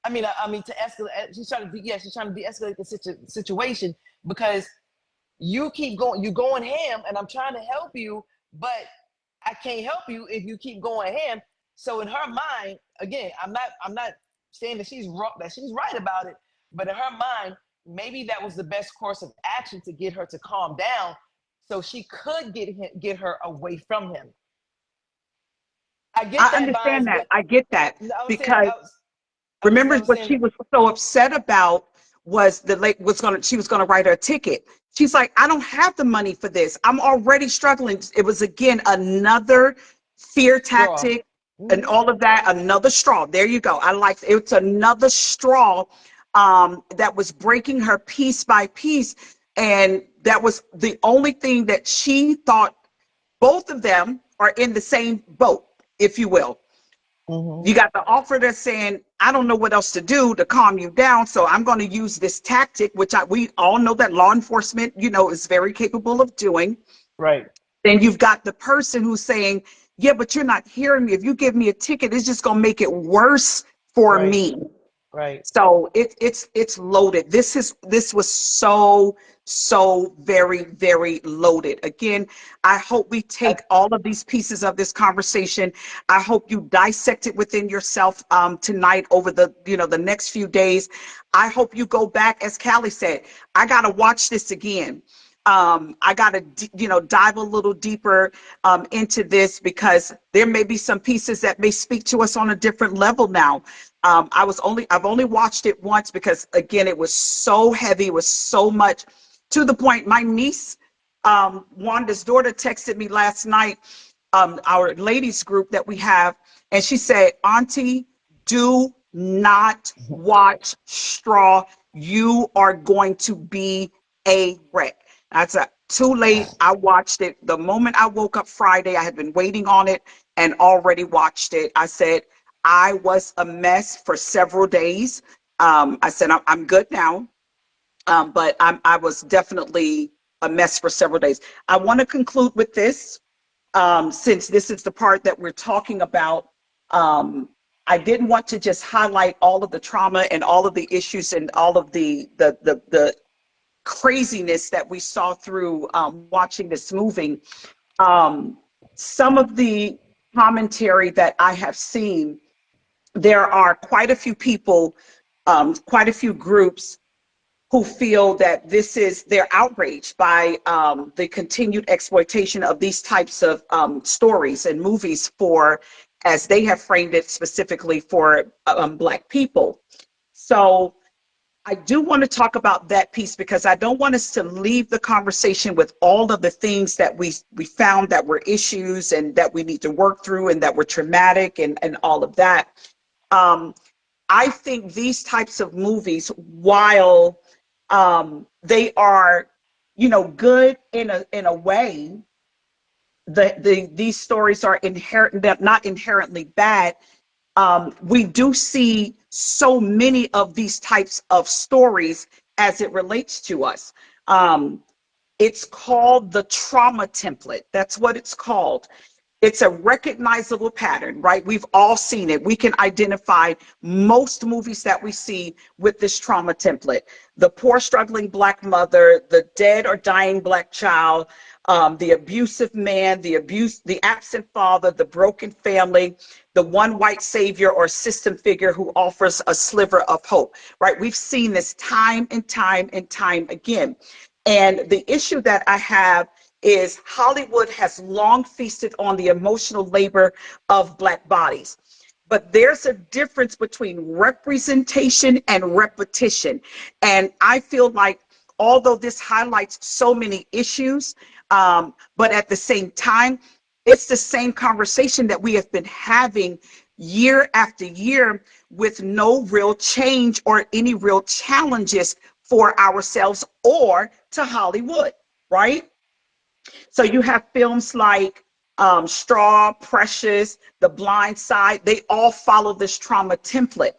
I mean to escalate. She's trying to de-escalate the situation, because you're going ham, and I'm trying to help you, but I can't help you if you keep going ham. So in her mind, again, I'm not saying that she's wrong, that she's right about it, but in her mind, maybe that was the best course of action to get her to calm down, so she could get her away from him. I get I that, understand Vines, that. but I get that I was saying because I remember was what saying she was so upset about was she was gonna write her a ticket. She's like, I don't have the money for this. I'm already struggling. It was again another fear Straw. tactic and Hmm. all of that. Another straw. There you go. I like it's another straw that was breaking her piece by piece, and that was the only thing that she thought. Both of them are in the same boat, if you will. Hmm. You got the offer that's saying, I don't know what else to do to calm you down, so I'm going to use this tactic, which we all know that law enforcement, is very capable of doing. Right. Then you've got the person who's saying, yeah, but you're not hearing me. If you give me a ticket, it's just going to make it worse for Right. me. Right. So it's loaded. This was so very, very loaded. Again, I hope we I, take all of these pieces of this conversation. I hope you dissect it within yourself tonight over the next few days. I hope you go back, as Callie said, I gotta watch this again. I got to, dive a little deeper into this, because there may be some pieces that may speak to us on a different level now. I've only watched it once, because again, it was so heavy, it was so much, to the point my niece, Wanda's daughter, texted me last night, our ladies group that we have, and she said, Auntie, do not watch Straw. You are going to be a wreck. That's too late. I watched it the moment I woke up Friday. I had been waiting on it and already watched it. I said, I was a mess for several days. I said, I'm good now. But I was definitely a mess for several days. I want to conclude with this, since this is the part that we're talking about. Um, I didn't want to just highlight all of the trauma and all of the issues and all of the craziness that we saw through watching this movie. Um, some of the commentary that I have seen, there are quite a few people, quite a few groups who feel that they're outraged by the continued exploitation of these types of stories and movies for, as they have framed it, specifically for Black people. So I do want to talk about that piece, because I don't want us to leave the conversation with all of the things that we found that were issues and that we need to work through and that were traumatic and all of that. Um, I think these types of movies, while they are, good in a way, these stories are not inherently bad. We do see so many of these types of stories as it relates to us. Um, it's called the trauma template. That's what it's called. It's a recognizable pattern, right? We've all seen it. We can identify most movies that we see with this trauma template. The poor, struggling Black mother, the dead or dying Black child, the abusive man, the absent father, the broken family, the one white savior or system figure who offers a sliver of hope, right? We've seen this time and time and time again. And the issue that I have is Hollywood has long feasted on the emotional labor of Black bodies. But there's a difference between representation and repetition. And I feel like, although this highlights so many issues, but at the same time, it's the same conversation that we have been having year after year, with no real change or any real challenges for ourselves or to Hollywood, right? So you have films like Straw, Precious, The Blind Side. They all follow this trauma template,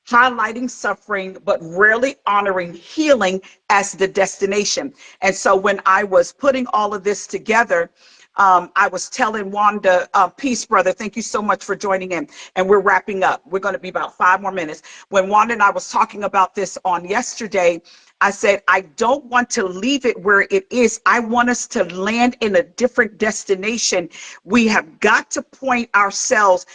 highlighting suffering, but rarely honoring healing as the destination. And so when I was putting all of this together, I was telling Wanda, peace, brother. Thank you so much for joining in. And we're wrapping up. We're going to be about 5 more minutes. When Wanda and I was talking about this on yesterday, I said, I don't want to leave it where it is. I want us to land in a different destination. We have got to point ourselves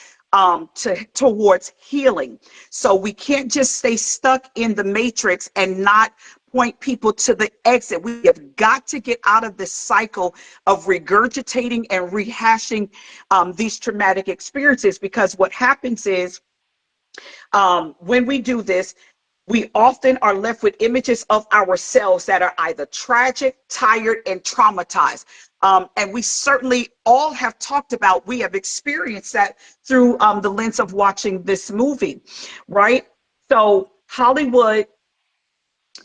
towards healing. So we can't just stay stuck in the matrix and not point people to the exit. We have got to get out of this cycle of regurgitating and rehashing these traumatic experiences, because what happens is, when we do this, We often are left with images of ourselves that are either tragic, tired, and traumatized. And we certainly all have talked about, we have experienced that through the lens of watching this movie, right? So Hollywood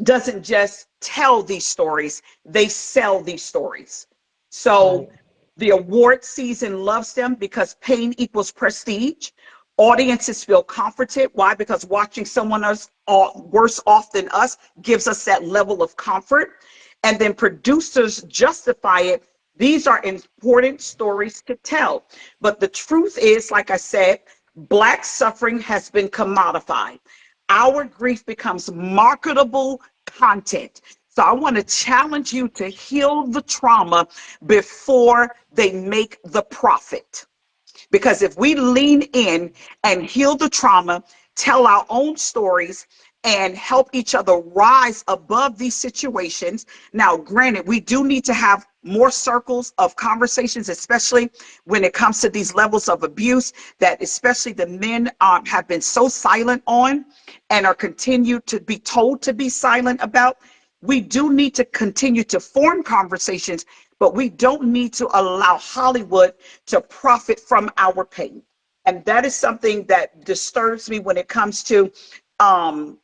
doesn't just tell these stories, they sell these stories. So Right. the award season loves them because pain equals prestige. Audiences feel comforted. Why? Because watching someone else worse off than us gives us that level of comfort. And then producers justify it. These are important stories to tell. But the truth is, like I said, Black suffering has been commodified. Our grief becomes marketable content. So I want to challenge you to heal the trauma before they make the profit. Because if we lean in and heal the trauma, tell our own stories, and help each other rise above these situations. Now, granted, we do need to have more circles of conversations, especially when it comes to these levels of abuse that especially the men have been so silent on and are continued to be told to be silent about. We do need to continue to form conversations, but we don't need to allow Hollywood to profit from our pain. And that is something that disturbs me when it comes to um,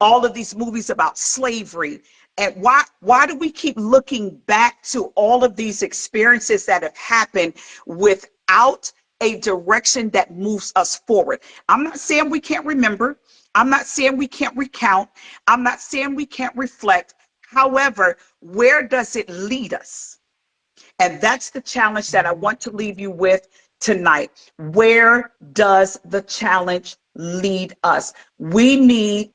all of these movies about slavery. And why do we keep looking back to all of these experiences that have happened without a direction that moves us forward? I'm not saying we can't remember. I'm not saying we can't recount. I'm not saying we can't reflect. However, where does it lead us? And that's the challenge that I Mhm. want to leave you with tonight. Where does the challenge lead us? We need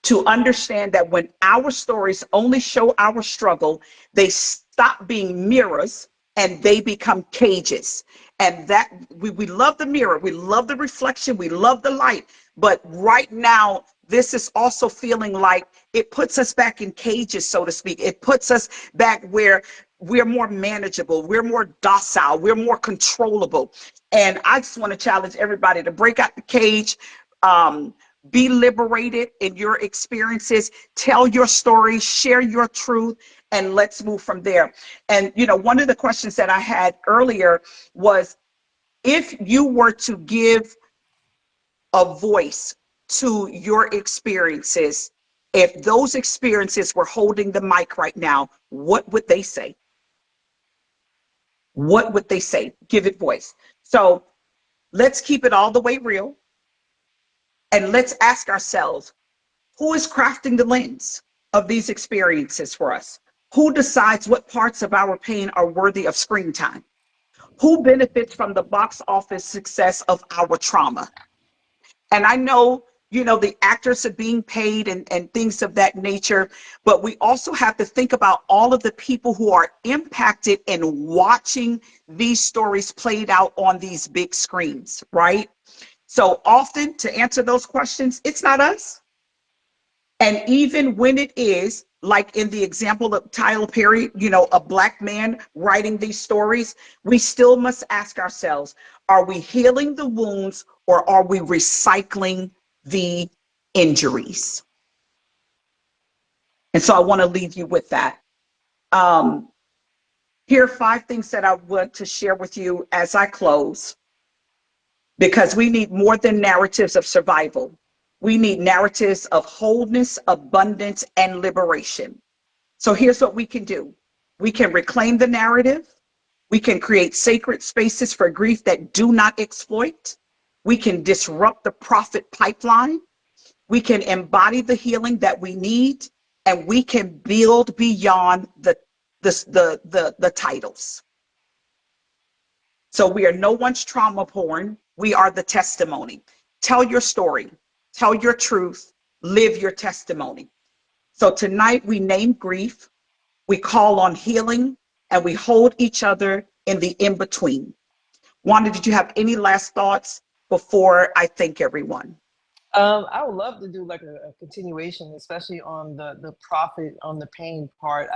to understand that when our stories only show our struggle, they stop being mirrors and they become cages. And that we love the mirror, we love the reflection, we love the light. But right now, this is also feeling like it puts us back in cages, so to speak. It puts us back where we're more manageable, we're more docile, we're more controllable. And I just want to challenge everybody to break out the cage. Um, be liberated in your experiences, tell your story, share your truth, and let's move from there. And, one of the questions that I had earlier was, if you were to give a voice to your experiences, if those experiences were holding the mic right now, what would they say? What would they say? Give it voice. So let's keep it all the way real. And let's ask ourselves, who is crafting the lens of these experiences for us? Who decides what parts of our pain are worthy of screen time? Who benefits from the box office success of our trauma? And I know, the actors are being paid and things of that nature, but we also have to think about all of the people who are impacted in watching these stories played out on these big screens, right? So often, to answer those questions, it's not us. And even when it is, like in the example of Tyler Perry, a Black man writing these stories, we still must ask ourselves, are we healing the wounds or are we recycling the injuries? And so I want to leave you with that. Um, Here are 5 things that I want to share with you as I close, because we need more than narratives of survival. We need narratives of wholeness, abundance, and liberation. So here's what we can do. We can reclaim the narrative. We can create sacred spaces for grief that do not exploit. We can disrupt the profit pipeline. We can embody the healing that we need, and we can build beyond the titles. So we are no one's trauma porn. We are the testimony. Tell your story, tell your truth, live your testimony. So tonight we name grief, we call on healing, and we hold each other in the in between. Wanda, did you have any last thoughts before I thank everyone? I would love to do like a continuation, especially on the profit on the pain part.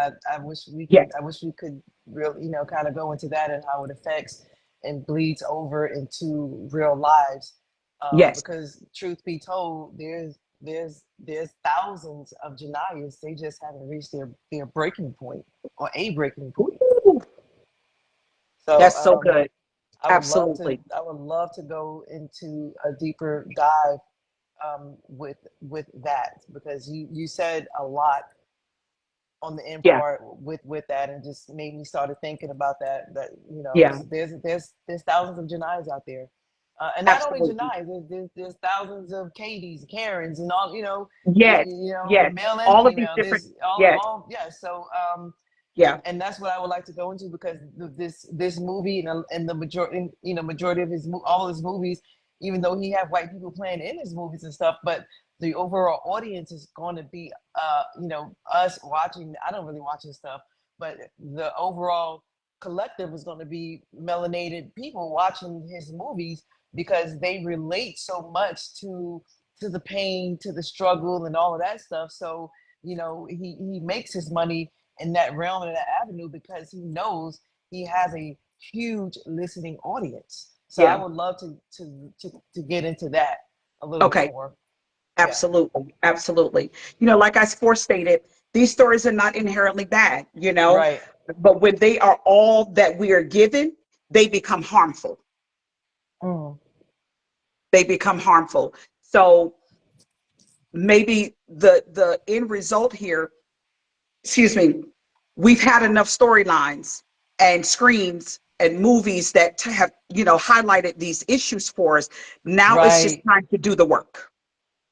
Yes, I wish we could really, kind of go into that and how it affects and bleeds over into real lives. yes, Because truth be told, there's there's thousands of Janayas. They just haven't reached their breaking point or a breaking point. Ooh, So that's so good. Absolutely. I would love to go into a deeper dive with that, because you said a lot on the end Yeah. part with that, and just made me started thinking about that Yeah. there's thousands of Janais out there, and not only Absolutely. Janais, there's thousands of Katie's, Karens, and all, Yes. Yes. male and All of these female. different. There's Yes. all yeah. So Yeah. and that's what I would like to go into, because this movie, and the majority, majority of all his movies, even though he have white people playing in his movies and stuff, but the overall audience is going to be us watching. I don't really watch his stuff, but the overall collective is going to be melanated people watching his movies, because they relate so much to the pain, to the struggle, and all of that stuff. So he makes his money in that realm and that avenue, because he knows he has a huge listening audience. So I Yeah. would love to get into that a little bit Okay. more. Yeah. Absolutely. Absolutely. Like I stated, these stories are not inherently bad, Right. but when they are all that we are given, they become harmful. Mm. They become harmful. So maybe the end result here, excuse me, we've had enough storylines and screens and movies that have, highlighted these issues for us. Now it's just Right. time to do the work.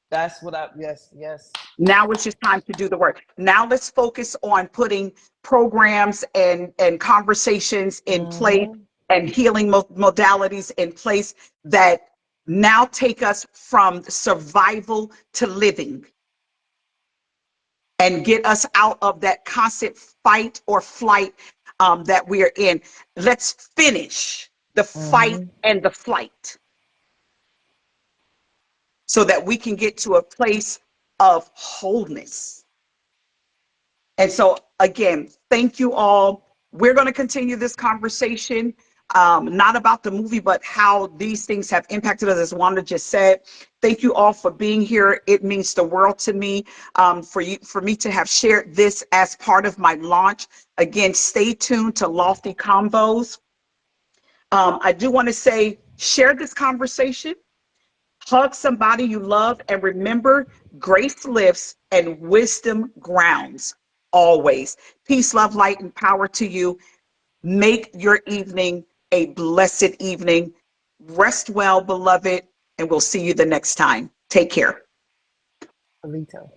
That's what I. Yes. Yes. Now it's just time to do the work. Now let's focus on putting programs and conversations in place Mm-hmm. and healing modalities in place that now take us from survival to living and get us out of that constant fight or flight that we are in. Let's finish the fight Mm-hmm. and the flight so that we can get to a place of wholeness. And so, again, thank you all. We're going to continue this conversation, not about the movie, but how these things have impacted us, as Wanda just said. Thank you all for being here. It means the world to me, for me to have shared this as part of my launch. Again, stay tuned to Lofty Convos. I do want to say, share this conversation. Hug somebody you love, and remember, grace lifts and wisdom grounds always. Peace, love, light, and power to you. Make your evening a blessed evening. Rest well, beloved, and we'll see you the next time. Take care. Alito.